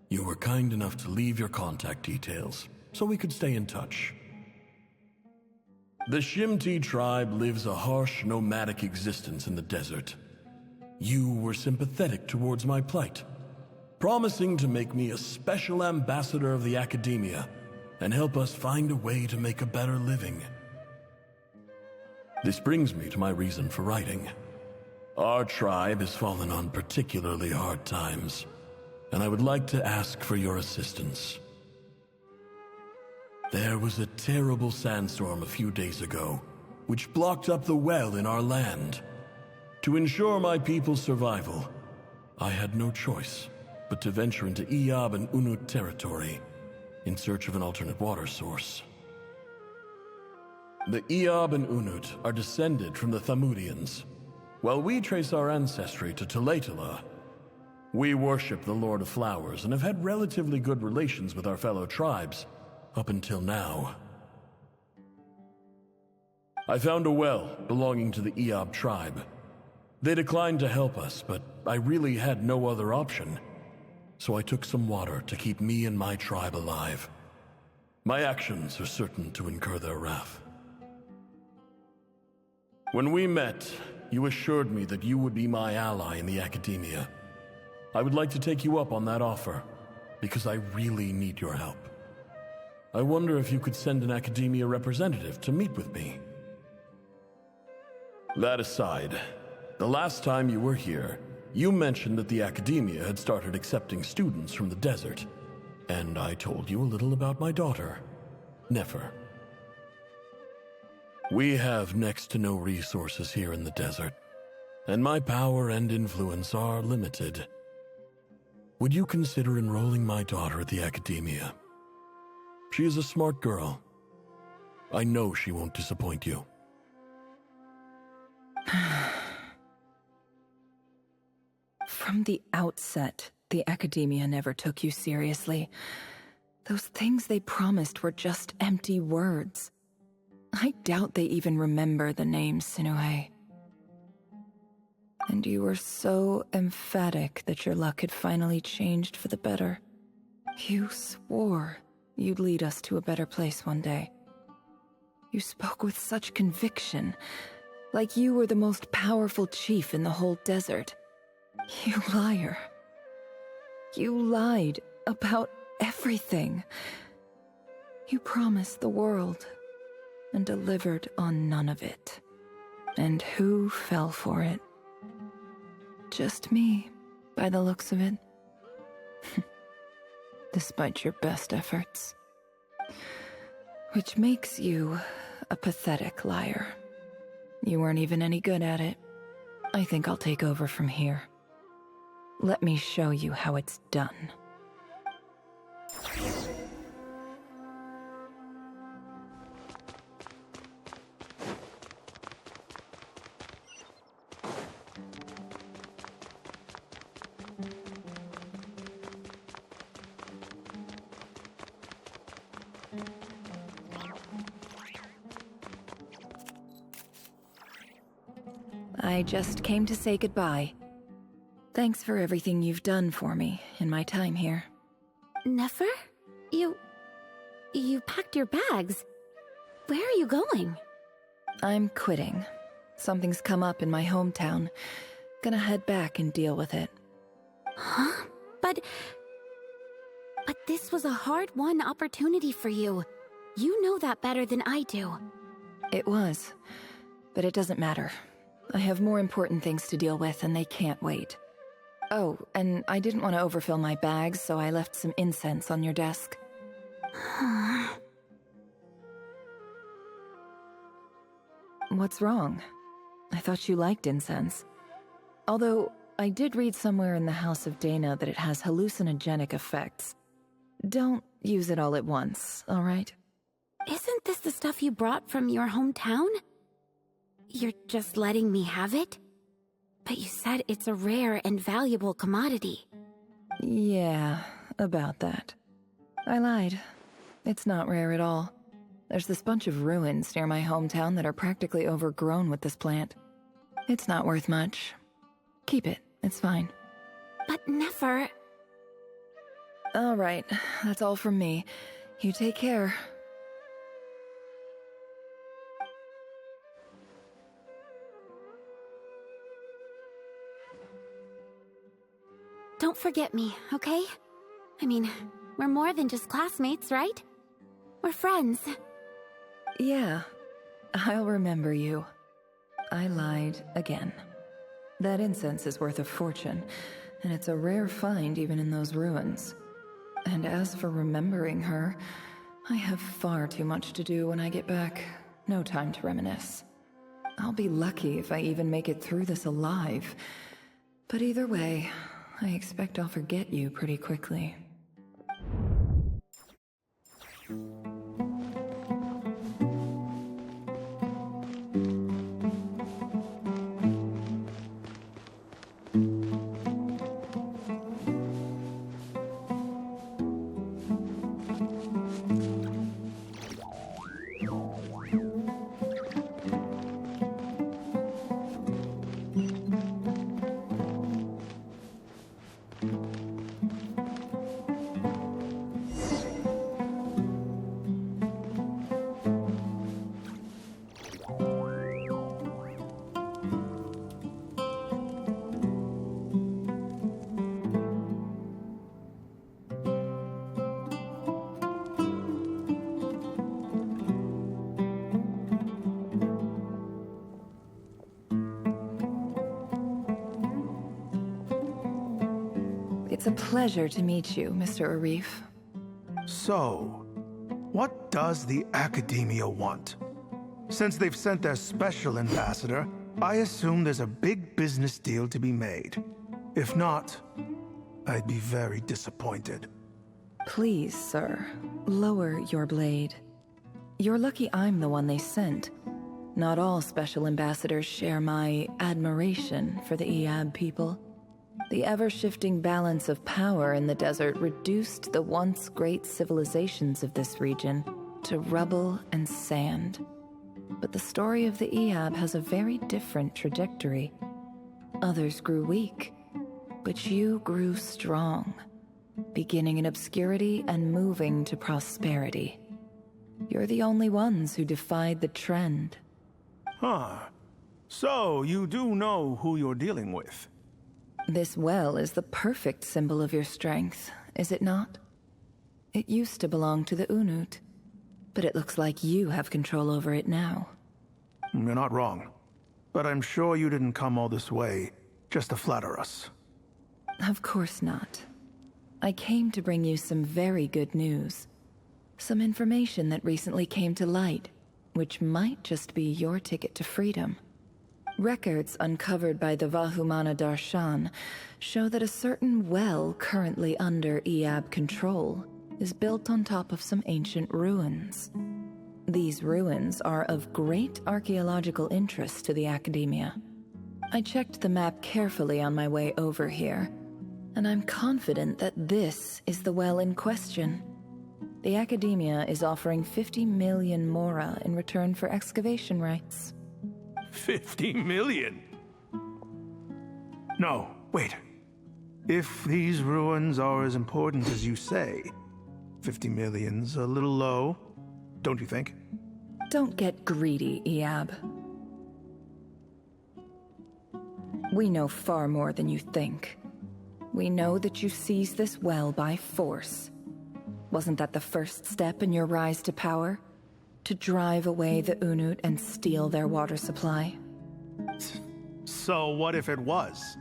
You were kind enough to leave your contact details, so we could stay in touch. The Shimti tribe lives a harsh, nomadic existence in the desert. You were sympathetic towards my plight, promising to make me a special ambassador of the academia and help us find a way to make a better living. This brings me to my reason for writing. Our tribe has fallen on particularly hard times, and I would like to ask for your assistance. There was a terrible sandstorm a few days ago, which blocked up the well in our land. To ensure my people's survival, I had no choice but to venture into Iyab and Unut territory in search of an alternate water source. The Iyab and Unut are descended from the Thamudians. While we trace our ancestry to Tulatala, we worship the Lord of Flowers and have had relatively good relations with our fellow tribes up until now. I found a well belonging to the Iyab tribe. They declined to help us, but I really had no other option, so I took some water to keep me and my tribe alive. My actions are certain to incur their wrath. When we met, you assured me that you would be my ally in the academia. I would like to take you up on that offer, because I really need your help. I wonder if you could send an academia representative to meet with me. That aside, the last time you were here, you mentioned that the academia had started accepting students from the desert, and I told you a little about my daughter, Nefer. We have next to no resources here in the desert, and my power and influence are limited. Would you consider enrolling my daughter at the academia? She is a smart girl. I know she won't disappoint you. From the outset, the academia never took you seriously. Those things they promised were just empty words. I doubt they even remember the name Sinue. And you were so emphatic that your luck had finally changed for the better. You swore you'd lead us to a better place one day. You spoke with such conviction, like you were the most powerful chief in the whole desert. You liar. You lied about everything. You promised the world and delivered on none of it. And who fell for it? Just me, by the looks of it. Despite your best efforts. Which makes you a pathetic liar. You weren't even any good at it. I think I'll take over from here. Let me show you how it's done. I just came to say goodbye. Thanks for everything you've done for me in my time here. Nefer? You packed your bags. Where are you going? I'm quitting. Something's come up in my hometown. Gonna head back and deal with it. Huh? But this was a hard-won opportunity for you. You know that better than I do. It was. But it doesn't matter. I have more important things to deal with, and they can't wait. Oh, and I didn't want to overfill my bags, so I left some incense on your desk. What's wrong? I thought you liked incense. Although, I did read somewhere in the House of Dana that it has hallucinogenic effects. Don't use it all at once, alright? Isn't this the stuff you brought from your hometown? You're just letting me have it? But you said it's a rare and valuable commodity. Yeah, about that. I lied. It's not rare at all. There's this bunch of ruins near my hometown that are practically overgrown with this plant. It's not worth much. Keep it, it's fine. But Nefer... Alright, that's all from me. You take care. Don't forget me, okay? I mean, we're more than just classmates, right? We're friends. Yeah, I'll remember you. I lied again. That incense is worth a fortune, and it's a rare find even in those ruins. And as for remembering her, I have far too much to do when I get back. No time to reminisce. I'll be lucky if I even make it through this alive. But either way, I expect I'll forget you pretty quickly. It's a pleasure to meet you, Mr. Arif. So, what does the Academia want? Since they've sent their special ambassador, I assume there's a big business deal to be made. If not, I'd be very disappointed. Please, sir, lower your blade. You're lucky I'm the one they sent. Not all special ambassadors share my admiration for the Iab people. The ever-shifting balance of power in the desert reduced the once great civilizations of this region to rubble and sand. But the story of the Iab has a very different trajectory. Others grew weak, but you grew strong, beginning in obscurity and moving to prosperity. You're the only ones who defied the trend. Huh. So, you do know who you're dealing with? This well is the perfect symbol of your strength, is it not? It used to belong to the Unut, but it looks like you have control over it now. You're not wrong. But I'm sure you didn't come all this way just to flatter us. Of course not. I came to bring you some very good news. Some information that recently came to light, which might just be your ticket to freedom. Records uncovered by the Vahumana Darshan show that a certain well currently under Iab control is built on top of some ancient ruins. These ruins are of great archaeological interest to the Academia. I checked the map carefully on my way over here, and I'm confident that this is the well in question. The Academia is offering 50 million mora in return for excavation rights. 50 million? No, wait. If these ruins are as important as you say, 50 million's a little low, don't you think? Don't get greedy, Iab. We know far more than you think. We know that you seized this well by force. Wasn't that the first step in your rise to power? To drive away the Unut and steal their water supply? So what if it was?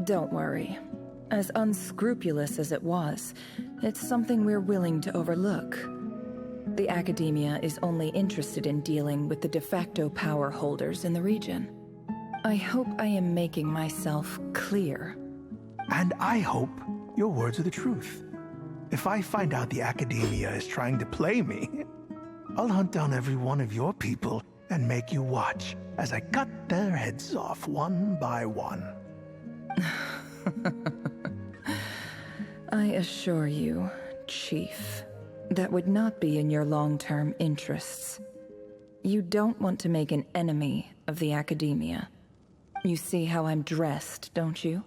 Don't worry. As unscrupulous as it was, it's something we're willing to overlook. The Academia is only interested in dealing with the de facto power holders in the region. I hope I am making myself clear. And I hope your words are the truth. If I find out the Academia is trying to play me, I'll hunt down every one of your people and make you watch as I cut their heads off one by one. I assure you, Chief, that would not be in your long-term interests. You don't want to make an enemy of the Academia. You see how I'm dressed, don't you?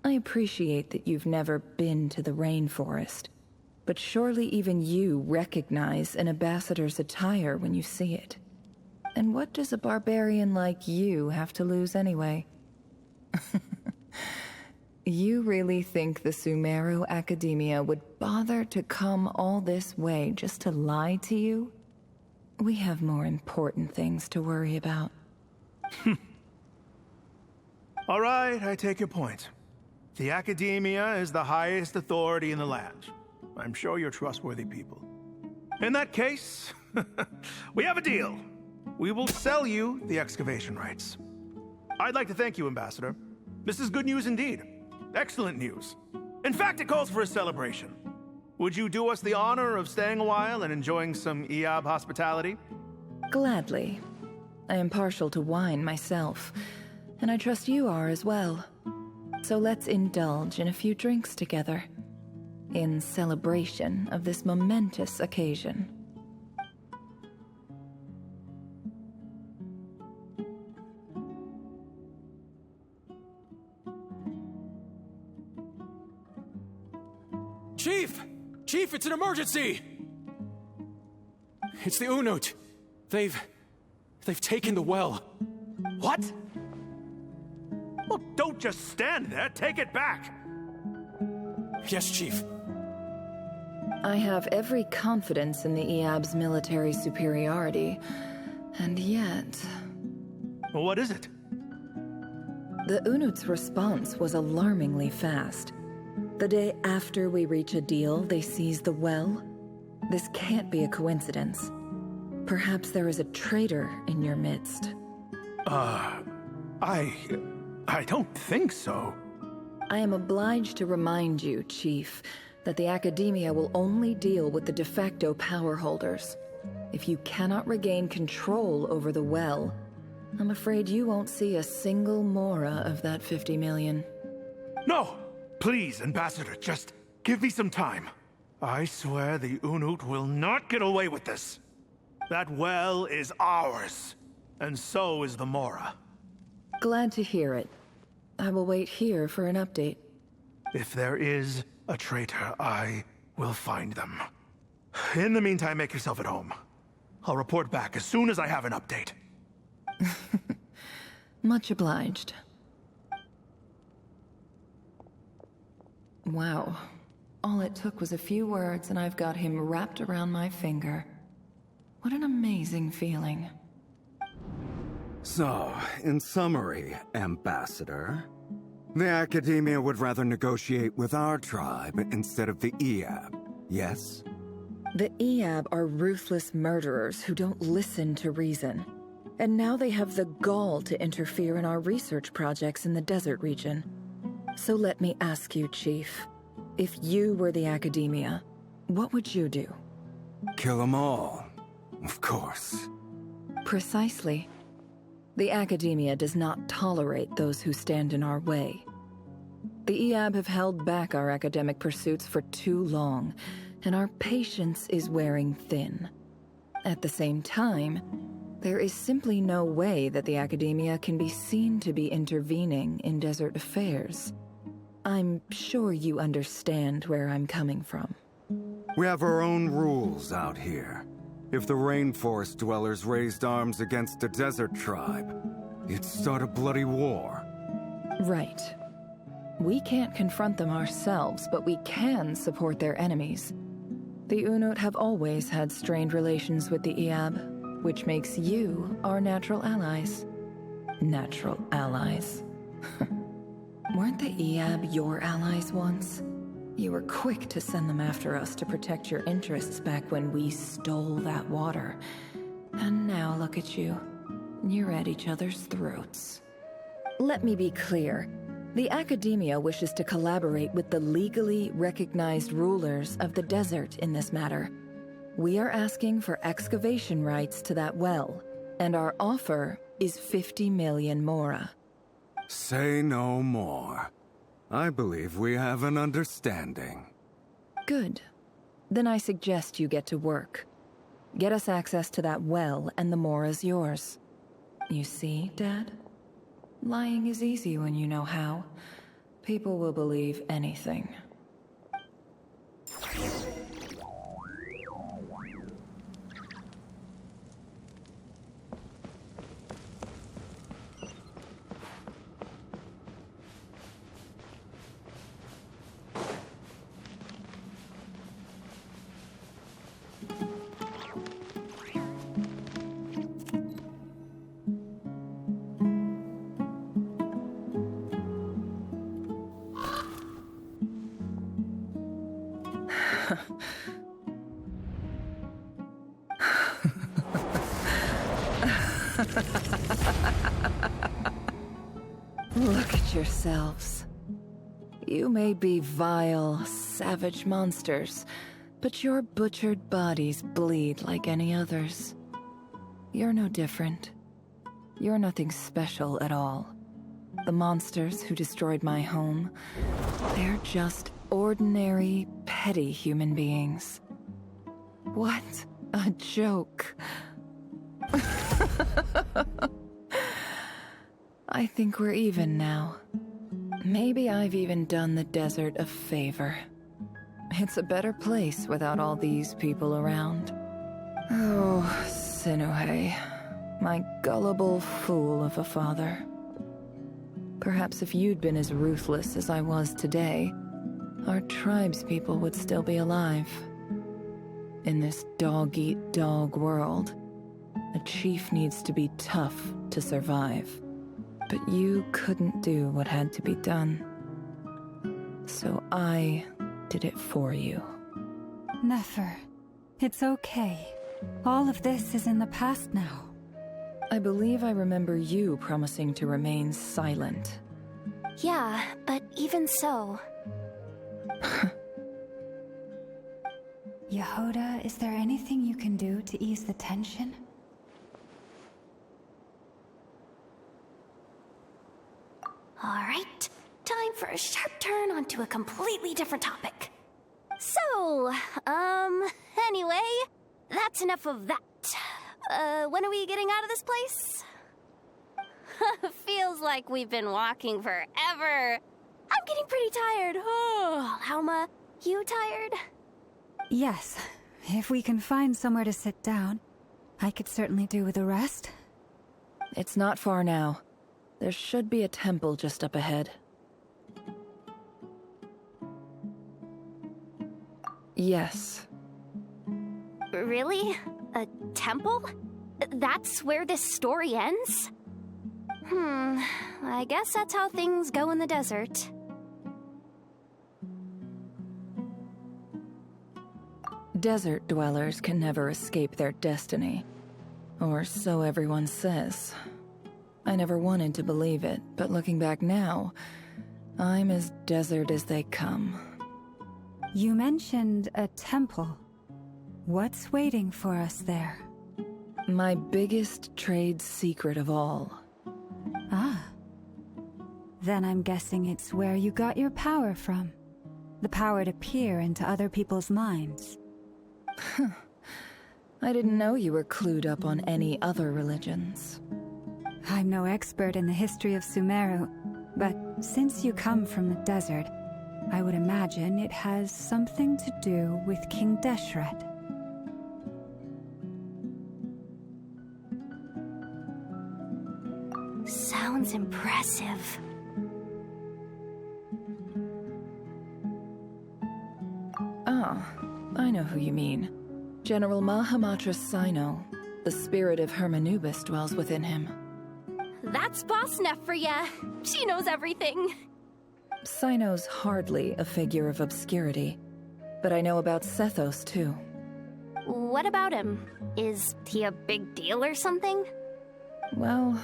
I appreciate that you've never been to the rainforest, but surely even you recognize an ambassador's attire when you see it. And what does a barbarian like you have to lose anyway? You really think the Sumeru Academia would bother to come all this way just to lie to you? We have more important things to worry about. All right, I take your point. The Academia is the highest authority in the land. I'm sure you're trustworthy people. In that case, We have a deal. We will sell you the excavation rights. I'd like to thank you, Ambassador. This is good news indeed. Excellent news. In fact, it calls for a celebration. Would you do us the honor of staying a while and enjoying some EAB hospitality? Gladly. I am partial to wine myself, and I trust you are as well. So let's indulge in a few drinks together, in celebration of this momentous occasion. Chief! Chief, it's an emergency! It's the Unut. They've taken the well. What? Well, don't just stand there. Take it back. Yes, Chief. I have every confidence in the EAB's military superiority, and yet... What is it? The Unut's response was alarmingly fast. The day after we reach a deal, they seize the well. This can't be a coincidence. Perhaps there is a traitor in your midst. I don't think so. I am obliged to remind you, Chief, that the Academia will only deal with the de facto power holders. If you cannot regain control over the well, I'm afraid you won't see a single mora of that 50 million. No! Please, Ambassador, just give me some time. I swear the Unut will not get away with this. That well is ours, and so is the mora. Glad to hear it. I will wait here for an update. If there is a traitor, I will find them. In the meantime, make yourself at home. I'll report back as soon as I have an update. Much obliged. Wow. All it took was a few words and I've got him wrapped around my finger. What an amazing feeling. So, in summary, Ambassador, the Academia would rather negotiate with our tribe instead of the EAB, yes? The EAB are ruthless murderers who don't listen to reason. And now they have the gall to interfere in our research projects in the desert region. So let me ask you, Chief, if you were the Academia, what would you do? Kill them all, of course. Precisely. The Academia does not tolerate those who stand in our way. The EAB have held back our academic pursuits for too long, and our patience is wearing thin. At the same time, there is simply no way that the Academia can be seen to be intervening in desert affairs. I'm sure you understand where I'm coming from. We have our own rules out here. If the rainforest dwellers raised arms against a desert tribe, it'd start a bloody war. Right. We can't confront them ourselves, but we can support their enemies. The Unut have always had strained relations with the EAB, which makes you our natural allies. Natural allies. Weren't the EAB your allies once? You were quick to send them after us to protect your interests back when we stole that water. And now look at you. You're at each other's throats. Let me be clear. The Academia wishes to collaborate with the legally recognized rulers of the desert in this matter. We are asking for excavation rights to that well, and our offer is 50 million mora. Say no more. I believe we have an understanding. Good. Then I suggest you get to work. Get us access to that well, and the mora's yours. You see, Dad? Lying is easy when you know how. People will believe anything. Look at yourselves. You may be vile, savage monsters, but your butchered bodies bleed like any others. You're no different. You're nothing special at all. The monsters who destroyed my home, they're just ordinary, petty human beings. What a joke. I think we're even now. Maybe I've even done the desert a favor. It's a better place without all these people around. Oh, Sinuhe, my gullible fool of a father. Perhaps if you'd been as ruthless as I was today, our tribespeople would still be alive. In this dog-eat-dog world, a chief needs to be tough to survive. But you couldn't do what had to be done. So I did it for you. Nefer, it's okay. All of this is in the past now. I believe I remember you promising to remain silent. Yeah, but even so... Yehoda, is there anything you can do to ease the tension? Alright, time for a sharp turn onto a completely different topic. So, anyway, that's enough of that. When are we getting out of this place? Feels like we've been walking forever. I'm getting pretty tired. Oh, Alma, you tired? Yes. If we can find somewhere to sit down, I could certainly do with a rest. It's not far now. There should be a temple just up ahead. Yes. Really? A temple? That's where this story ends? I guess that's how things go in the desert. Desert dwellers can never escape their destiny. Or so everyone says. I never wanted to believe it, but looking back now, I'm as desert as they come. You mentioned a temple. What's waiting for us there? My biggest trade secret of all. Ah. Then I'm guessing it's where you got your power from. The power to peer into other people's minds. I didn't know you were clued up on any other religions. I'm no expert in the history of Sumeru, but since you come from the desert, I would imagine it has something to do with King Deshret. Sounds impressive. Ah, I know who you mean. General Mahamatra Sino. The spirit of Hermanubis dwells within him. That's Boss Neff for ya. She knows everything. Sino's hardly a figure of obscurity, but I know about Sethos too. What about him? Is he a big deal or something? Well,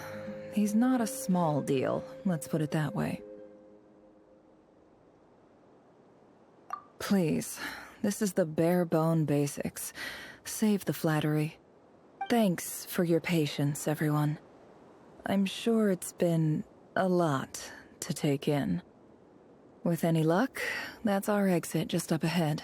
he's not a small deal, let's put it that way. Please, this is the bare-bone basics. Save the flattery. Thanks for your patience, everyone. I'm sure it's been a lot to take in. With any luck, that's our exit just up ahead.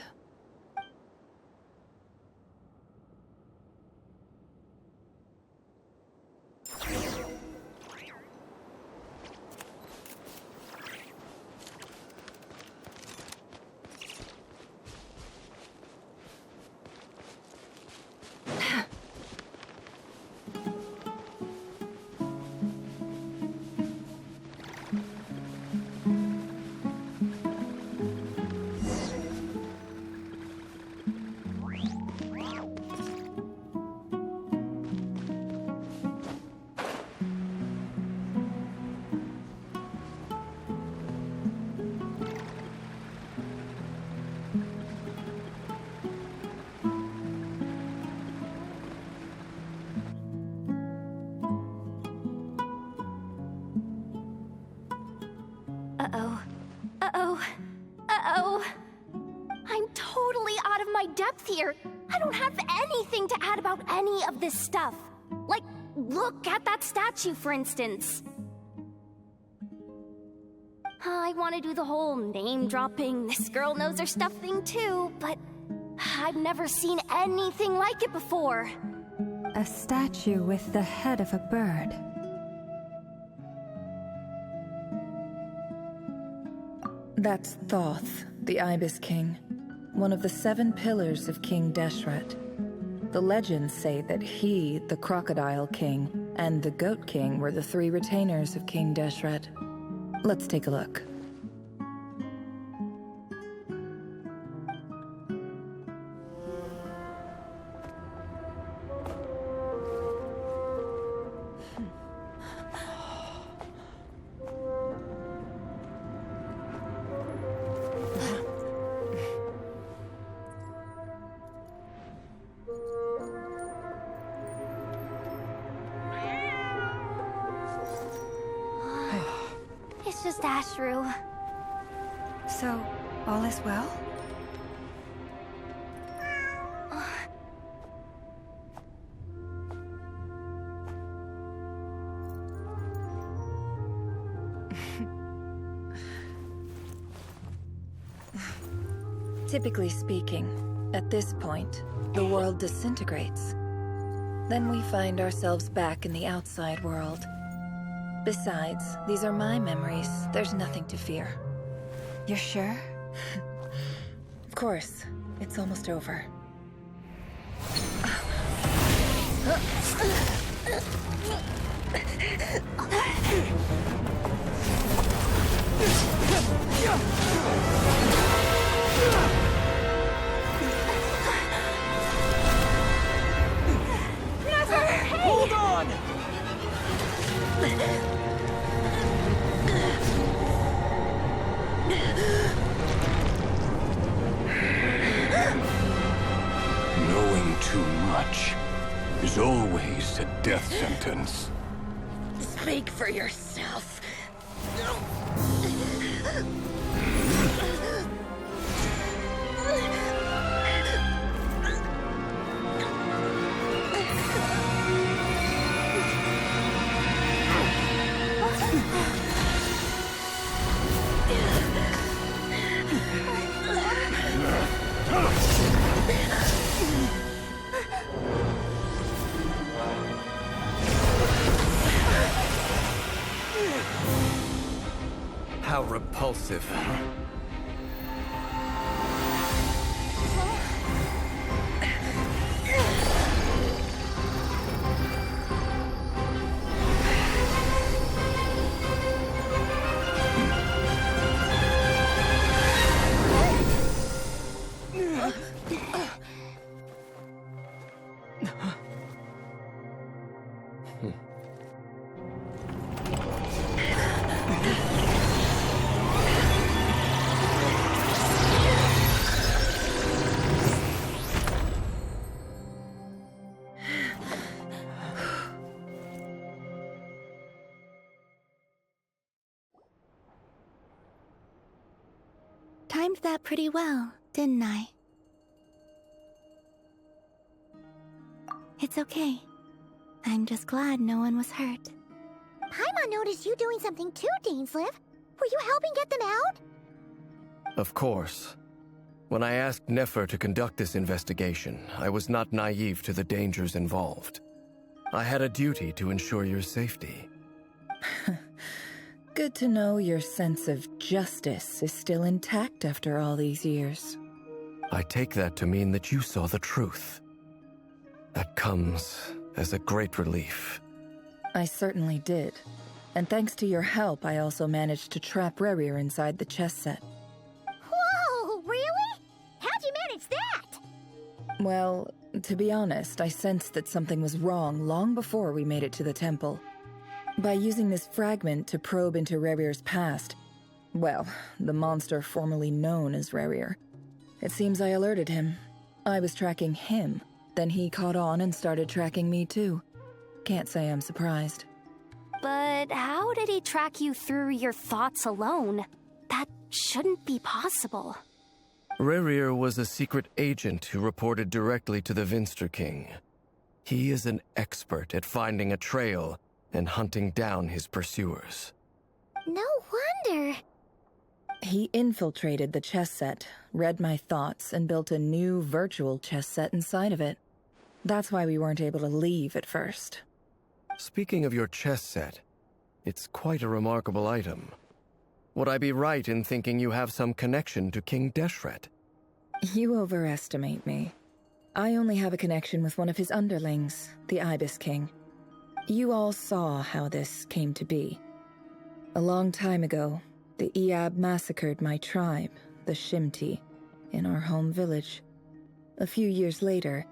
Uh-oh. Uh-oh. Uh-oh. I'm totally out of my depth here. I don't have anything to add about any of this stuff. Like, look at that statue, for instance. I want to do the whole name-dropping, this girl knows her stuff thing too, but I've never seen anything like it before. A statue with the head of a bird. That's Thoth, the Ibis King, one of the 7 pillars of King Deshret. The legends say that he, the Crocodile King, and the Goat King were the 3 retainers of King Deshret. Let's take a look. It's just Ashru. So, all is well? Typically speaking, at this point, the world disintegrates. Then we find ourselves back in the outside world. Besides, these are my memories. There's nothing to fear. You're sure? Of course. It's almost over. Hold on! Knowing too much is always a death sentence. Speak for yourself. How repulsive. Timed that pretty well, didn't I? It's okay. I'm just glad no one was hurt. Paimon noticed you doing something too, Dainsleif. Were you helping get them out? Of course. When I asked Nefer to conduct this investigation, I was not naive to the dangers involved. I had a duty to ensure your safety. Good to know your sense of justice is still intact after all these years. I take that to mean that you saw the truth. That comes as a great relief. I certainly did. And thanks to your help, I also managed to trap Rerir inside the chess set. Whoa, really? How'd you manage that? Well, to be honest, I sensed that something was wrong long before we made it to the temple. By using this fragment to probe into Rerir's past, well, the monster formerly known as Rerir, it seems I alerted him. I was tracking him, then he caught on and started tracking me too. Can't say I'm surprised. But how did he track you through your thoughts alone? That shouldn't be possible. Rerir was a secret agent who reported directly to the Vinster King. He is an expert at finding a trail and hunting down his pursuers. No wonder. He infiltrated the chess set, read my thoughts, and built a new virtual chess set inside of it. That's why we weren't able to leave at first. Speaking of your chess set, it's quite a remarkable item. Would I be right in thinking you have some connection to King Deshret? You overestimate me. I only have a connection with one of his underlings, the Ibis King. You all saw how this came to be. A long time ago, the Iab massacred my tribe, the Shimti, in our home village. A few years later,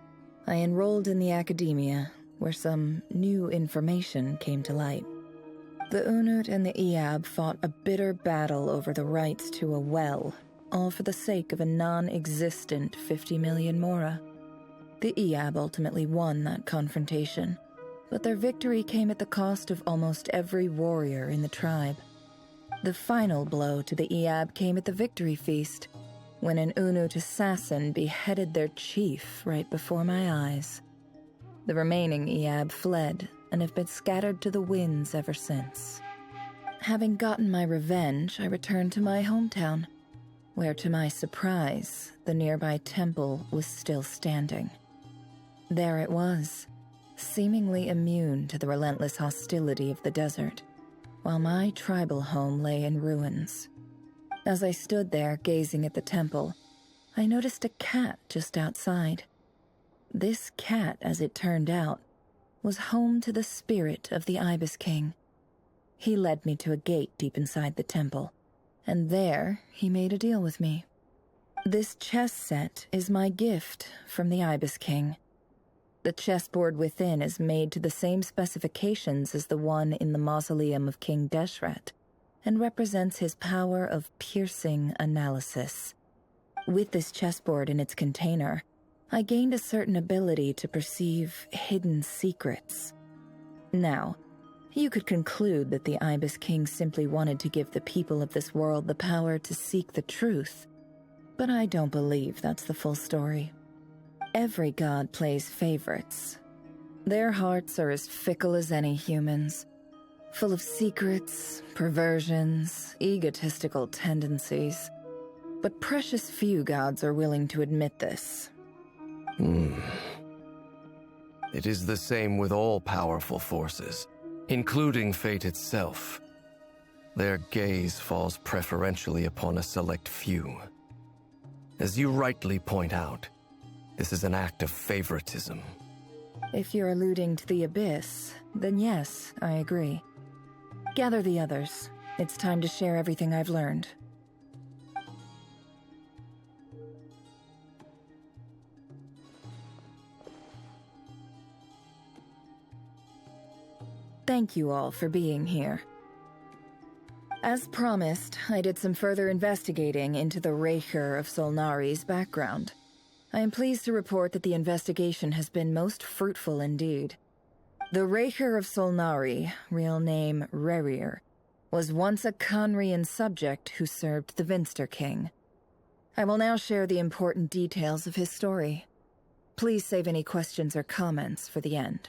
I enrolled in the academia, where some new information came to light. The Unut and the Iab fought a bitter battle over the rights to a well, all for the sake of a non-existent 50 million Mora. The Iab ultimately won that confrontation, but their victory came at the cost of almost every warrior in the tribe. The final blow to the Iab came at the victory feast, when an Unut assassin beheaded their chief right before my eyes. The remaining Iab fled and have been scattered to the winds ever since. Having gotten my revenge, I returned to my hometown, where to my surprise, the nearby temple was still standing. There it was, seemingly immune to the relentless hostility of the desert, while my tribal home lay in ruins. As I stood there gazing at the temple, I noticed a cat just outside. This cat, as it turned out, was home to the spirit of the Ibis King. He led me to a gate deep inside the temple, and there he made a deal with me. This chess set is my gift from the Ibis King. The chessboard within is made to the same specifications as the one in the mausoleum of King Deshret, and represents his power of piercing analysis. With this chessboard in its container, I gained a certain ability to perceive hidden secrets. Now, you could conclude that the Ibis King simply wanted to give the people of this world the power to seek the truth, but I don't believe that's the full story. Every god plays favorites. Their hearts are as fickle as any human's, full of secrets, perversions, egotistical tendencies. But precious few gods are willing to admit this. It is the same with all powerful forces, including fate itself. Their gaze falls preferentially upon a select few. As you rightly point out, this is an act of favoritism. If you're alluding to the Abyss, then yes, I agree. Gather the others. It's time to share everything I've learned. Thank you all for being here. As promised, I did some further investigating into the Raker of Solnari's background. I am pleased to report that the investigation has been most fruitful indeed. The Raker of Solnari, real name Rerir, was once a Conrian subject who served the Vinster King. I will now share the important details of his story. Please save any questions or comments for the end.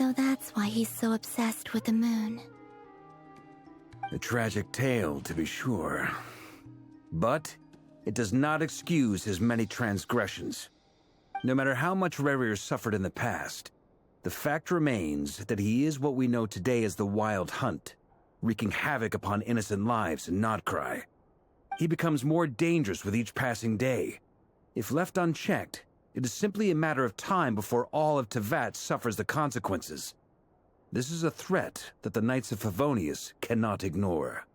So that's why he's so obsessed with the moon. A tragic tale, to be sure. But it does not excuse his many transgressions. No matter how much Rerir suffered in the past, the fact remains that he is what we know today as the Wild Hunt, wreaking havoc upon innocent lives in Notcry. He becomes more dangerous with each passing day. If left unchecked, it is simply a matter of time before all of Teyvat suffers the consequences. This is a threat that the Knights of Favonius cannot ignore.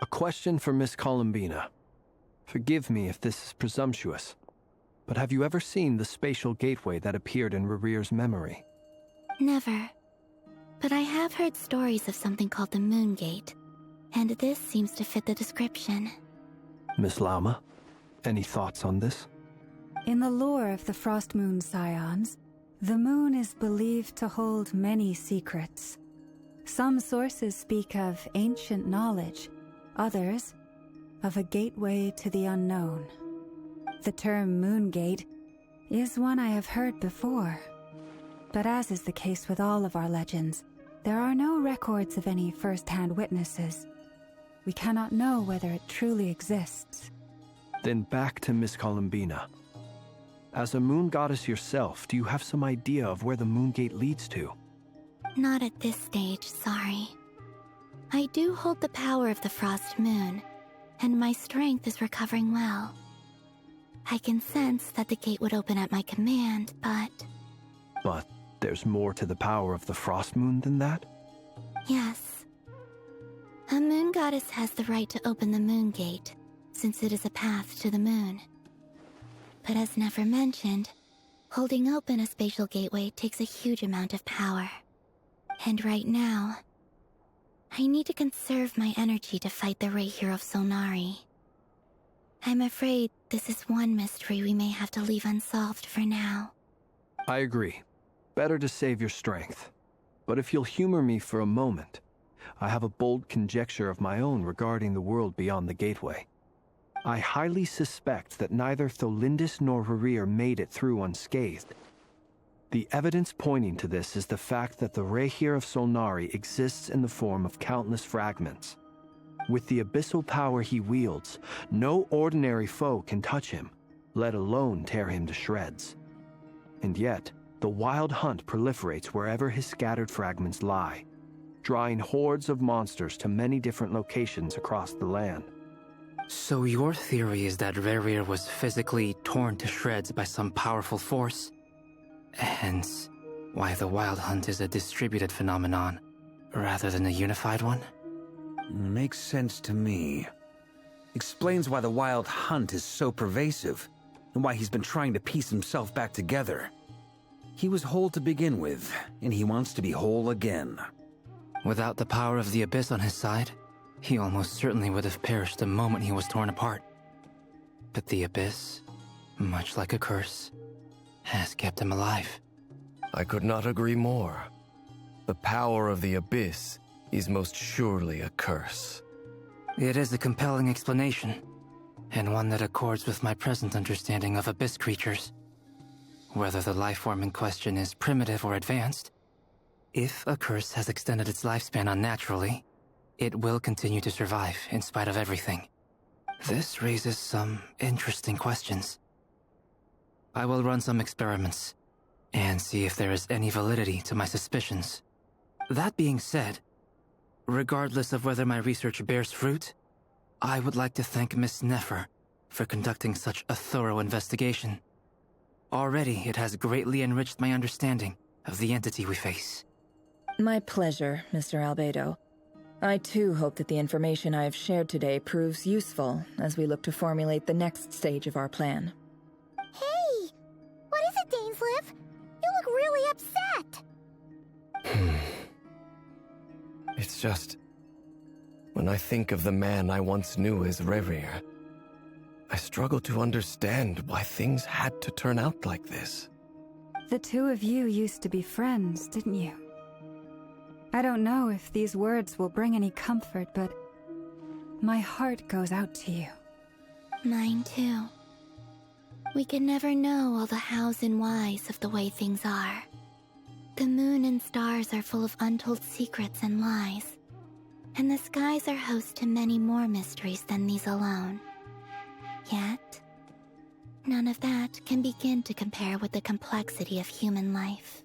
A question for Miss Columbina. Forgive me if this is presumptuous, but have you ever seen the spatial gateway that appeared in Rerir's memory? Never. But I have heard stories of something called the Moon Gate, and this seems to fit the description. Miss Lauma, any thoughts on this? In the lore of the Frost Moon Scions, the moon is believed to hold many secrets. Some sources speak of ancient knowledge, others of a gateway to the unknown. The term Moon Gate is one I have heard before, but as is the case with all of our legends, there are no records of any first-hand witnesses. We cannot know whether it truly exists. Then back to Miss Columbina. As a moon goddess yourself, do you have some idea of where the Moon Gate leads to? Not at this stage, sorry. I do hold the power of the Frost Moon, and my strength is recovering well. I can sense that the gate would open at my command, but... But there's more to the power of the Frost Moon than that? Yes. A moon goddess has the right to open the Moon Gate, since it is a path to the moon. But as never mentioned, holding open a spatial gateway takes a huge amount of power. And right now, I need to conserve my energy to fight the Rahier of Solnari. I'm afraid this is one mystery we may have to leave unsolved for now. I agree. Better to save your strength. But if you'll humor me for a moment, I have a bold conjecture of my own regarding the world beyond the gateway. I highly suspect that neither Tholindis nor Rerir made it through unscathed. The evidence pointing to this is the fact that the Rahier of Solnari exists in the form of countless fragments. With the abyssal power he wields, no ordinary foe can touch him, let alone tear him to shreds. And yet, the Wild Hunt proliferates wherever his scattered fragments lie, drawing hordes of monsters to many different locations across the land. So your theory is that Rerir was physically torn to shreds by some powerful force? Hence, why the Wild Hunt is a distributed phenomenon, rather than a unified one? Makes sense to me. Explains why the Wild Hunt is so pervasive, and why he's been trying to piece himself back together. He was whole to begin with, and he wants to be whole again. Without the power of the Abyss on his side, he almost certainly would have perished the moment he was torn apart. But the Abyss, much like a curse, has kept him alive. I could not agree more. The power of the Abyss is most surely a curse. It is a compelling explanation, and one that accords with my present understanding of Abyss creatures. Whether the life form in question is primitive or advanced, if a curse has extended its lifespan unnaturally, it will continue to survive in spite of everything. This raises some interesting questions. I will run some experiments and see if there is any validity to my suspicions. That being said, regardless of whether my research bears fruit, I would like to thank Miss Nefer for conducting such a thorough investigation. Already, it has greatly enriched my understanding of the entity we face. My pleasure, Mr. Albedo. I too hope that the information I have shared today proves useful as we look to formulate the next stage of our plan. Hey! What is it, Dainsleif? You look really upset! It's just... when I think of the man I once knew as Rerir, I struggle to understand why things had to turn out like this. The two of you used to be friends, didn't you? I don't know if these words will bring any comfort, but my heart goes out to you. Mine too. We can never know all the hows and whys of the way things are. The moon and stars are full of untold secrets and lies, and the skies are host to many more mysteries than these alone. Yet, none of that can begin to compare with the complexity of human life.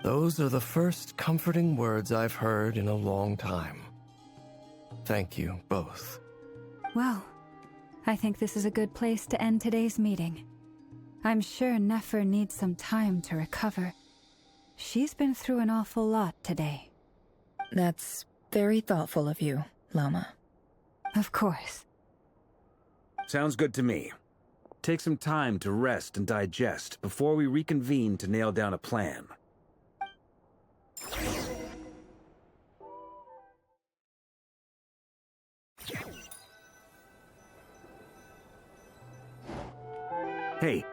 Those are the first comforting words I've heard in a long time. Thank you both. Well, I think this is a good place to end today's meeting. I'm sure Nefer needs some time to recover. She's been through an awful lot today. That's very thoughtful of you, Lama. Of course. Sounds good to me. Take some time to rest and digest before we reconvene to nail down a plan. Hey,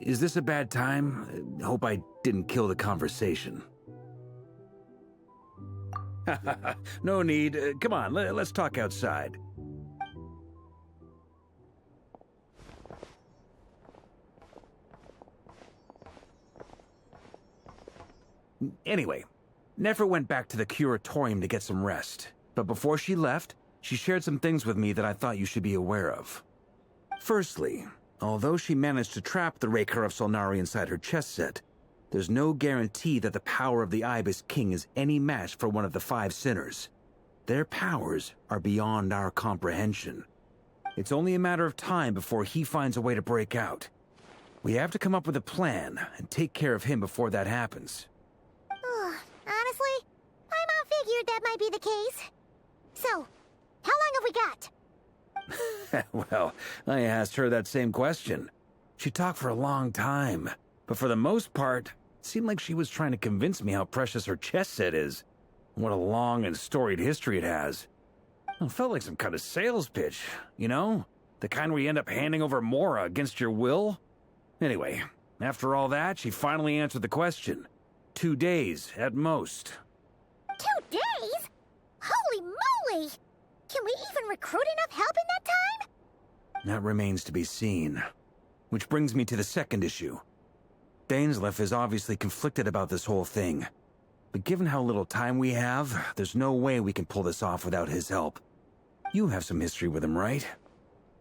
is this a bad time? Hope I didn't kill the conversation. No need. Come on, let's talk outside. Anyway, Nefer went back to the curatorium to get some rest. But before she left, she shared some things with me that I thought you should be aware of. Firstly, although she managed to trap the Raker of Solnari inside her chest set, there's no guarantee that the power of the Ibis King is any match for one of the 5 sinners. Their powers are beyond our comprehension. It's only a matter of time before he finds a way to break out. We have to come up with a plan and take care of him before that happens. Honestly, my mom figured that might be the case. So, how long have we got? Well, I asked her that same question. She talked for a long time, but for the most part, it seemed like she was trying to convince me how precious her chess set is. What a long and storied history it has. It felt like some kind of sales pitch, you know? The kind where you end up handing over Mora against your will? Anyway, after all that, she finally answered the question. 2 days, at most. 2 days? Holy moly! Can we even recruit enough help in that time? That remains to be seen. Which brings me to the second issue. Dainsleif is obviously conflicted about this whole thing. But given how little time we have, there's no way we can pull this off without his help. You have some history with him, right?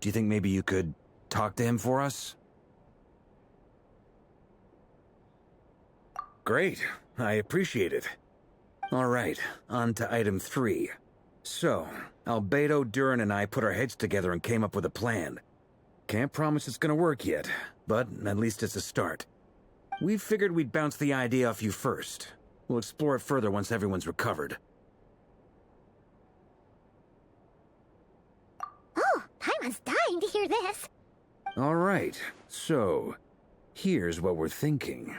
Do you think maybe you could talk to him for us? Great. I appreciate it. All right, on to item 3. So, Albedo, Durin, and I put our heads together and came up with a plan. Can't promise it's gonna work yet, but at least it's a start. We figured we'd bounce the idea off you first. We'll explore it further once everyone's recovered. Oh, Paimon's dying to hear this. All right, so here's what we're thinking.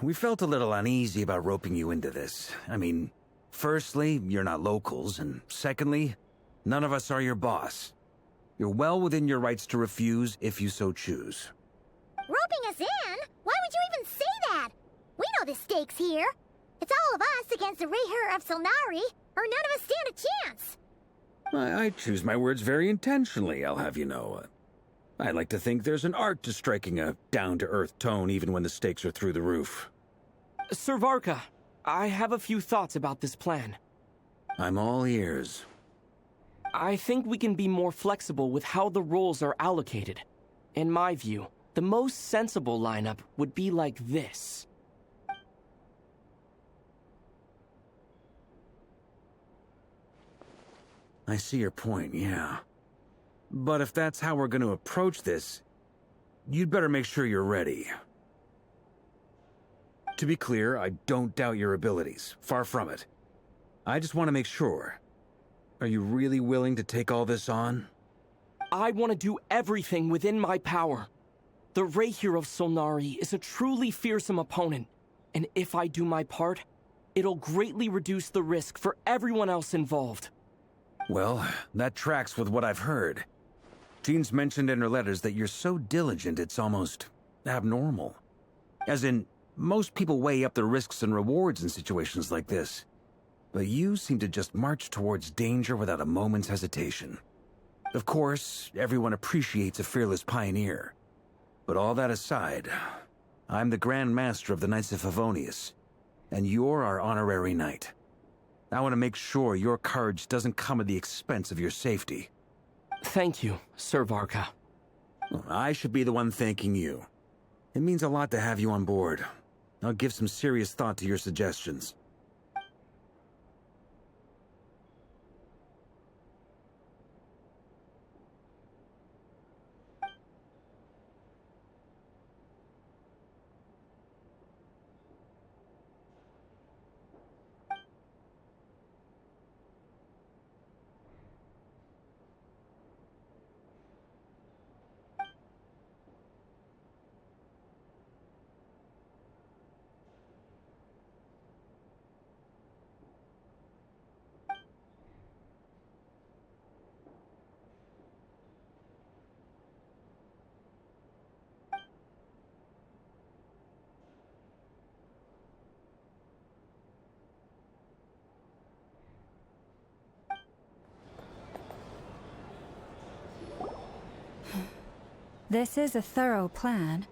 We felt a little uneasy about roping you into this. I mean, firstly, you're not locals, and secondly, none of us are your boss. You're well within your rights to refuse if you so choose. Roping us in? Why would you even say that? We know the stakes here. It's all of us against the Reher of Solnari, or none of us stand a chance. I choose my words very intentionally, I'll have you know. I like to think there's an art to striking a down-to-earth tone even when the stakes are through the roof. Sir Varka, I have a few thoughts about this plan. I'm all ears. I think we can be more flexible with how the roles are allocated. In my view, the most sensible lineup would be like this. I see your point, yeah. But if that's how we're going to approach this, you'd better make sure you're ready. To be clear, I don't doubt your abilities. Far from it. I just want to make sure. Are you really willing to take all this on? I want to do everything within my power. The Reher of Solnari is a truly fearsome opponent, and if I do my part, it'll greatly reduce the risk for everyone else involved. Well, that tracks with what I've heard. Jean's mentioned in her letters that you're so diligent it's almost abnormal. As in, Most people weigh up the risks and rewards in situations like this. But you seem to just march towards danger without a moment's hesitation. Of course, everyone appreciates a fearless pioneer. But all that aside, I'm the Grand Master of the Knights of Favonius, and you're our honorary knight. I want to make sure your courage doesn't come at the expense of your safety. Thank you, Sir Varka. I should be the one thanking you. It means a lot to have you on board. I'll give some serious thought to your suggestions. This is a thorough plan,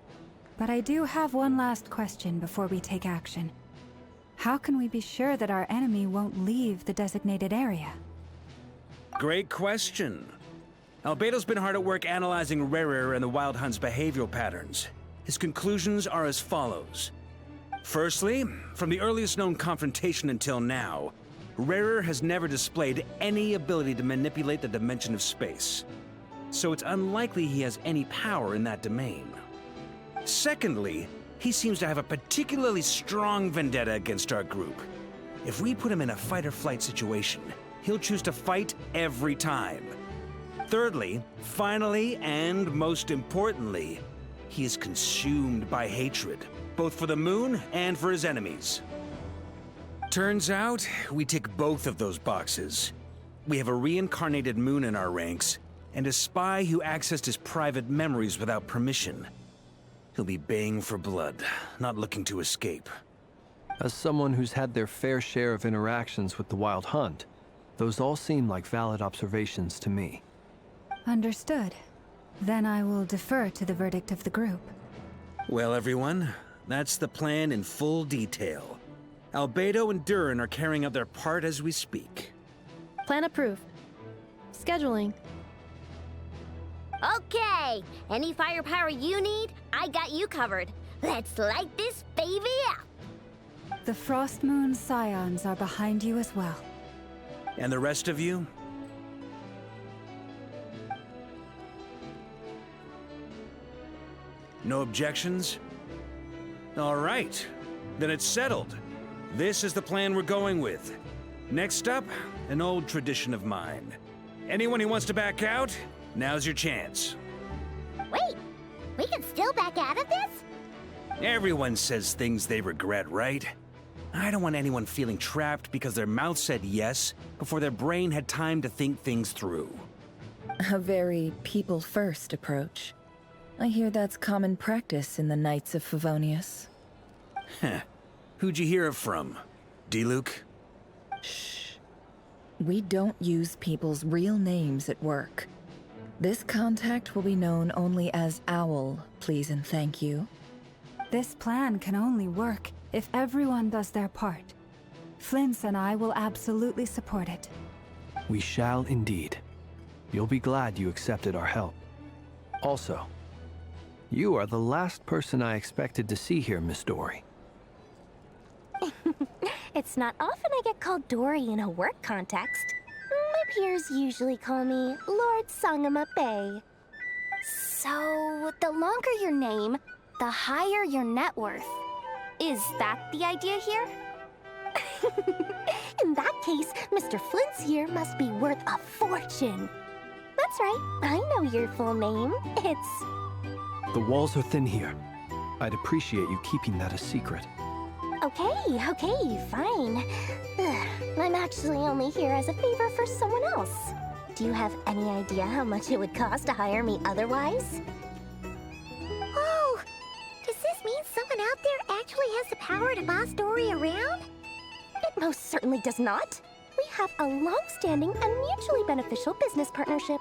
but I do have one last question before we take action. How can we be sure that our enemy won't leave the designated area? Great question. Albedo's been hard at work analyzing Rarer and the Wild Hunt's behavioral patterns. His conclusions are as follows. Firstly, from the earliest known confrontation until now, Rarer has never displayed any ability to manipulate the dimension of space. So it's unlikely he has any power in that domain. Secondly, he seems to have a particularly strong vendetta against our group. If we put him in a fight-or-flight situation, he'll choose to fight every time. Thirdly, finally, and most importantly, he is consumed by hatred, both for the moon and for his enemies. Turns out, we tick both of those boxes. We have a reincarnated moon in our ranks, and a spy who accessed his private memories without permission. He'll be baying for blood, not looking to escape. As someone who's had their fair share of interactions with the Wild Hunt, those all seem like valid observations to me. Understood. Then I will defer to the verdict of the group. Well, everyone, that's the plan in full detail. Albedo and Durin are carrying out their part as we speak. Plan approved. Scheduling. Okay, any firepower you need, I got you covered. Let's light this baby up. The Frost Moon Scions are behind you as well. And the rest of you? No objections? All right, then it's settled. This is the plan we're going with. Next up, an old tradition of mine. Anyone who wants to back out, now's your chance. Wait, we can still back out of this? Everyone says things they regret, right? I don't want anyone feeling trapped because their mouth said yes before their brain had time to think things through. A very people-first approach. I hear that's common practice in the Knights of Favonius. Heh. Who'd you hear it from? D-Luke? Shh. We don't use people's real names at work. This contact will be known only as Owl, please and thank you. This plan can only work if everyone does their part. Flint's and I will absolutely support it. We shall indeed. You'll be glad you accepted our help. Also, you are the last person I expected to see here, Miss Dory. It's not often I get called Dory in a work context. My peers usually call me Lord Sangamabe. So, the longer your name, the higher your net worth. Is that the idea here? In that case, Mr. Flint's here must be worth a fortune. That's right, I know your full name. It's... The walls are thin here. I'd appreciate you keeping that a secret. Okay, fine. I'm actually only here as a favor for someone else. Do you have any idea how much it would cost to hire me otherwise? Oh, does this mean someone anyone out there actually has the power to boss Dory around? It most certainly does not. We have a long-standing and mutually beneficial business partnership.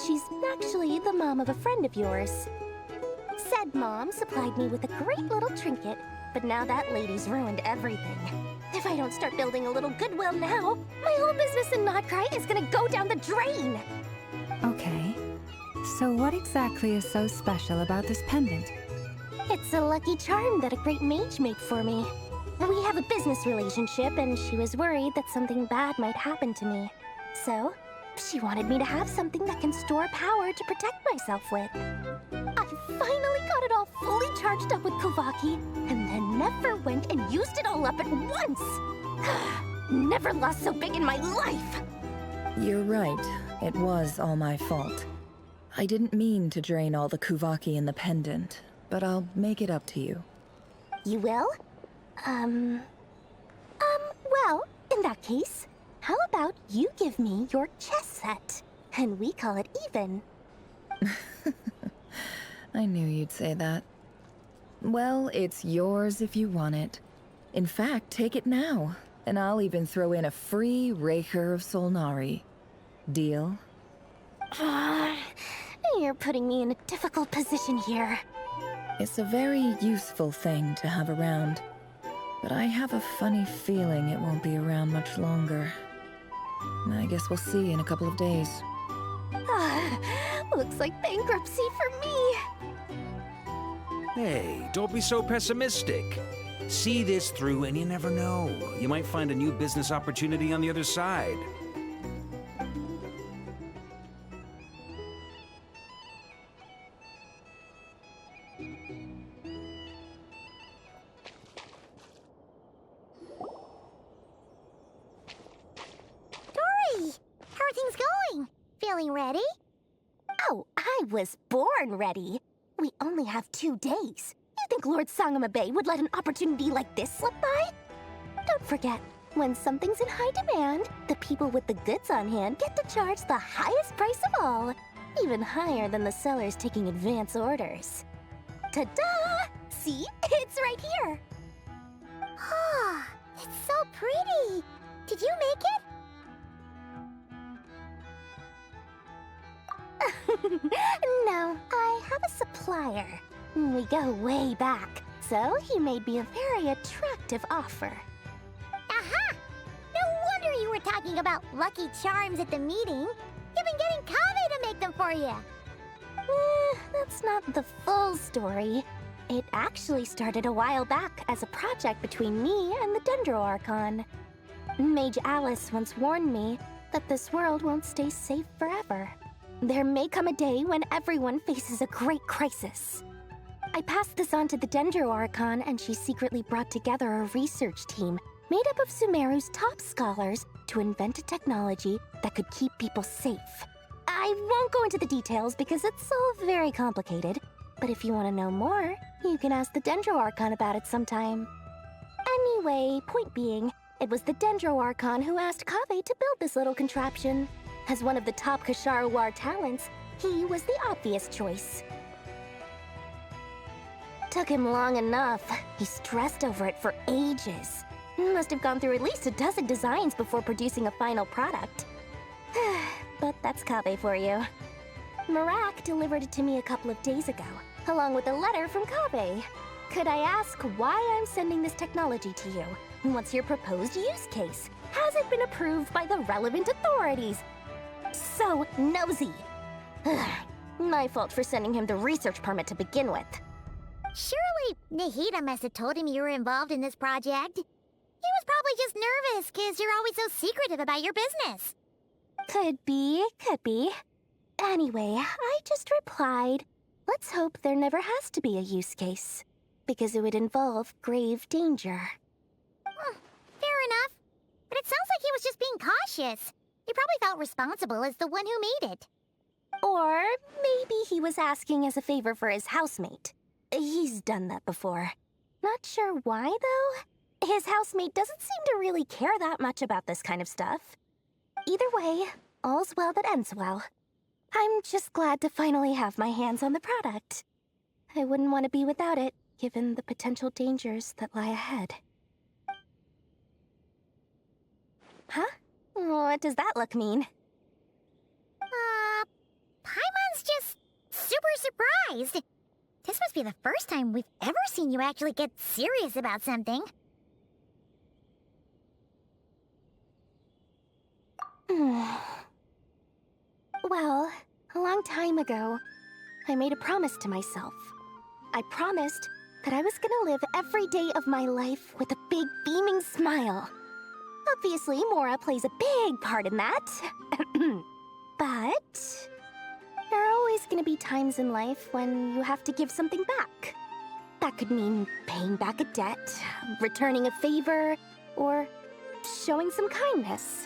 She's actually the mom of a friend of yours. Said mom supplied me with a great little trinket, but now that lady's ruined everything. If I don't start building a little goodwill now, my whole business in Notcry is gonna go down the drain! Okay. So what exactly is so special about this pendant? It's a lucky charm that a great mage made for me. We have a business relationship, and she was worried that something bad might happen to me. So, she wanted me to have something that can store power to protect myself with. I finally got it all fully charged up with Kovaki, and then never went and used it all up at once! Never lost so big in my life! You're right. It was all my fault. I didn't mean to drain all the Kuvaki in the pendant, but I'll make it up to you. You will? Well, in that case, how about you give me your chess set, and we call it even? I knew you'd say that. Well, it's yours if you want it. In fact, take it now, and I'll even throw in a free Raker of Solnari. Deal? You're putting me in a difficult position here. It's a very useful thing to have around, but I have a funny feeling it won't be around much longer. I guess we'll see in a couple of days. Looks like bankruptcy for me. Hey, don't be so pessimistic. See this through and you never know. You might find a new business opportunity on the other side. Dory! How are things going? Feeling ready? Oh, I was born ready. We only have 2 days. You think Lord Sangamabe would let an opportunity like this slip by? Don't forget, when something's in high demand, the people with the goods on hand get to charge the highest price of all, even higher than the sellers taking advance orders. Ta-da! See? It's right here! Ah, it's so pretty! Did you make it? No, I have a supplier. We go way back, so he made me a very attractive offer. Aha! No wonder you were talking about lucky charms at the meeting. You've been getting Kave to make them for you. That's not the full story. It actually started a while back as a project between me and the Dendro Archon. Mage Alice once warned me that this world won't stay safe forever. There may come a day when everyone faces a great crisis. I passed this on to the Dendro Archon, and she secretly brought together a research team made up of Sumeru's top scholars to invent a technology that could keep people safe. I won't go into the details because it's all very complicated, but if you want to know more, you can ask the Dendro Archon about it sometime. Anyway, point being, it was the Dendro Archon who asked Kave to build this little contraption. As one of the top Kasharu War talents, he was the obvious choice. Took him long enough. He stressed over it for ages. Must have gone through at least a dozen designs before producing a final product. But that's Kave for you. Marak delivered it to me a couple of days ago, along with a letter from Kave. Could I ask why I'm sending this technology to you? What's your proposed use case? Has it been approved by the relevant authorities? So nosy. My fault for sending him the research permit to begin with. Surely Nahida must have told him you were involved in this project. He was probably just nervous because you're always so secretive about your business. Could be, could be. Anyway, I just replied, let's hope there never has to be a use case, because it would involve grave danger. Fair enough. But it sounds like he was just being cautious. He probably felt responsible as the one who made it. Or maybe he was asking as a favor for his housemate. He's done that before. Not sure why, though. His housemate doesn't seem to really care that much about this kind of stuff. Either way, all's well that ends well. I'm just glad to finally have my hands on the product. I wouldn't want to be without it, given the potential dangers that lie ahead. Huh? What does that look mean? Paimon's just super surprised. This must be the first time we've ever seen you actually get serious about something. Well, a long time ago, I made a promise to myself. I promised that I was gonna live every day of my life with a big beaming smile. Obviously, Mora plays a big part in that. But there are always gonna be times in life when you have to give something back. That could mean paying back a debt, returning a favor, or showing some kindness.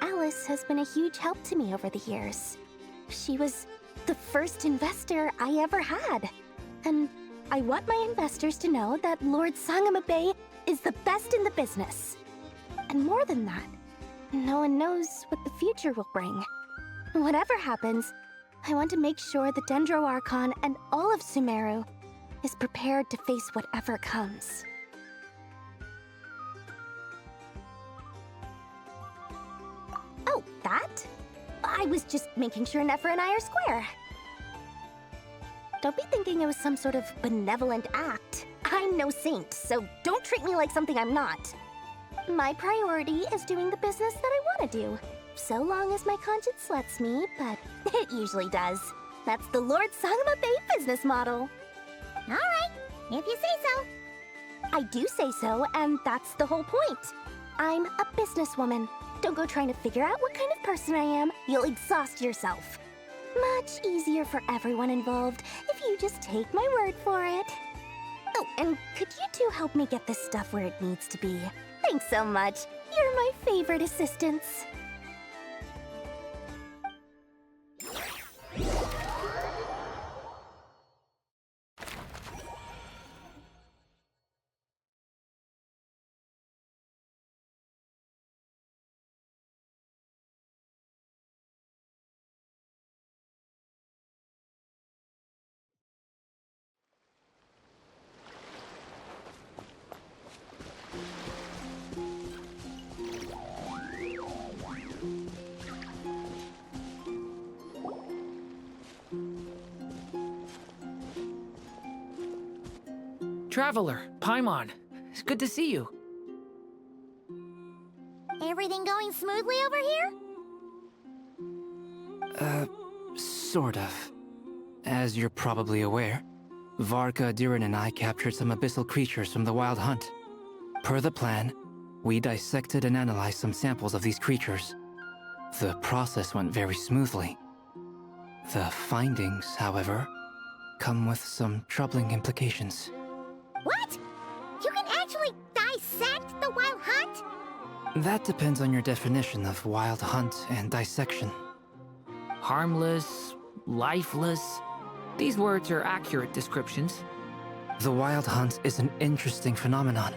Alice has been a huge help to me over the years. She was the first investor I ever had. And I want my investors to know that Lord Sangamabe is the best in the business. And more than that, no one knows what the future will bring. Whatever happens, I want to make sure the Dendro Archon and all of Sumeru is prepared to face whatever comes. Oh, that? I was just making sure Nefer and I are square. Don't be thinking it was some sort of benevolent act. I'm no saint, so don't treat me like something I'm not. My priority is doing the business that I want to do. So long as my conscience lets me, but it usually does. That's the Lord Sangamabe business model. Alright, if you say so. I do say so, and that's the whole point. I'm a businesswoman. Don't go trying to figure out what kind of person I am. You'll exhaust yourself. Much easier for everyone involved if you just take my word for it. Oh, and could you two help me get this stuff where it needs to be? Thanks so much. You're my favorite assistants. Traveler, Paimon, it's good to see you. Everything going smoothly over here? Sort of. As you're probably aware, Varka, Diren, and I captured some abyssal creatures from the Wild Hunt. Per the plan, we dissected and analyzed some samples of these creatures. The process went very smoothly. The findings, however, come with some troubling implications. What? You can actually dissect the Wild Hunt? That depends on your definition of Wild Hunt and dissection. Harmless, lifeless. These words are accurate descriptions. The Wild Hunt is an interesting phenomenon.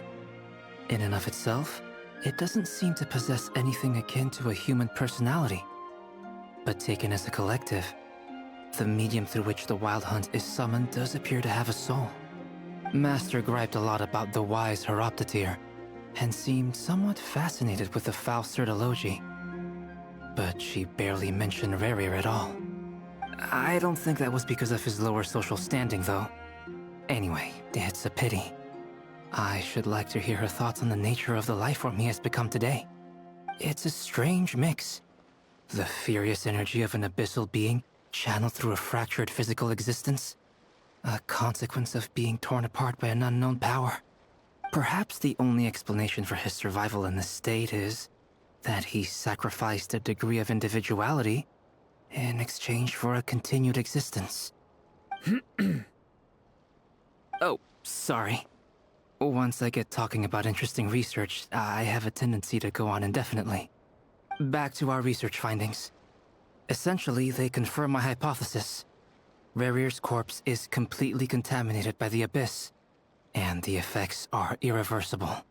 In and of itself, it doesn't seem to possess anything akin to a human personality. But taken as a collective, the medium through which the Wild Hunt is summoned does appear to have a soul. Master griped a lot about the wise Horoptatyr, and seemed somewhat fascinated with the Fausted Elegy. But she barely mentioned Rerir at all. I don't think that was because of his lower social standing, though. Anyway, it's a pity. I should like to hear her thoughts on the nature of the lifeform he has become today. It's a strange mix. The furious energy of an abyssal being channeled through a fractured physical existence. A consequence of being torn apart by an unknown power. Perhaps the only explanation for his survival in this state is that he sacrificed a degree of individuality in exchange for a continued existence. Oh, sorry. Once I get talking about interesting research, I have a tendency to go on indefinitely. Back to our research findings. Essentially, they confirm my hypothesis. Rerir's corpse is completely contaminated by the Abyss, and the effects are irreversible.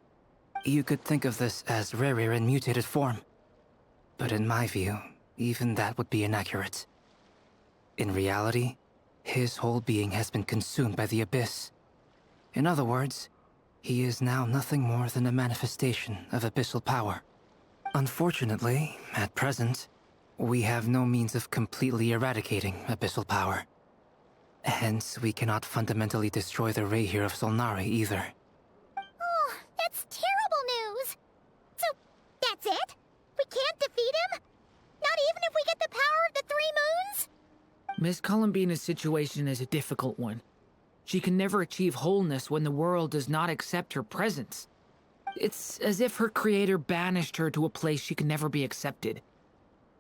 You could think of this as Rerir in mutated form. But in my view, even that would be inaccurate. In reality, his whole being has been consumed by the Abyss, In other words, he is now nothing more than a manifestation of abyssal power. Unfortunately, at present, we have no means of completely eradicating abyssal power. Hence, we cannot fundamentally destroy the Rayhir of Solnari either. Oh, that's terrible news! So, that's it? We can't defeat him? Not even if we get the power of the Three Moons? Miss Columbina's situation is a difficult one. She can never achieve wholeness when the world does not accept her presence. It's as if her creator banished her to a place she can never be accepted.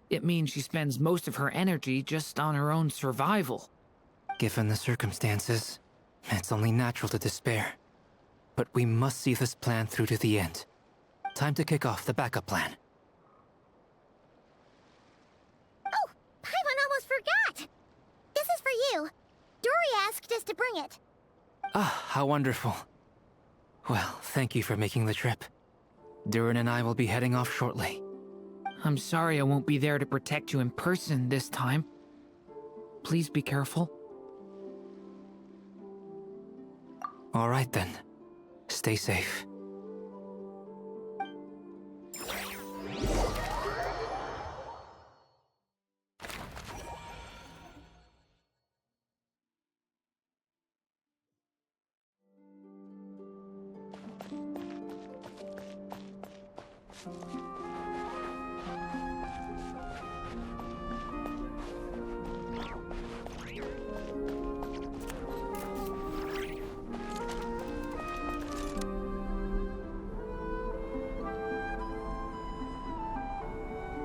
It means she spends most of her energy just on her own survival. Given the circumstances, it's only natural to despair. But we must see this plan through to the end. Time to kick off the backup plan. Oh, Paimon almost forgot! This is for you. Dory asked us to bring it. Ah, how wonderful. Well, thank you for making the trip. Durin and I will be heading off shortly. I'm sorry I won't be there to protect you in person this time. Please be careful. All right then. Stay safe.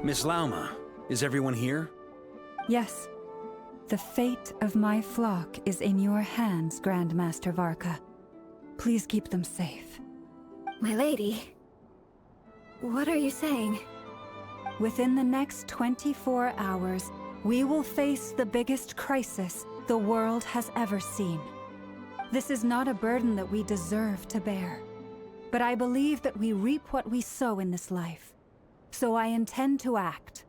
Miss Lauma, is everyone here? Yes. The fate of my flock is in your hands, Grandmaster Varka. Please keep them safe. My lady, what are you saying? Within the next 24 hours, we will face the biggest crisis the world has ever seen. This is not a burden that we deserve to bear, but I believe that we reap what we sow in this life. So I intend to act.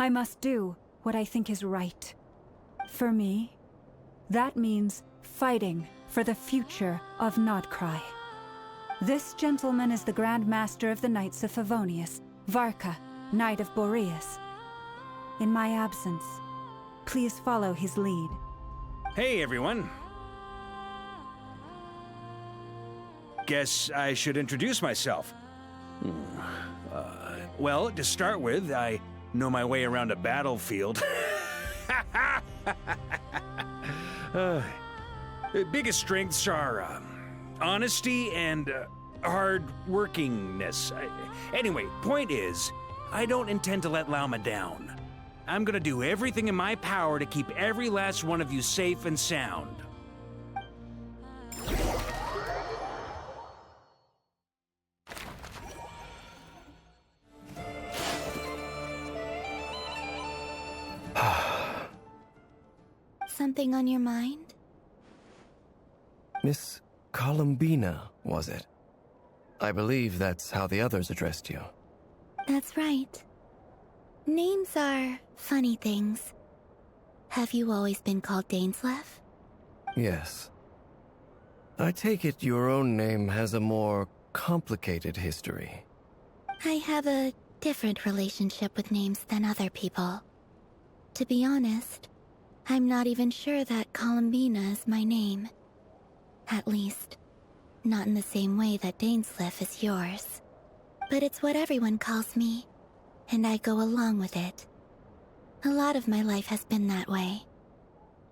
I must do what I think is right. For me, that means fighting for the future of Nodcry. This gentleman is the Grand Master of the Knights of Favonius, Varka, Knight of Boreas. In my absence, please follow his lead. Hey, everyone. Guess I should introduce myself. Well, to start with, I know my way around a battlefield. Biggest strengths are honesty and hard-workingness. Anyway, point is, I don't intend to let Lauma down. I'm gonna do everything in my power to keep every last one of you safe and sound. Something on your mind? Miss Columbina, was it? I believe that's how the others addressed you. That's right. Names are funny things. Have you always been called Dainsleif? Yes. I take it your own name has a more complicated history. I have a different relationship with names than other people. To be honest, I'm not even sure that Columbina is my name. At least, not in the same way that Dainsleif is yours. But it's what everyone calls me, and I go along with it. A lot of my life has been that way.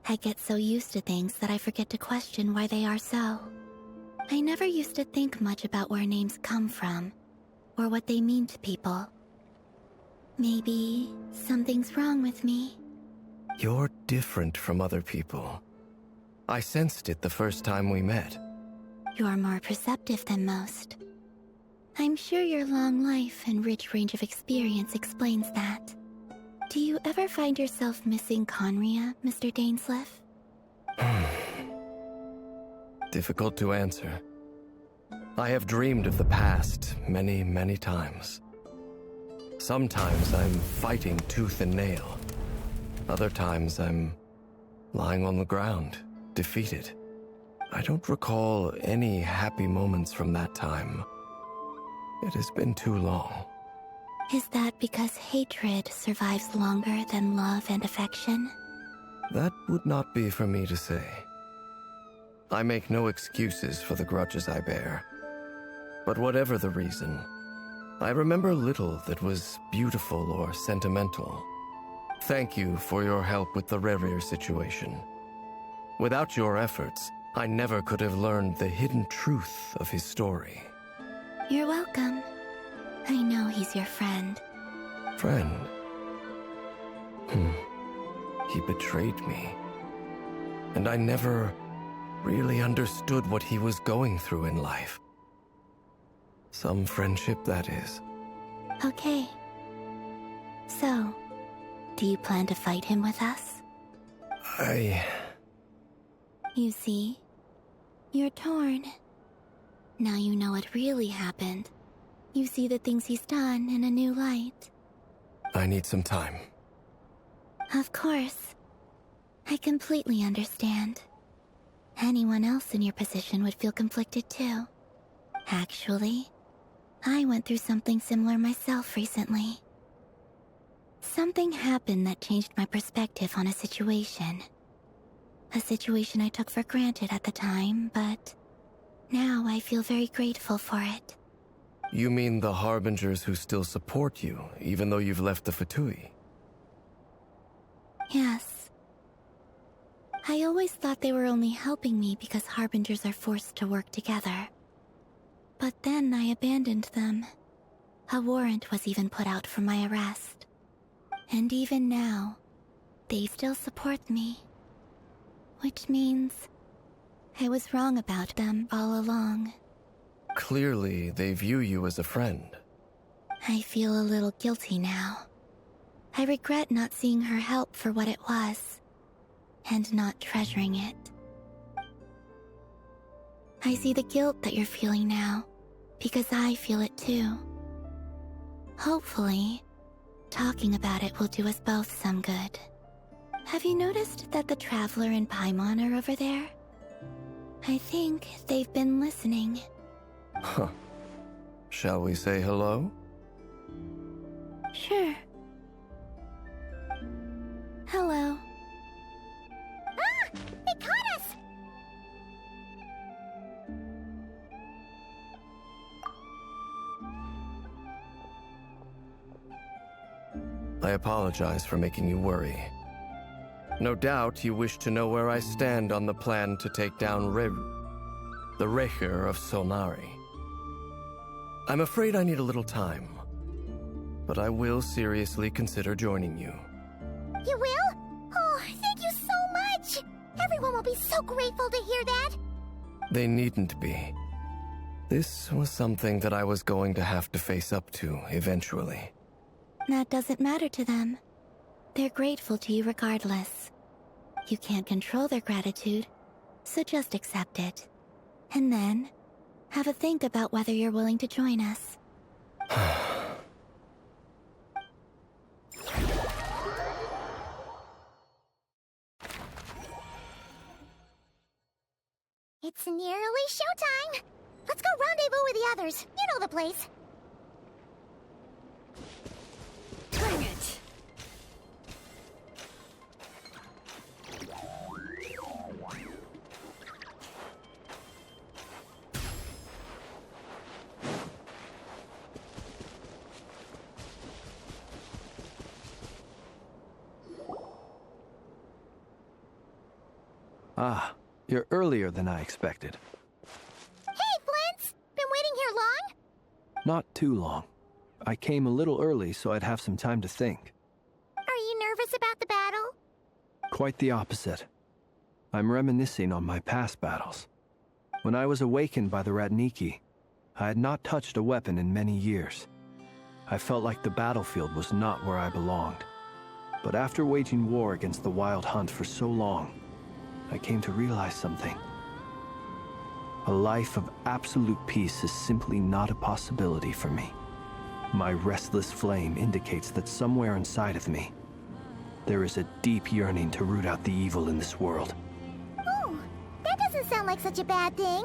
I get so used to things that I forget to question why they are so. I never used to think much about where names come from, or what they mean to people. Maybe something's wrong with me. You're different from other people. I sensed it the first time we met. You're more perceptive than most. I'm sure your long life and rich range of experience explains that. Do you ever find yourself missing Conria, Mr. Dainsleif? Difficult to answer. I have dreamed of the past many, many times. Sometimes I'm fighting tooth and nail. Other times I'm lying on the ground, defeated. I don't recall any happy moments from that time. It has been too long. Is that because hatred survives longer than love and affection? That would not be for me to say. I make no excuses for the grudges I bear. But whatever the reason, I remember little that was beautiful or sentimental. Thank you for your help with the Rerir situation. Without your efforts, I never could have learned the hidden truth of his story. You're welcome. I know he's your friend. Friend? He betrayed me. And I never really understood what he was going through in life. Some friendship, that is. Okay. So, do you plan to fight him with us? You see, you're torn. Now you know what really happened. You see the things he's done in a new light. I need some time. Of course. I completely understand. Anyone else in your position would feel conflicted too. Actually, I went through something similar myself recently. Something happened that changed my perspective on a situation. A situation I took for granted at the time, but now I feel very grateful for it. You mean the Harbingers who still support you, even though you've left the Fatui? Yes. I always thought they were only helping me because Harbingers are forced to work together. But then I abandoned them. A warrant was even put out for my arrest. And even now, they still support me. Which means I was wrong about them all along. Clearly, they view you as a friend. I feel a little guilty now. I regret not seeing her help for what it was, and not treasuring it. I see the guilt that you're feeling now, because I feel it too. Hopefully, talking about it will do us both some good. Have you noticed that the Traveler and Paimon are over there? I think they've been listening. Huh. Shall we say hello? Sure. Hello. Ah! They caught us! I apologize for making you worry. No doubt you wish to know where I stand on the plan to take down the Rerir of Solnari. I'm afraid I need a little time, but I will seriously consider joining you. You will? Oh, thank you so much! Everyone will be so grateful to hear that! They needn't be. This was something that I was going to have to face up to eventually. That doesn't matter to them. They're grateful to you regardless. You can't control their gratitude, so just accept it. And then, have a think about whether you're willing to join us. It's nearly showtime! Let's go rendezvous with the others. You know the place. Bring it! Ah, you're earlier than I expected. Hey, Flint's! Been waiting here long? Not too long. I came a little early so I'd have some time to think. Are you nervous about the battle? Quite the opposite. I'm reminiscing on my past battles. When I was awakened by the Ratniki, I had not touched a weapon in many years. I felt like the battlefield was not where I belonged. But after waging war against the Wild Hunt for so long, I came to realize something. A life of absolute peace is simply not a possibility for me. My restless flame indicates that somewhere inside of me, there is a deep yearning to root out the evil in this world. Ooh, That doesn't sound like such a bad thing.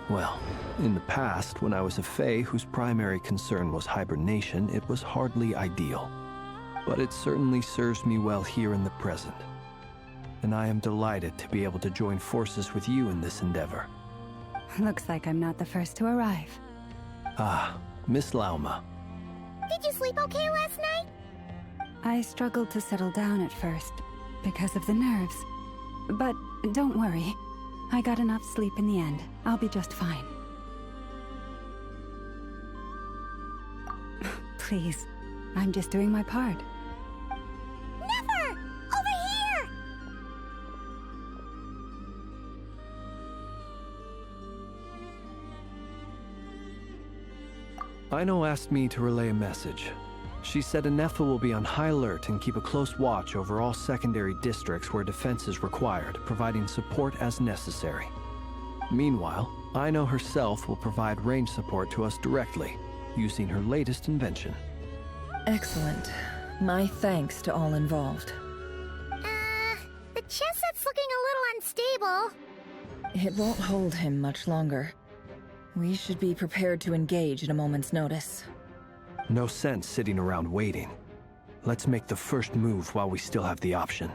Well, in the past, when I was a Fae whose primary concern was hibernation, it was hardly ideal. But it certainly serves me well here in the present. And I am delighted to be able to join forces with you in this endeavor. Looks like I'm not the first to arrive. Ah, Miss Lauma. Did you sleep okay last night? I struggled to settle down at first, because of the nerves. But don't worry. I got enough sleep in the end. I'll be just fine. Please, I'm just doing my part. Never! Over here! Ino asked me to relay a message. She said Anefa will be on high alert and keep a close watch over all secondary districts where defense is required, providing support as necessary. Meanwhile, Ino herself will provide range support to us directly, using her latest invention. Excellent. My thanks to all involved. The chest set's looking a little unstable. It won't hold him much longer. We should be prepared to engage at a moment's notice. No sense sitting around waiting. Let's make the first move while we still have the option.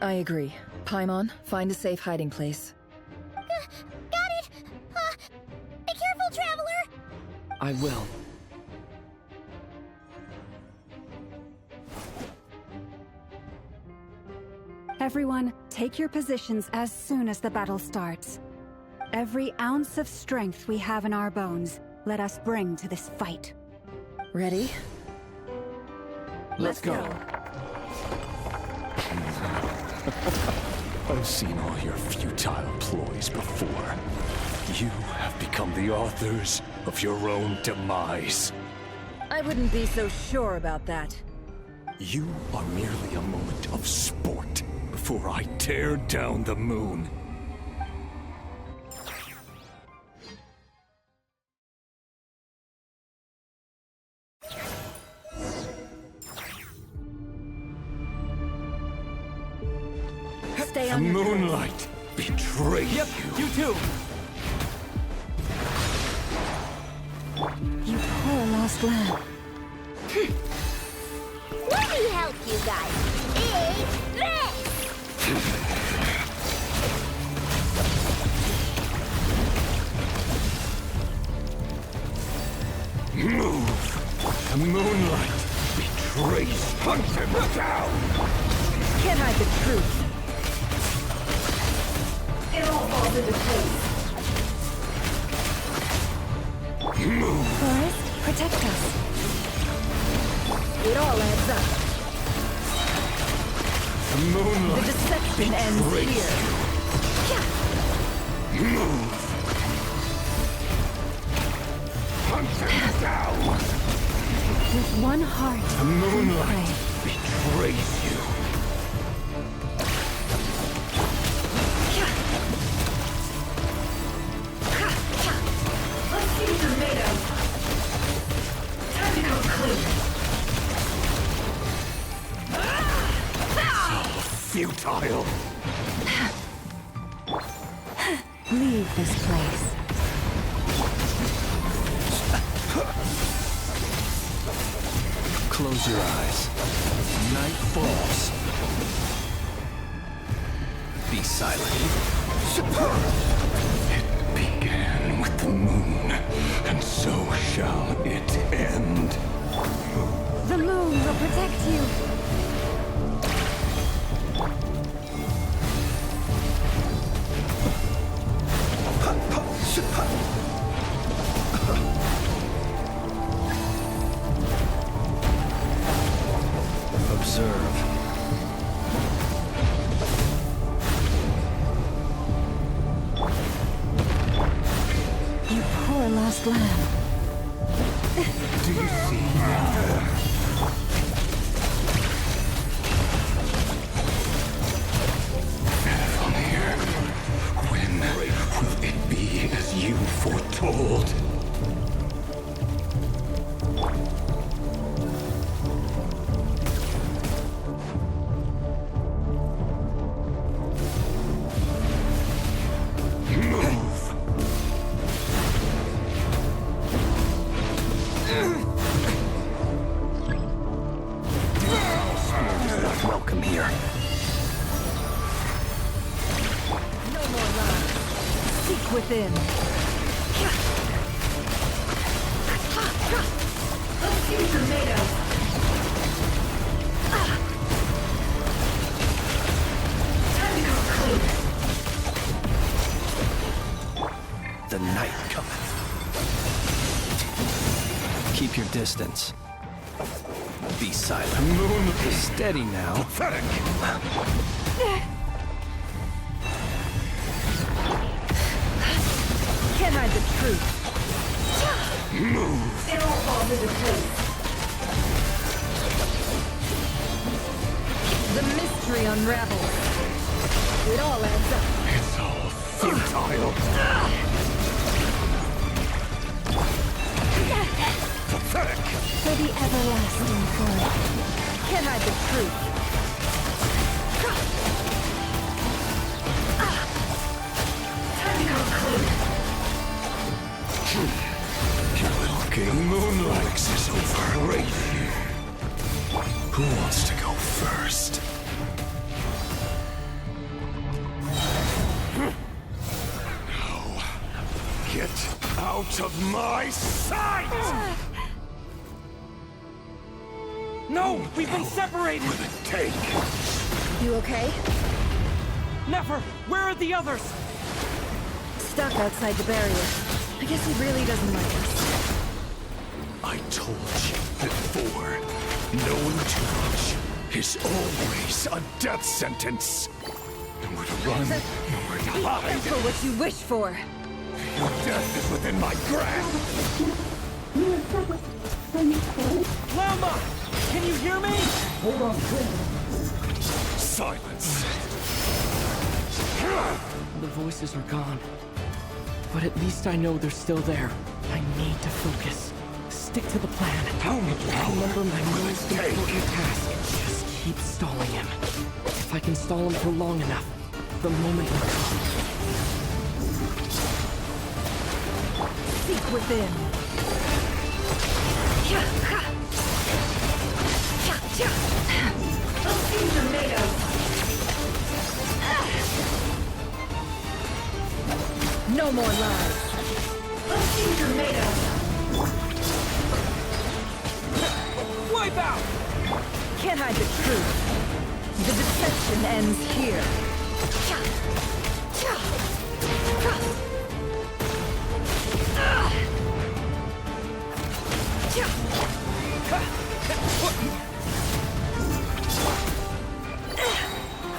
I agree. Paimon, find a safe hiding place. Got it! Be careful, Traveler! I will. Everyone, take your positions as soon as the battle starts. Every ounce of strength we have in our bones, let us bring to this fight. Ready? Let's go. I've seen all your futile ploys before. You have become the authors of your own demise. I wouldn't be so sure about that. You are merely a moment of sport before I tear down the moon. Stay The on your moonlight betrayed Yep, you too. You poor lost lamb. Let me help you guys. It's this! Move! The moonlight betrays. Hunt him down! Can't hide the truth. It all falls into place. Move! Forest, protect us. It all adds up. The moonlight The deception ends betrays. here. Move! Hunt him down! With one heart, The moonlight we pray. betrays you. Let's see what you're made of. Time to come clean. Futile. Leave this place. Close your eyes. Night falls. Be silent. It began with the moon, and so shall it end. The moon will protect you. Observe. You poor lost lamb. Do you see now? Vanir, when will it be as you foretold? welcome here. No more love. Seek within. Let's use tornadoes. Time to go clean. The night cometh. Keep your distance. Be silent. Moon. Steady now. Pathetic. Can't hide the truth. Move. It all falls into place. The mystery unravels. It all adds up. It's all futile. Pathetic. For the everlasting good. Can't hide the truth. Time to go clean. Welkin Moonlight is overrated. Who wants to go first? No. Get out of my sight! No! We've been separated! For the take. You okay? Never! Where are the others? Stuck outside the barrier. I guess he really doesn't like us. I told you before, knowing too much is always a death sentence. Nowhere to run, nowhere to Be hide. careful what you wish for. Your death is within my grasp. Llama! Can you hear me? Hold on, silence. The voices are gone. But at least I know they're still there. I need to focus. Stick to the plan. Remember my most important task. Just keep stalling him. If I can stall him for long enough, the moment will come. Seek within. Let's see tornadoes. No more lies. Let's see tornadoes. Wipe out! Can't hide the truth. The deception ends here.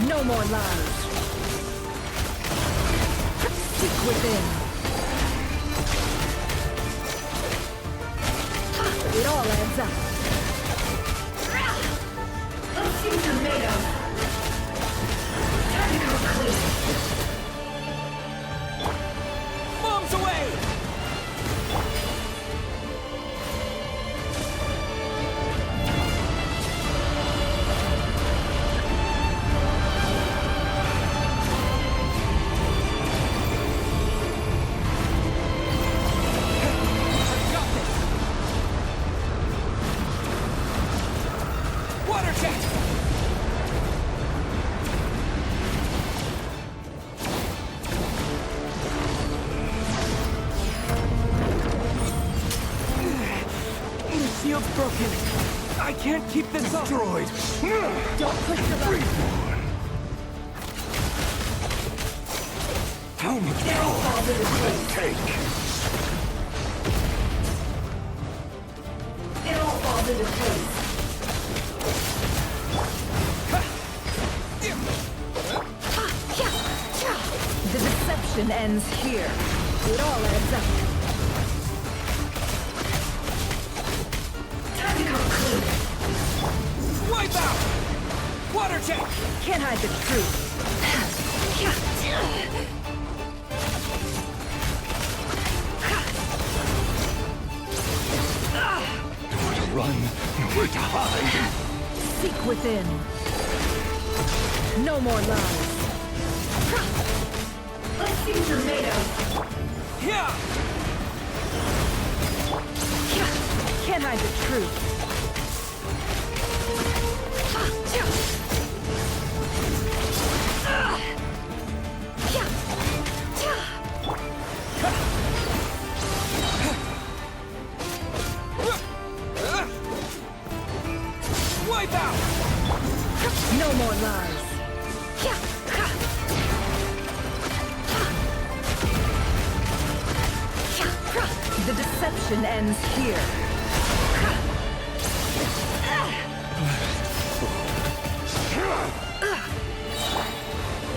No more lies. Seek within. It all adds up. Let's see tornadoes. Time to go clean. Bombs away! Broken. I can't keep this up. Destroyed. Don't push the button. Reborn. How much power will it take? It all falls into place. The deception ends here. It all adds up. Time to go clean. Wipe out! Water check! Can't hide the truth. Nowhere to run, nowhere to hide. Seek within. No more lies. Let's see tornadoes. Yeah! Can't hide the truth. No more lies. The deception ends here.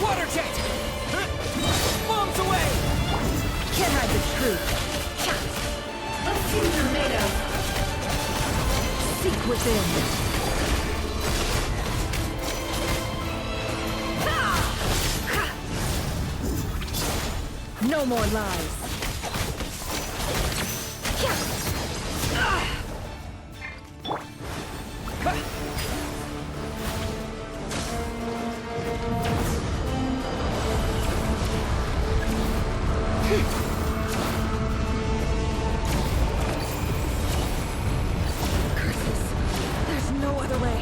Water jet! Bombs away! Can't hide the truth. A future made of. Seek within. No more lies. Curses. There's no other way.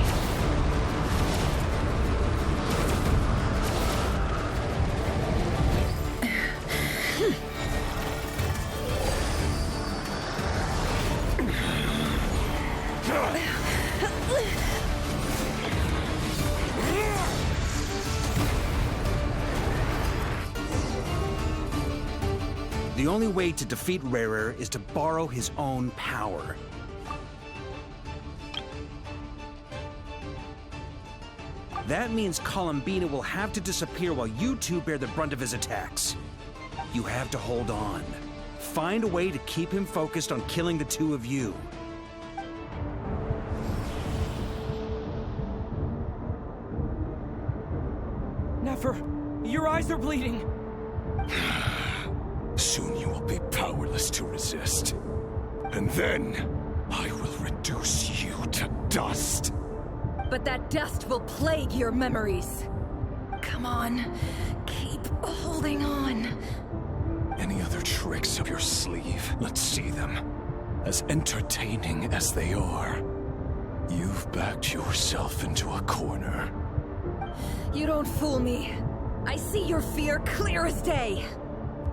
The only way to defeat Rarer is to borrow his own power. That means Columbina will have to disappear while you two bear the brunt of his attacks. You have to hold on. Find a way to keep him focused on killing the two of you. Nefer, your eyes are bleeding. Soon you will be powerless to resist. And then, I will reduce you to dust. But that dust will plague your memories. Come on, keep holding on. Any other tricks up your sleeve? Let's see them. As entertaining as they are, you've backed yourself into a corner. You don't fool me. I see your fear clear as day.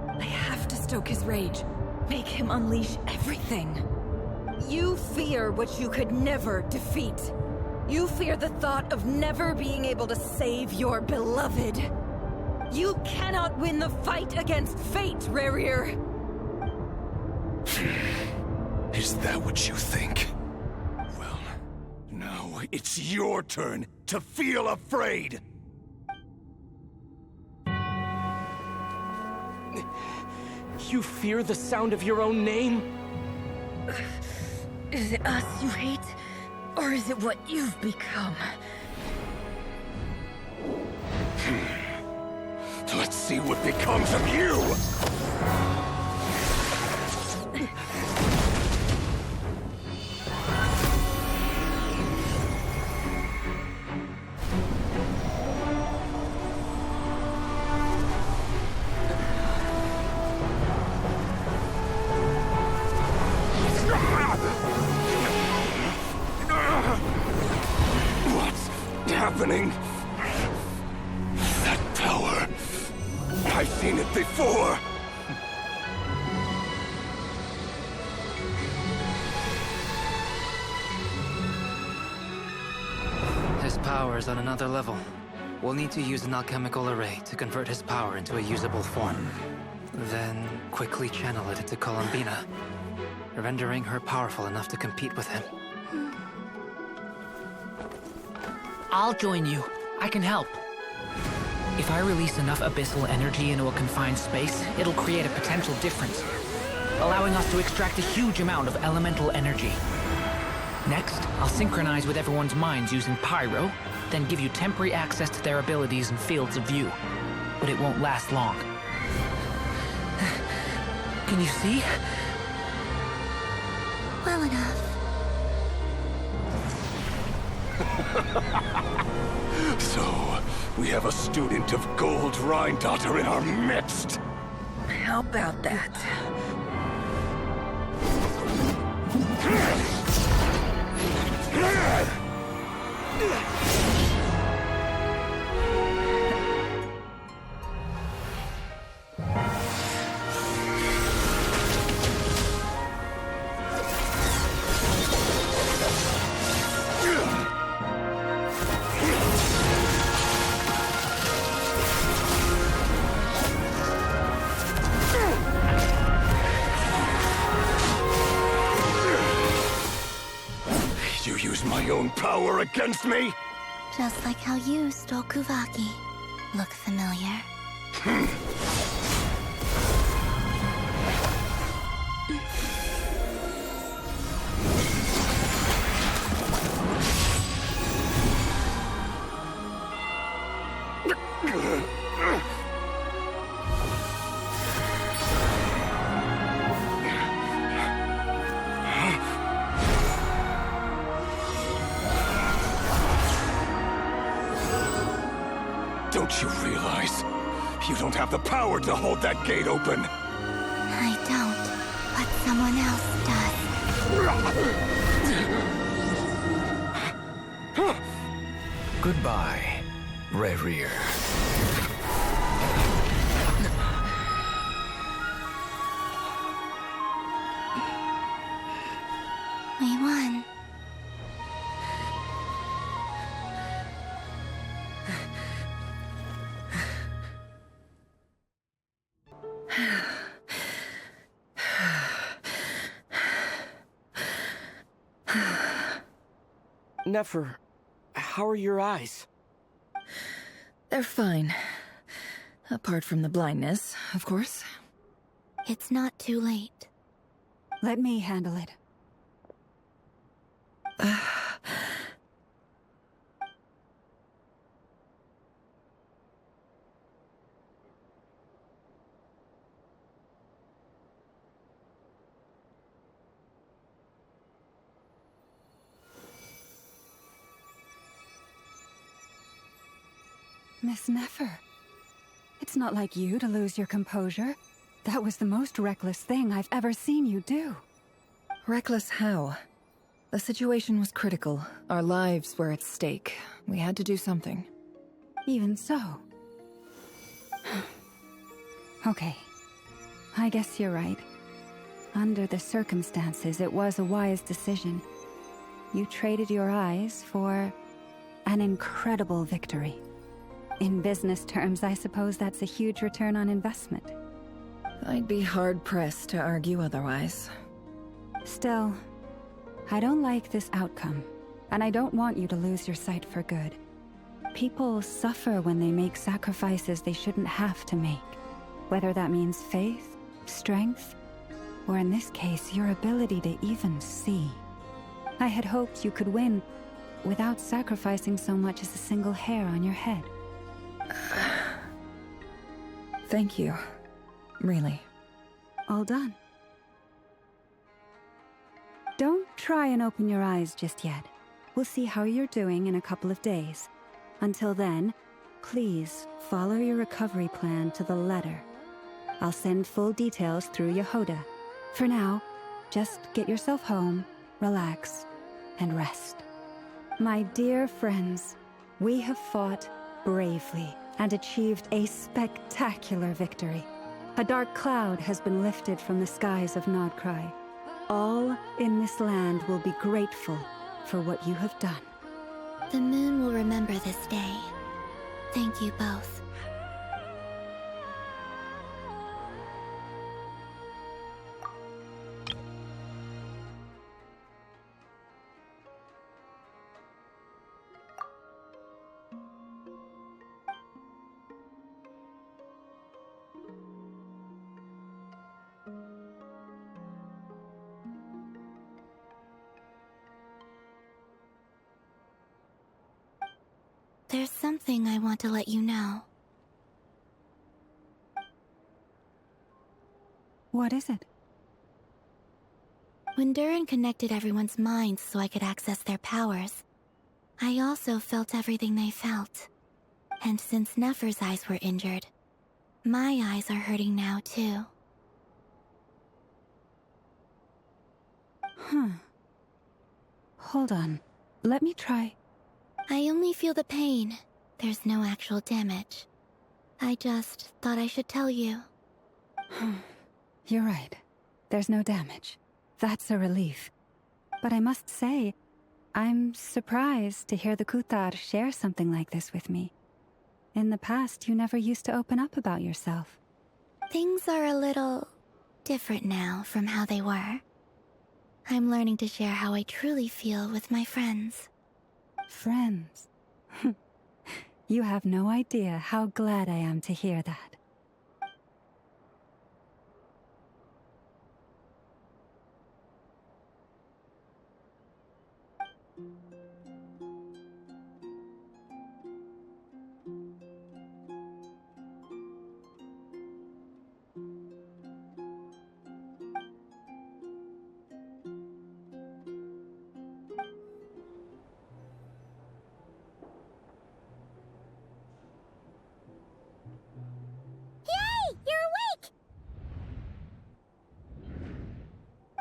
I have to stoke his rage. Make him unleash everything. You fear what you could never defeat. You fear the thought of never being able to save your beloved. You cannot win the fight against fate, Rarir. Is that what you think? Well, now it's your turn to feel afraid! You fear the sound of your own name? Is it us you hate? Or is it what you've become? Let's see what becomes of you! Happening? That power. I've seen it before. His power is on another level. We'll need to use an alchemical array to convert his power into a usable form. Then quickly channel it into Columbina, rendering her powerful enough to compete with him. I'll join you. I can help. If I release enough abyssal energy into a confined space, it'll create a potential difference, allowing us to extract a huge amount of elemental energy. Next, I'll synchronize with everyone's minds using Pyro, then give you temporary access to their abilities and fields of view. But it won't last long. Can you see? Well enough. So, we have a student of Gold Rhine-Daughter in our midst. How about that? own power against me? Just like how you stole Kuvaki. Look familiar? Don't you realize? You don't have the power to hold that gate open! I don't, but someone else does. Goodbye, Rerir. We won. Nefer, how are your eyes? They're fine. Apart from the blindness, of course. It's not too late. Let me handle it. Miss Nefer, it's not like you to lose your composure. That was the most reckless thing I've ever seen you do. Reckless how? The situation was critical. Our lives were at stake. We had to do something. Even so. Okay. I guess you're right. Under the circumstances, it was a wise decision. You traded your eyes for an incredible victory. In business terms, I suppose that's a huge return on investment. I'd be hard-pressed to argue otherwise. Still, I don't like this outcome, and I don't want you to lose your sight for good. People suffer when they make sacrifices they shouldn't have to make, whether that means faith, strength, or in this case, your ability to even see. I had hoped you could win without sacrificing so much as a single hair on your head. Thank you. Really. All done. Don't try and open your eyes just yet. We'll see how you're doing in a couple of days. Until then, please follow your recovery plan to the letter. I'll send full details through Yehoda. For now, just get yourself home, relax, and rest. My dear friends, we have fought bravely and achieved a spectacular victory. A dark cloud has been lifted from the skies of Nodcry. All in this land will be grateful for what you have done. The moon will remember this day. Thank you both. There's something I want to let you know. What is it? When Durin connected everyone's minds so I could access their powers, I also felt everything they felt. And since Nefer's eyes were injured, my eyes are hurting now too. Hold on. Let me try. I only feel the pain. There's no actual damage. I just thought I should tell you. You're right. There's no damage. That's a relief. But I must say, I'm surprised to hear the Kuthar share something like this with me. In the past, you never used to open up about yourself. Things are a little different now from how they were. I'm learning to share how I truly feel with my friends. Friends. You have no idea how glad I am to hear that.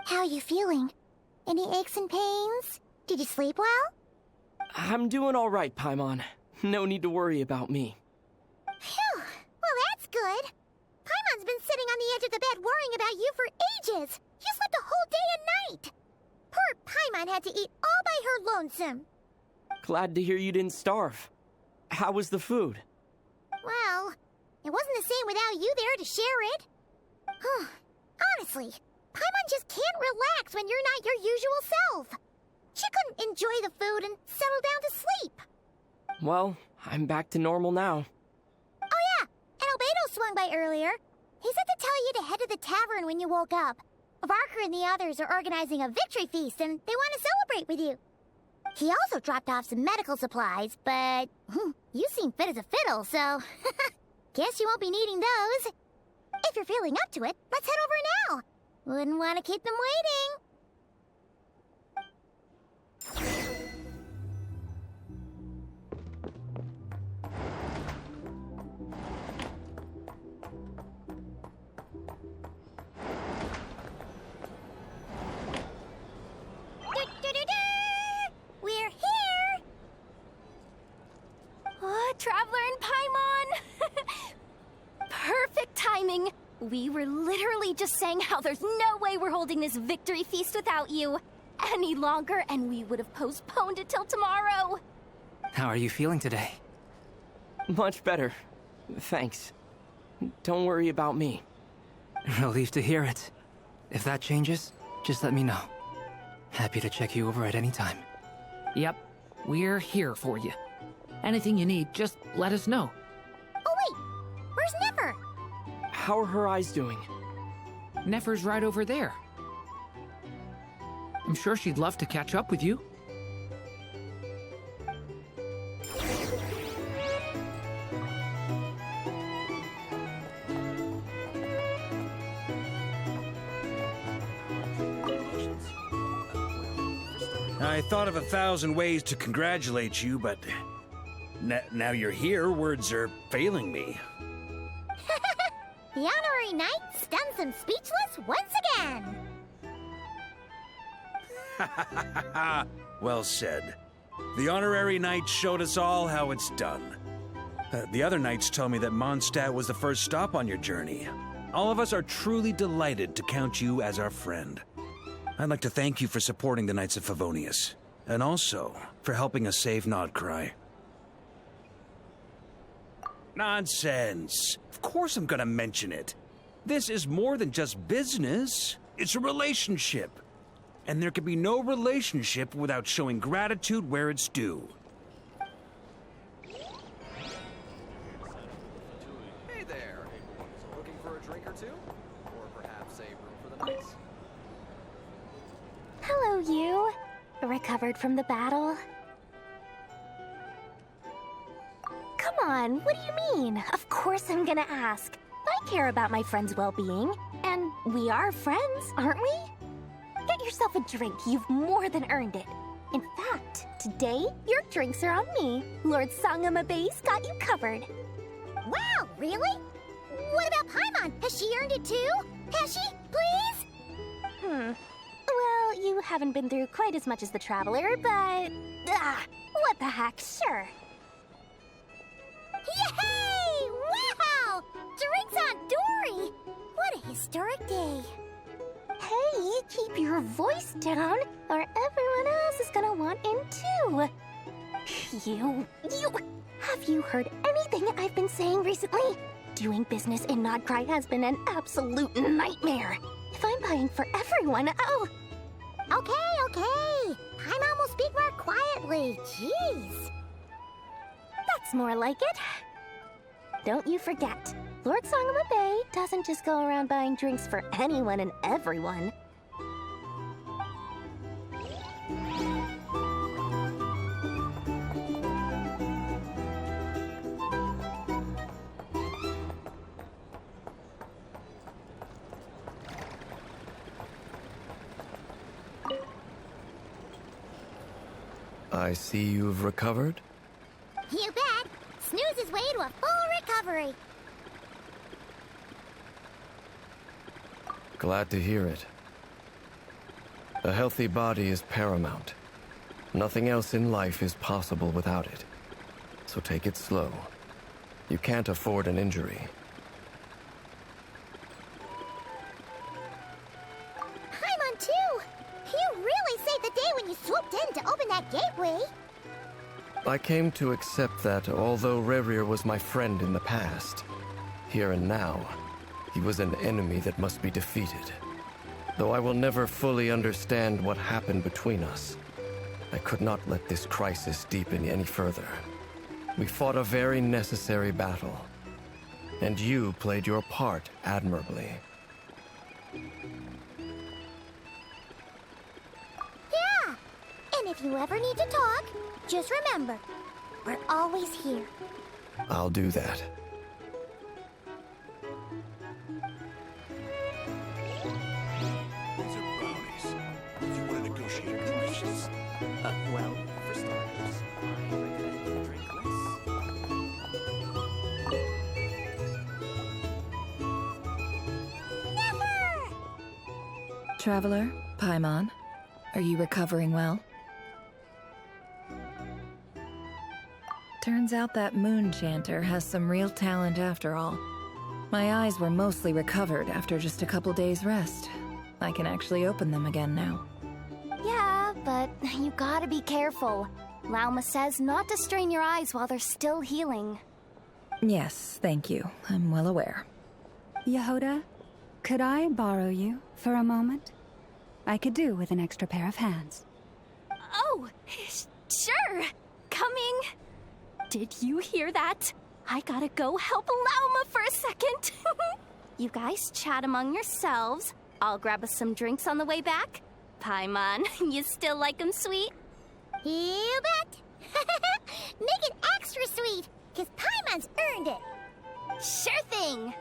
How are you feeling? Any aches and pains? Did you sleep well? I'm doing all right, Paimon. No need to worry about me. Phew! Well, that's good. Paimon's been sitting on the edge of the bed worrying about you for ages. You slept a whole day and night. Poor Paimon had to eat all by her lonesome. Glad to hear you didn't starve. How was the food? Well, it wasn't the same without you there to share it. Honestly, Paimon just can't relax when you're not your usual self. She couldn't enjoy the food and settle down to sleep. Well, I'm back to normal now. Oh yeah, and Albedo swung by earlier. He said to tell you to head to the tavern when you woke up. Varka and the others are organizing a victory feast and they want to celebrate with you. He also dropped off some medical supplies, but you seem fit as a fiddle, so guess you won't be needing those. If you're feeling up to it, let's head over now. Wouldn't want to keep them waiting. We're here! Oh, Traveler and Paimon! Perfect timing! We were literally just saying how there's no way we're holding this victory feast without you any longer, and we would have postponed it till tomorrow. How are you feeling today? Much better. Thanks. Don't worry about me. Relieved to hear it. If that changes, just let me know. Happy to check you over at any time. Yep, we're here for you. Anything you need, just let us know. Oh wait, where's Nefer? How are her eyes doing? Nefer's right over there. I'm sure she'd love to catch up with you. I thought of 1,000 ways to congratulate you, but now you're here, words are failing me. The honorary knight stuns them speechless once again. Well said. The honorary knight showed us all how it's done. The other knights told me that Mondstadt was the first stop on your journey. All of us are truly delighted to count you as our friend. I'd like to thank you for supporting the Knights of Favonius, and also for helping us save Nodcry. Nonsense! Of course I'm gonna mention it. This is more than just business. It's a relationship. And there can be no relationship without showing gratitude where it's due. Hey there! Looking for a drink or two? Or perhaps a room for the night? Hello, you. Recovered from the battle? Come on, what do you mean? Of course I'm gonna ask. I care about my friend's well-being. And we are friends, aren't we? Get yourself a drink. You've more than earned it. In fact, today, your drinks are on me. Lord Sangamabe's got you covered. Wow, really? What about Paimon? Has she earned it too? Has she? Please? Well, you haven't been through quite as much as the Traveler, but... what the heck, sure. Yay! Wow! Drinks on Dory! What a historic day. Hey, keep your voice down, or everyone else is gonna want in too. You... Have you heard anything I've been saying recently? Doing business in Nodcry has been an absolute nightmare. If I'm buying for everyone, oh... Okay. Paimon will speak more quietly. Jeez. That's more like it. Don't you forget, Lord Song of the Bay doesn't just go around buying drinks for anyone and everyone. I see you've recovered? You bet. Snooze his way to a full recovery. Glad to hear it. A healthy body is paramount. Nothing else in life is possible without it. So take it slow. You can't afford an injury. Paimon too! You really saved the day when you swooped in to open that gateway. I came to accept that although Rerir was my friend in the past, here and now, he was an enemy that must be defeated. Though I will never fully understand what happened between us, I could not let this crisis deepen any further. We fought a very necessary battle, and you played your part admirably. Yeah! And if you ever need to talk, just remember, we're always here. I'll do that. These are brownies. If you want to negotiate prices. Well, for starters, I recommend you drink Traveler, Paimon, are you recovering well? Turns out that moon chanter has some real talent after all. My eyes were mostly recovered after just a couple days' rest. I can actually open them again now. Yeah, but you gotta be careful. Lauma says not to strain your eyes while they're still healing. Yes, thank you. I'm well aware. Yehoda, could I borrow you for a moment? I could do with an extra pair of hands. Oh, sure. Coming. Did you hear that? I gotta go help Lauma for a second. You guys chat among yourselves. I'll grab us some drinks on the way back. Paimon, you still like 'em sweet? You bet! Make it extra sweet, because Paimon's earned it! Sure thing!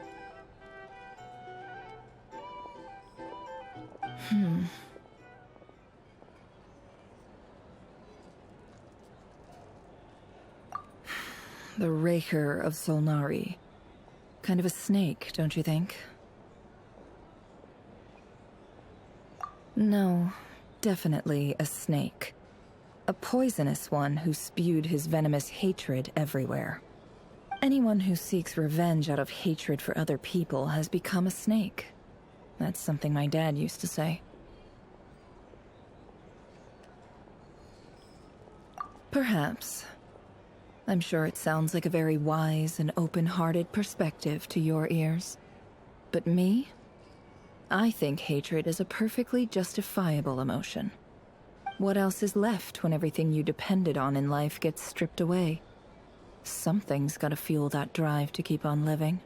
The Raker of Solnari. Kind of a snake, don't you think? No, definitely a snake. A poisonous one who spewed his venomous hatred everywhere. Anyone who seeks revenge out of hatred for other people has become a snake. That's something my dad used to say. Perhaps. I'm sure it sounds like a very wise and open-hearted perspective to your ears. But me? I think hatred is a perfectly justifiable emotion. What else is left when everything you depended on in life gets stripped away? Something's gotta fuel that drive to keep on living.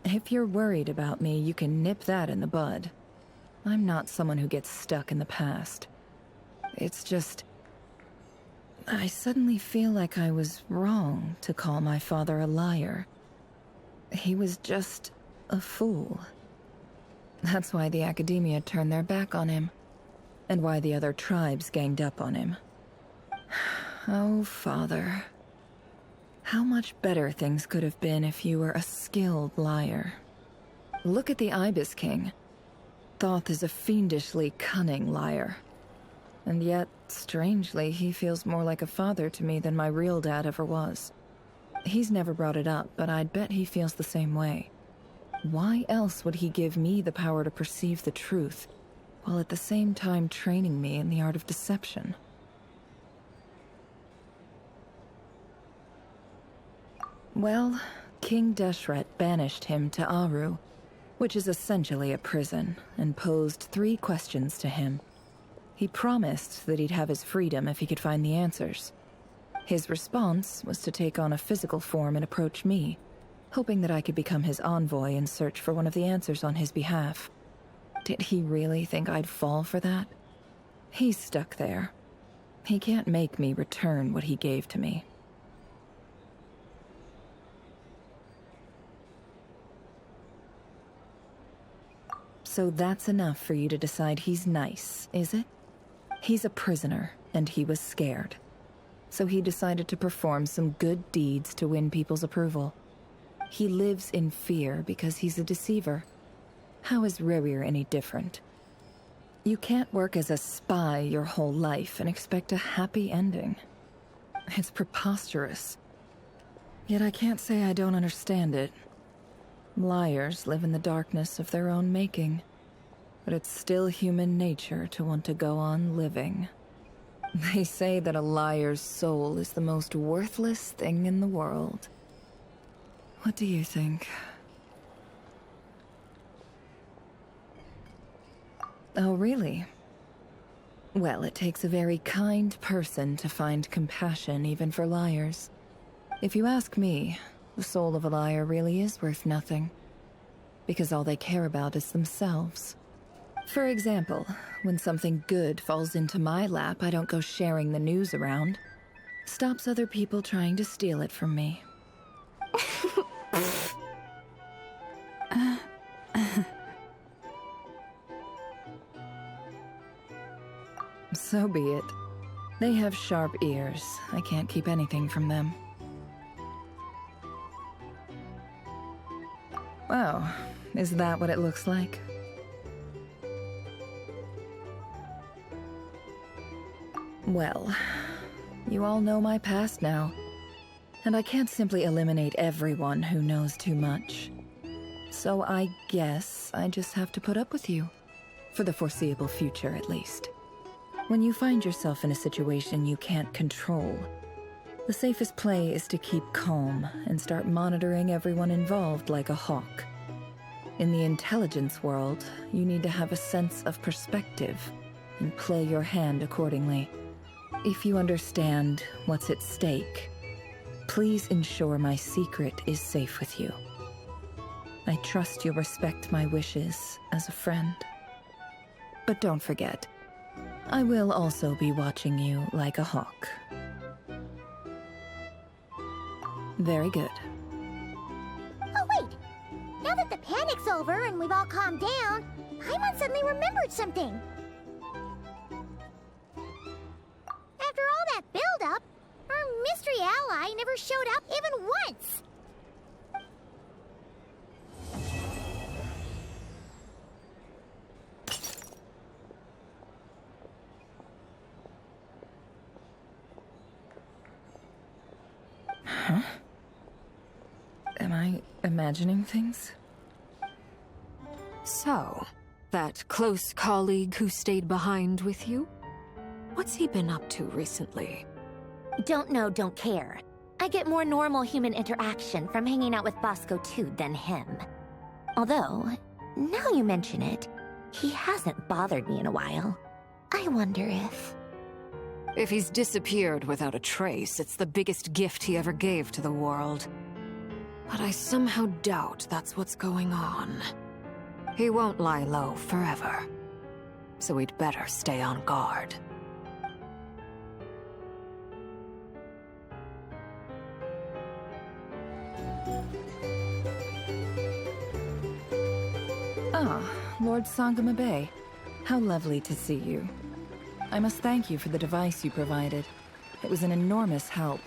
If you're worried about me, you can nip that in the bud. I'm not someone who gets stuck in the past. It's just... I suddenly feel like I was wrong to call my father a liar. He was just a fool. That's why the Academia turned their back on him, and why the other tribes ganged up on him. Oh, Father. How much better things could have been if you were a skilled liar. Look at the Ibis King. Thoth is a fiendishly cunning liar. And yet, strangely, he feels more like a father to me than my real dad ever was. He's never brought it up, but I'd bet he feels the same way. Why else would he give me the power to perceive the truth, while at the same time training me in the art of deception? Well, King Deshret banished him to Aru, which is essentially a prison, and posed 3 questions to him. He promised that he'd have his freedom if he could find the answers. His response was to take on a physical form and approach me, hoping that I could become his envoy and search for one of the answers on his behalf. Did he really think I'd fall for that? He's stuck there. He can't make me return what he gave to me. So that's enough for you to decide he's nice, is it? He's a prisoner, and he was scared. So he decided to perform some good deeds to win people's approval. He lives in fear because he's a deceiver. How is Rerir any different? You can't work as a spy your whole life and expect a happy ending. It's preposterous. Yet I can't say I don't understand it. Liars live in the darkness of their own making, but it's still human nature to want to go on living. They say that a liar's soul is the most worthless thing in the world. What do you think? Oh, really? Well, it takes a very kind person to find compassion even for liars. If you ask me, the soul of a liar really is worth nothing, because all they care about is themselves. For example, when something good falls into my lap, I don't go sharing the news around. Stops other people trying to steal it from me. So be it. They have sharp ears. I can't keep anything from them. Wow, is that what it looks like? Well, you all know my past now, and I can't simply eliminate everyone who knows too much. So I guess I just have to put up with you, for the foreseeable future at least. When you find yourself in a situation you can't control, the safest play is to keep calm and start monitoring everyone involved like a hawk. In the intelligence world, you need to have a sense of perspective and play your hand accordingly. If you understand what's at stake, please ensure my secret is safe with you. I trust you'll respect my wishes as a friend. But don't forget, I will also be watching you like a hawk. Very good. Oh, wait! Now that the panic's over and we've all calmed down, Paimon suddenly remembered something. After all that build-up, our mystery ally never showed up even once! Huh? Am I imagining things? So, that close colleague who stayed behind with you? What's he been up to recently? Don't know, don't care. I get more normal human interaction from hanging out with Bosco 2 than him. Although, now you mention it, he hasn't bothered me in a while. I wonder if... If he's disappeared without a trace, it's the biggest gift he ever gave to the world. But I somehow doubt that's what's going on. He won't lie low forever. So we'd better stay on guard. Ah, Lord Sangama Bay. How lovely to see you. I must thank you for the device you provided. It was an enormous help.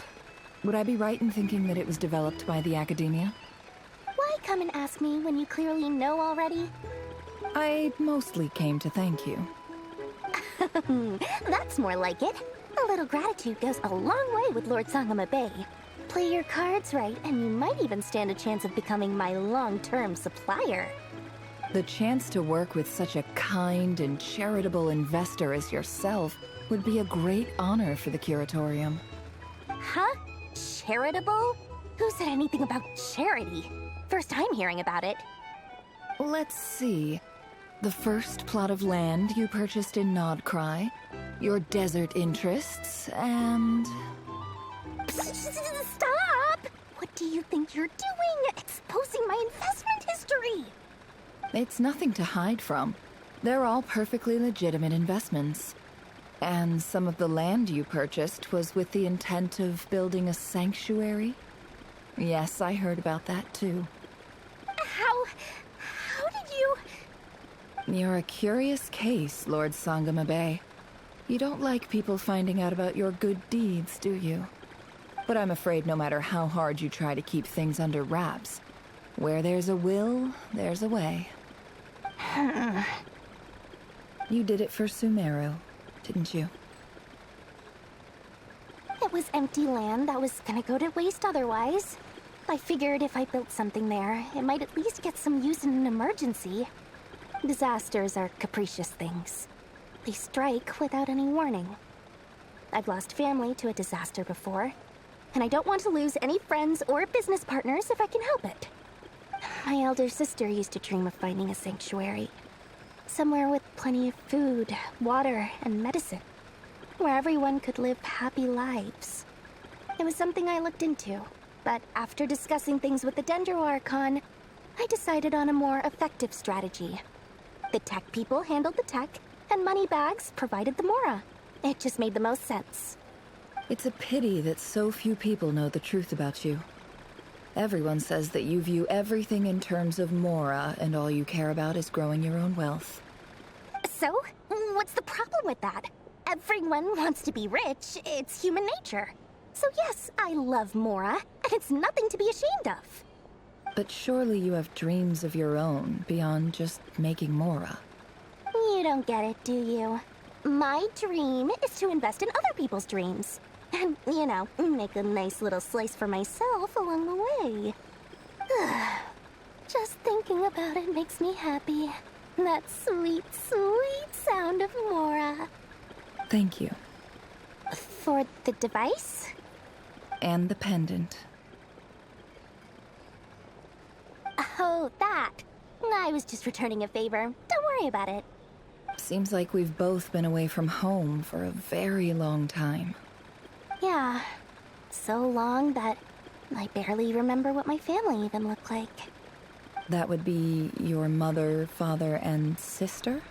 Would I be right in thinking that it was developed by the Academia? Why come and ask me when you clearly know already? I mostly came to thank you. That's more like it. A little gratitude goes a long way with Lord Sangama Bay. Play your cards right, and you might even stand a chance of becoming my long-term supplier. The chance to work with such a kind and charitable investor as yourself would be a great honor for the Curatorium. Huh? Charitable? Who said anything about charity? First time hearing about it. Let's see. The first plot of land you purchased in Nodcry, your desert interests, and... Stop! What do you think you're doing? Exposing my investment history! It's nothing to hide from. They're all perfectly legitimate investments. And some of the land you purchased was with the intent of building a sanctuary? Yes, I heard about that too. How did you... You're a curious case, Lord Sangamabe. You don't like people finding out about your good deeds, do you? But I'm afraid no matter how hard you try to keep things under wraps, where there's a will, there's a way. You did it for Sumeru, didn't you? It was empty land that was gonna go to waste otherwise. I figured if I built something there, it might at least get some use in an emergency. Disasters are capricious things. They strike without any warning. I've lost family to a disaster before, and I don't want to lose any friends or business partners if I can help it. My elder sister used to dream of finding a sanctuary. Somewhere with plenty of food, water, and medicine. Where everyone could live happy lives. It was something I looked into, but after discussing things with the Dendro Archon, I decided on a more effective strategy. The tech people handled the tech, and Moneybags provided the Mora. It just made the most sense. It's a pity that so few people know the truth about you. Everyone says that you view everything in terms of Mora, and all you care about is growing your own wealth. So, what's the problem with that? Everyone wants to be rich. It's human nature. So yes, I love Mora, and it's nothing to be ashamed of. But surely you have dreams of your own beyond just making Mora. You don't get it, do you? My dream is to invest in other people's dreams. And, you know, make a nice little slice for myself along the way. Just thinking about it makes me happy. That sweet, sweet sound of Mora. Thank you. For the device? And the pendant. Oh, that. I was just returning a favor. Don't worry about it. Seems like we've both been away from home for a very long time. Yeah. So long that I barely remember what my family even looked like. That would be your mother, father, and sister?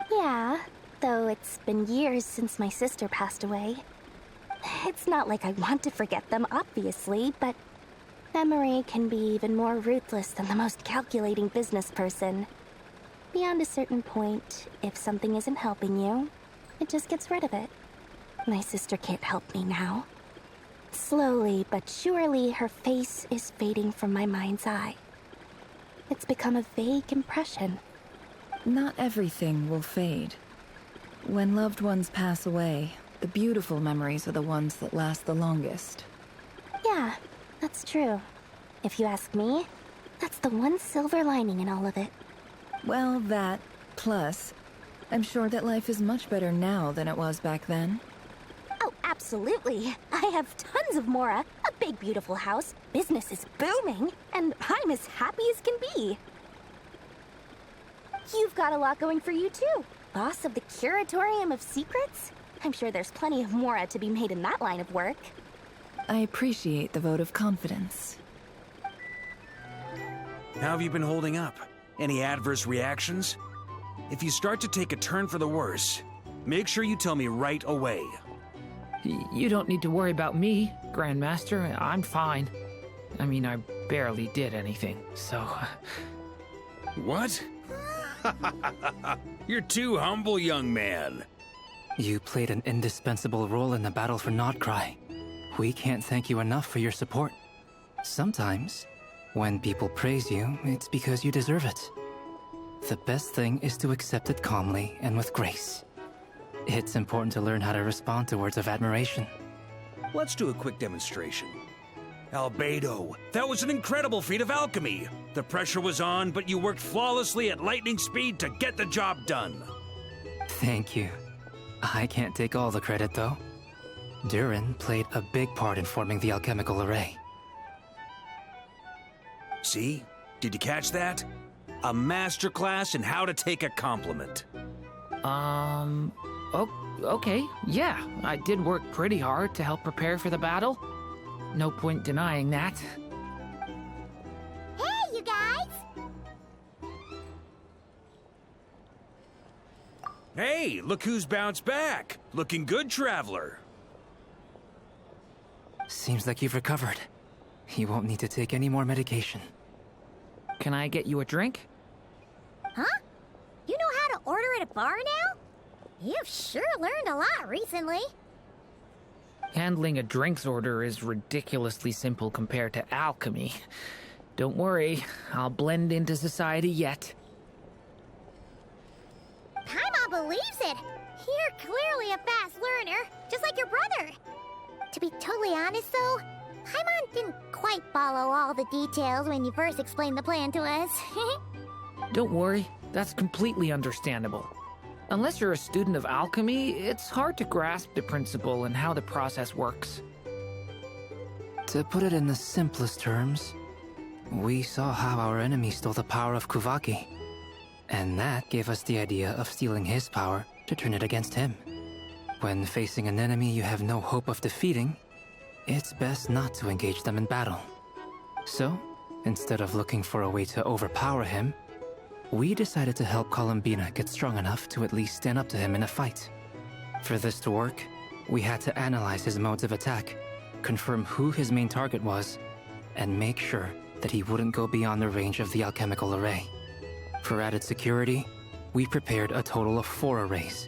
Yeah, though it's been years since my sister passed away. It's not like I want to forget them, obviously, but memory can be even more ruthless than the most calculating business person. Beyond a certain point, if something isn't helping you, it just gets rid of it. My sister can't help me now. Slowly but surely, her face is fading from my mind's eye. It's become a vague impression. Not everything will fade. When loved ones pass away, the beautiful memories are the ones that last the longest. Yeah, that's true. If you ask me, that's the one silver lining in all of it. Well, that, plus, I'm sure that life is much better now than it was back then. Oh, absolutely. I have tons of Mora, a big beautiful house, business is booming, and I'm as happy as can be. You've got a lot going for you too. Boss of the Curatorium of Secrets? I'm sure there's plenty of Mora to be made in that line of work. I appreciate the vote of confidence. How have you been holding up? Any adverse reactions? If you start to take a turn for the worse, make sure you tell me right away. You don't need to worry about me, Grandmaster. I'm fine. I mean, I barely did anything, so... What? You're too humble, young man. You played an indispensable role in the battle for Nodcry. We can't thank you enough for your support. Sometimes, when people praise you, it's because you deserve it. The best thing is to accept it calmly and with grace. It's important to learn how to respond to words of admiration. Let's do a quick demonstration. Albedo, that was an incredible feat of alchemy. The pressure was on, but you worked flawlessly at lightning speed to get the job done. Thank you. I can't take all the credit, though. Durin played a big part in forming the alchemical array. See? Did you catch that? A masterclass in how to take a compliment. Okay, yeah. I did work pretty hard to help prepare for the battle. No point denying that. Hey, you guys! Hey, look who's bounced back. Looking good, traveler. Seems like you've recovered. You won't need to take any more medication. Can I get you a drink? Huh? You know how to order at a bar now? You've sure learned a lot recently. Handling a drinks order is ridiculously simple compared to alchemy. Don't worry, I'll blend into society yet. Paimon believes it. You're clearly a fast learner, just like your brother. To be totally honest, though, Paimon didn't quite follow all the details when you first explained the plan to us. Don't worry, that's completely understandable. Unless you're a student of alchemy, it's hard to grasp the principle and how the process works. To put it in the simplest terms, we saw how our enemy stole the power of Kuvaki. And that gave us the idea of stealing his power to turn it against him. When facing an enemy you have no hope of defeating, it's best not to engage them in battle. So, instead of looking for a way to overpower him, we decided to help Columbina get strong enough to at least stand up to him in a fight. For this to work, we had to analyze his modes of attack, confirm who his main target was, and make sure that he wouldn't go beyond the range of the alchemical array. For added security, we prepared a total of 4 arrays.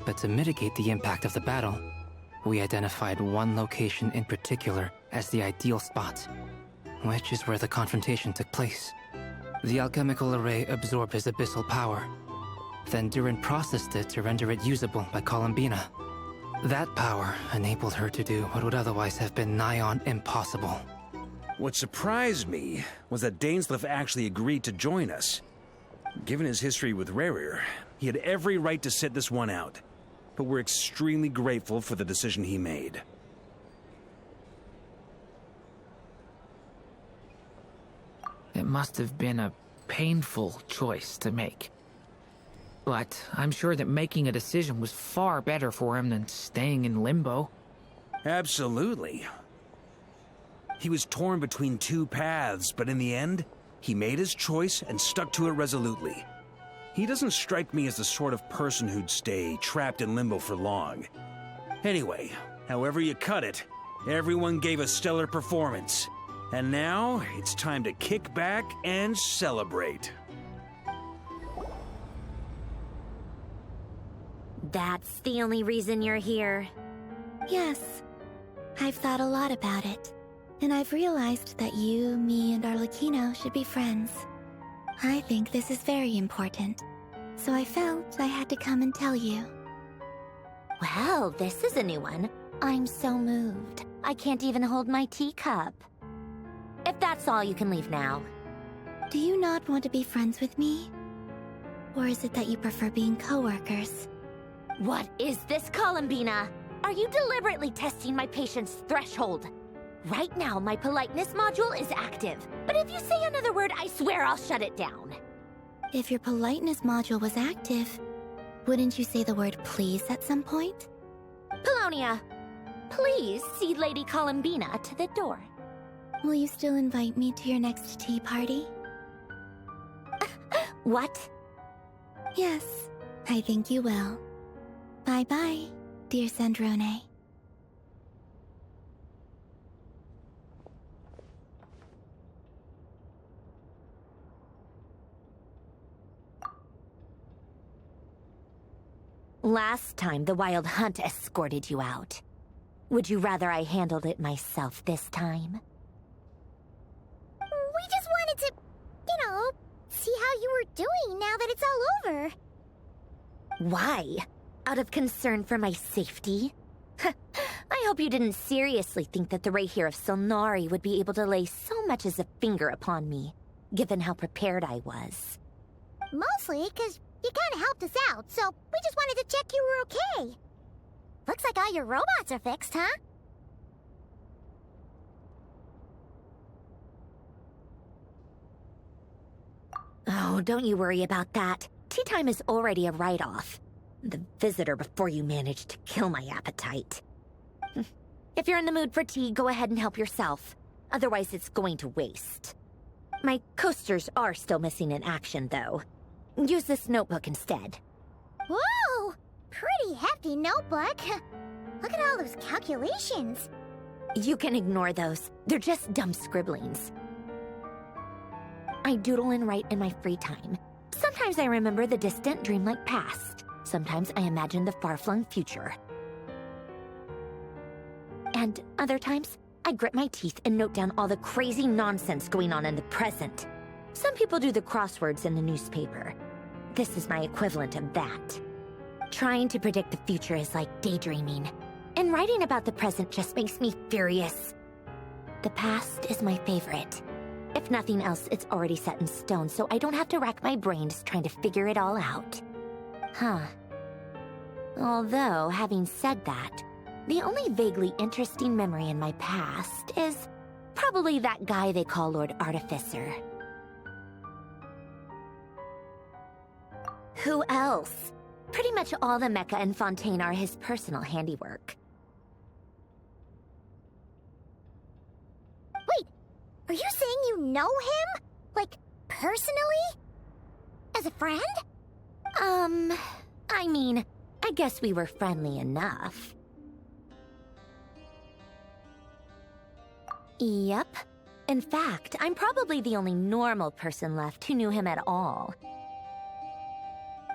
But to mitigate the impact of the battle, we identified one location in particular as the ideal spot, which is where the confrontation took place. The alchemical array absorbed his abyssal power. Then Durin processed it to render it usable by Columbina. That power enabled her to do what would otherwise have been nigh on impossible. What surprised me was that Dainsleif actually agreed to join us. Given his history with Rerir, he had every right to sit this one out. But we're extremely grateful for the decision he made. It must have been a painful choice to make. But I'm sure that making a decision was far better for him than staying in limbo. Absolutely. He was torn between 2 paths, but in the end, he made his choice and stuck to it resolutely. He doesn't strike me as the sort of person who'd stay trapped in limbo for long. Anyway, however you cut it, everyone gave a stellar performance. And now, it's time to kick back and celebrate. That's the only reason you're here. Yes. I've thought a lot about it. And I've realized that you, me, and Arlecchino should be friends. I think this is very important. So I felt I had to come and tell you. Well, this is a new one. I'm so moved. I can't even hold my teacup. If that's all, you can leave now. Do you not want to be friends with me? Or is it that you prefer being co-workers? What is this, Columbina? Are you deliberately testing my patience threshold? Right now, my politeness module is active. But if you say another word, I swear I'll shut it down. If your politeness module was active, wouldn't you say the word please at some point? Polonia, please see Lady Columbina to the door. Will you still invite me to your next tea party? What? Yes, I think you will. Bye-bye, dear Sandrone. Last time, the Wild Hunt escorted you out. Would you rather I handled it myself this time? We just wanted to, see how you were doing now that it's all over. Why? Out of concern for my safety? I hope you didn't seriously think that the Rayhir of Solnari would be able to lay so much as a finger upon me, given how prepared I was. Mostly because you kind of helped us out, so we just wanted to check you were okay. Looks like all your robots are fixed, huh? Oh, don't you worry about that. Tea time is already a write-off. The visitor before you managed to kill my appetite. If you're in the mood for tea, go ahead and help yourself. Otherwise, it's going to waste. My coasters are still missing in action, though. Use this notebook instead. Whoa! Pretty hefty notebook. Look at all those calculations. You can ignore those. They're just dumb scribblings. I doodle and write in my free time. Sometimes I remember the distant dreamlike past. Sometimes I imagine the far-flung future. And other times, I grit my teeth and note down all the crazy nonsense going on in the present. Some people do the crosswords in the newspaper. This is my equivalent of that. Trying to predict the future is like daydreaming, and writing about the present just makes me furious. The past is my favorite. If nothing else, it's already set in stone, so I don't have to rack my brains trying to figure it all out. Huh. Although, having said that, the only vaguely interesting memory in my past is probably that guy they call Lord Artificer. Who else? Pretty much all the mecha and Fontaine are his personal handiwork. Wait, are you saying you know him? Like, personally? As a friend? I mean, I guess we were friendly enough. Yep. In fact, I'm probably the only normal person left who knew him at all.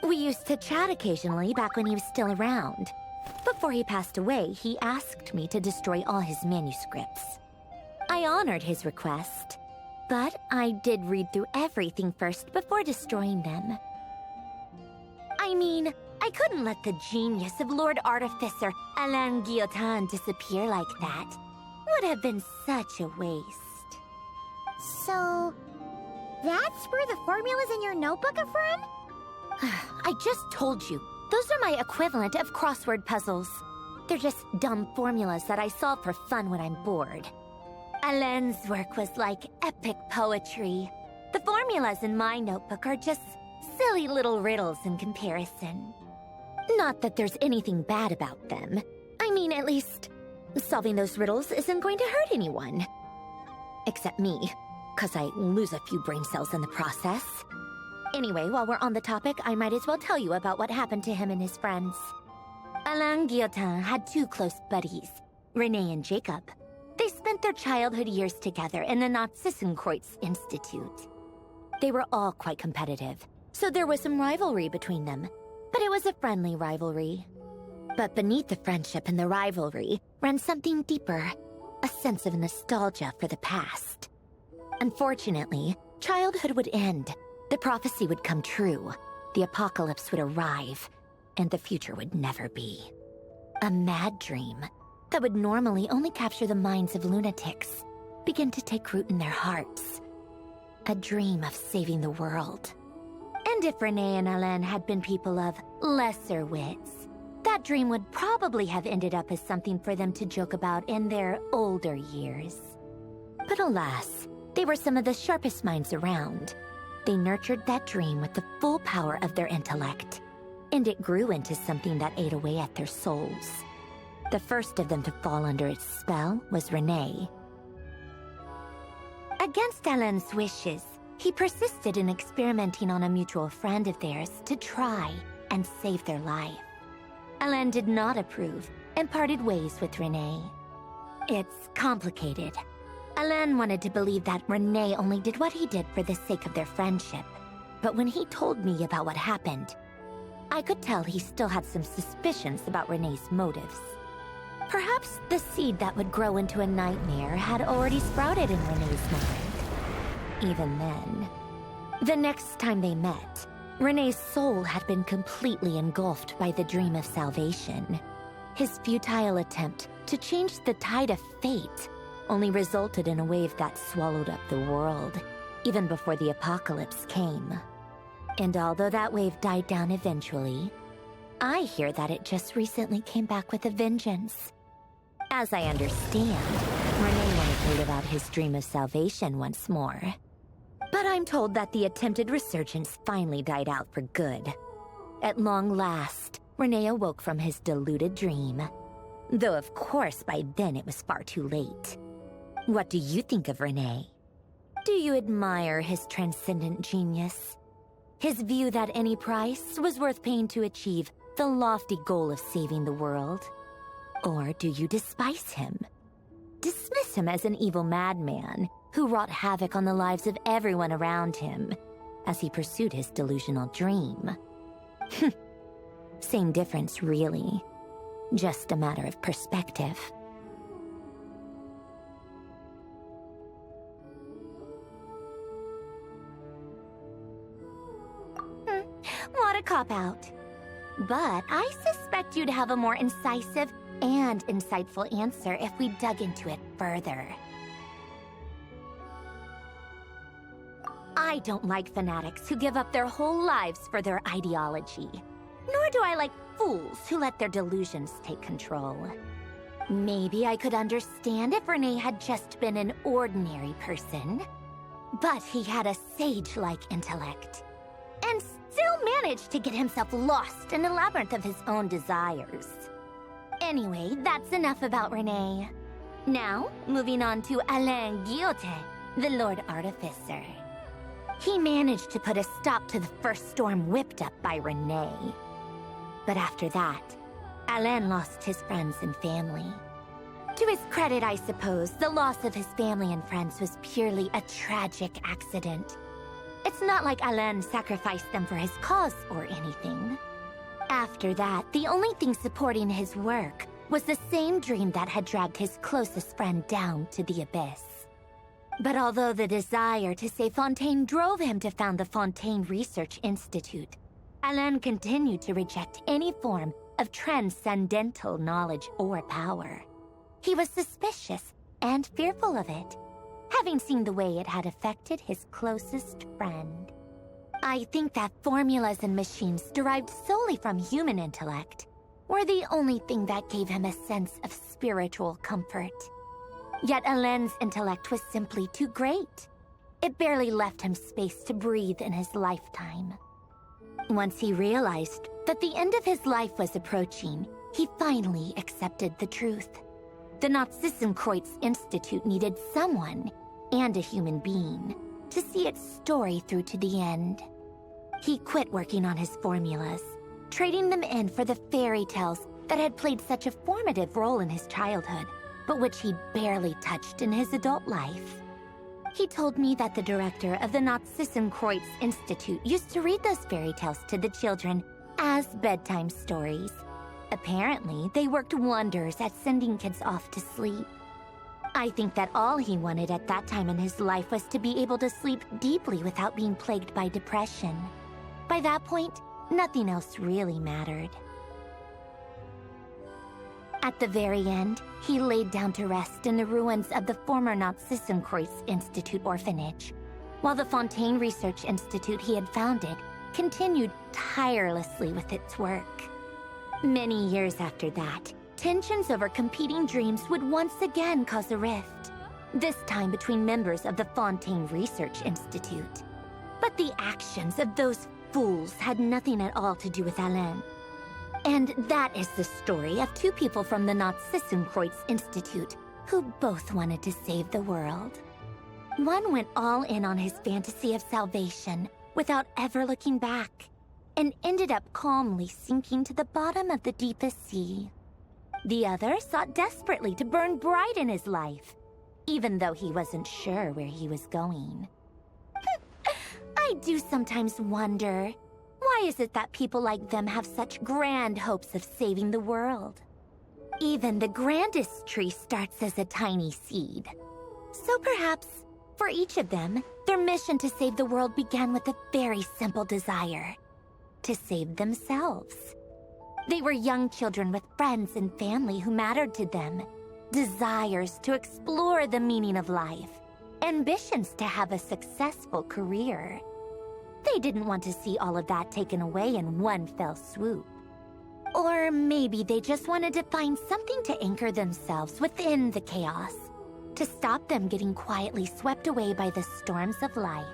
We used to chat occasionally back when he was still around. Before he passed away, he asked me to destroy all his manuscripts. I honored his request, but I did read through everything first before destroying them. I mean, I couldn't let the genius of Lord Artificer Alain Guillotin disappear like that. Would have been such a waste. So, that's where the formulas in your notebook are from? I just told you. Those are my equivalent of crossword puzzles. They're just dumb formulas that I solve for fun when I'm bored. Alain's work was like epic poetry. The formulas in my notebook are just silly little riddles in comparison. Not that there's anything bad about them. I mean, at least, solving those riddles isn't going to hurt anyone. Except me, 'cause I lose a few brain cells in the process. Anyway, while we're on the topic, I might as well tell you about what happened to him and his friends. Alain Guillotin had two close buddies, Renee and Jacob. They spent their childhood years together in the Narzissenkreuz Institute. They were all quite competitive, so there was some rivalry between them, but it was a friendly rivalry. But beneath the friendship and the rivalry ran something deeper, a sense of nostalgia for the past. Unfortunately, childhood would end. The prophecy would come true, the apocalypse would arrive, and the future would never be. A mad dream that would normally only capture the minds of lunatics began to take root in their hearts. A dream of saving the world. And if Renee and Alain had been people of lesser wits, that dream would probably have ended up as something for them to joke about in their older years. But alas, they were some of the sharpest minds around. They nurtured that dream with the full power of their intellect, and it grew into something that ate away at their souls. The first of them to fall under its spell was Renee. Against Alain's wishes, he persisted in experimenting on a mutual friend of theirs to try and save their life. Alain did not approve and parted ways with Renee. It's complicated. Alain wanted to believe that Renee only did what he did for the sake of their friendship. But when he told me about what happened, I could tell he still had some suspicions about Renee's motives. Perhaps the seed that would grow into a nightmare had already sprouted in Renee's mind. Even then, the next time they met, Renee's soul had been completely engulfed by the dream of salvation. His futile attempt to change the tide of fate only resulted in a wave that swallowed up the world, even before the apocalypse came. And although that wave died down eventually, I hear that it just recently came back with a vengeance. As I understand, Renee wanted to live out his dream of salvation once more. But I'm told that the attempted resurgence finally died out for good. At long last, Renee awoke from his deluded dream. Though of course by then it was far too late. What do you think of Renee? Do you admire his transcendent genius? His view that any price was worth paying to achieve the lofty goal of saving the world? Or do you despise him? Dismiss him as an evil madman who wrought havoc on the lives of everyone around him as he pursued his delusional dream? Same difference, really. Just a matter of perspective. What a cop-out. But I suspect you'd have a more incisive and insightful answer if we dug into it further. I don't like fanatics who give up their whole lives for their ideology. Nor do I like fools who let their delusions take control. Maybe I could understand if Renee had just been an ordinary person. But he had a sage-like intellect. And still managed to get himself lost in a labyrinth of his own desires. Anyway, that's enough about Renee. Now, moving on to Alain Guillotin, the Lord Artificer. He managed to put a stop to the first storm whipped up by Renee. But after that, Alain lost his friends and family. To his credit, I suppose, the loss of his family and friends was purely a tragic accident. It's not like Alain sacrificed them for his cause or anything. After that, the only thing supporting his work was the same dream that had dragged his closest friend down to the abyss. But although the desire to save Fontaine drove him to found the Fontaine Research Institute, Alain continued to reject any form of transcendental knowledge or power. He was suspicious and fearful of it, having seen the way it had affected his closest friend. I think that formulas and machines derived solely from human intellect were the only thing that gave him a sense of spiritual comfort. Yet Alain's intellect was simply too great. It barely left him space to breathe in his lifetime. Once he realized that the end of his life was approaching, he finally accepted the truth. The Nazissenkreuz Institute needed someone, and a human being, to see its story through to the end. He quit working on his formulas, trading them in for the fairy tales that had played such a formative role in his childhood, but which he barely touched in his adult life. He told me that the director of the Nazissenkreuz Institute used to read those fairy tales to the children as bedtime stories. Apparently, they worked wonders at sending kids off to sleep. I think that all he wanted at that time in his life was to be able to sleep deeply without being plagued by depression. By that point, nothing else really mattered. At the very end, he laid down to rest in the ruins of the former Nazissenkreuz Institute orphanage, while the Fontaine Research Institute he had founded continued tirelessly with its work. Many years after that, tensions over competing dreams would once again cause a rift, this time between members of the Fontaine Research Institute. But the actions of those fools had nothing at all to do with Alain. And that is the story of two people from the Nazissenkreuz Institute who both wanted to save the world. One went all in on his fantasy of salvation without ever looking back, and ended up calmly sinking to the bottom of the deepest sea. The other sought desperately to burn bright in his life, even though he wasn't sure where he was going. I do sometimes wonder, why is it that people like them have such grand hopes of saving the world? Even the grandest tree starts as a tiny seed. So perhaps, for each of them, their mission to save the world began with a very simple desire: to save themselves. They were young children with friends and family who mattered to them, desires to explore the meaning of life, ambitions to have a successful career. They didn't want to see all of that taken away in one fell swoop. Or maybe they just wanted to find something to anchor themselves within the chaos, to stop them getting quietly swept away by the storms of life.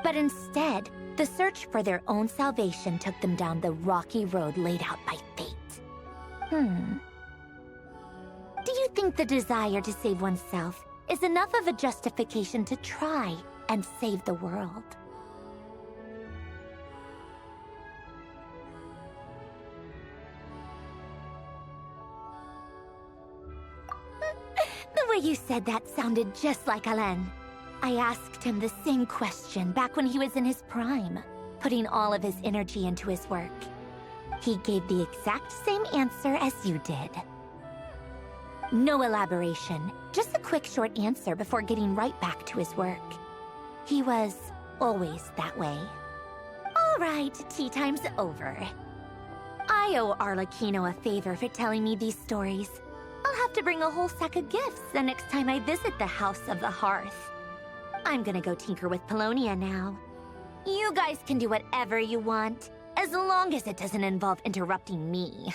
But instead, the search for their own salvation took them down the rocky road laid out by fate. Do you think the desire to save oneself is enough of a justification to try and save the world? The way you said that sounded just like Alain. I asked him the same question back when he was in his prime, putting all of his energy into his work. He gave the exact same answer as you did. No elaboration, just a quick short answer before getting right back to his work. He was always that way. All right, tea time's over. I owe Arlecchino a favor for telling me these stories. I'll have to bring a whole sack of gifts the next time I visit the House of the Hearth. I'm gonna go tinker with Polonia now. You guys can do whatever you want, as long as it doesn't involve interrupting me.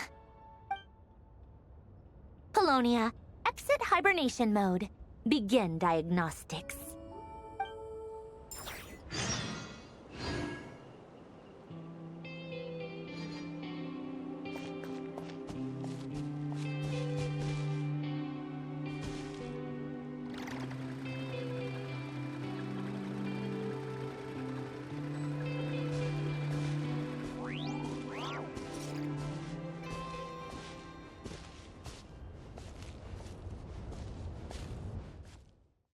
Polonia, exit hibernation mode. Begin diagnostics.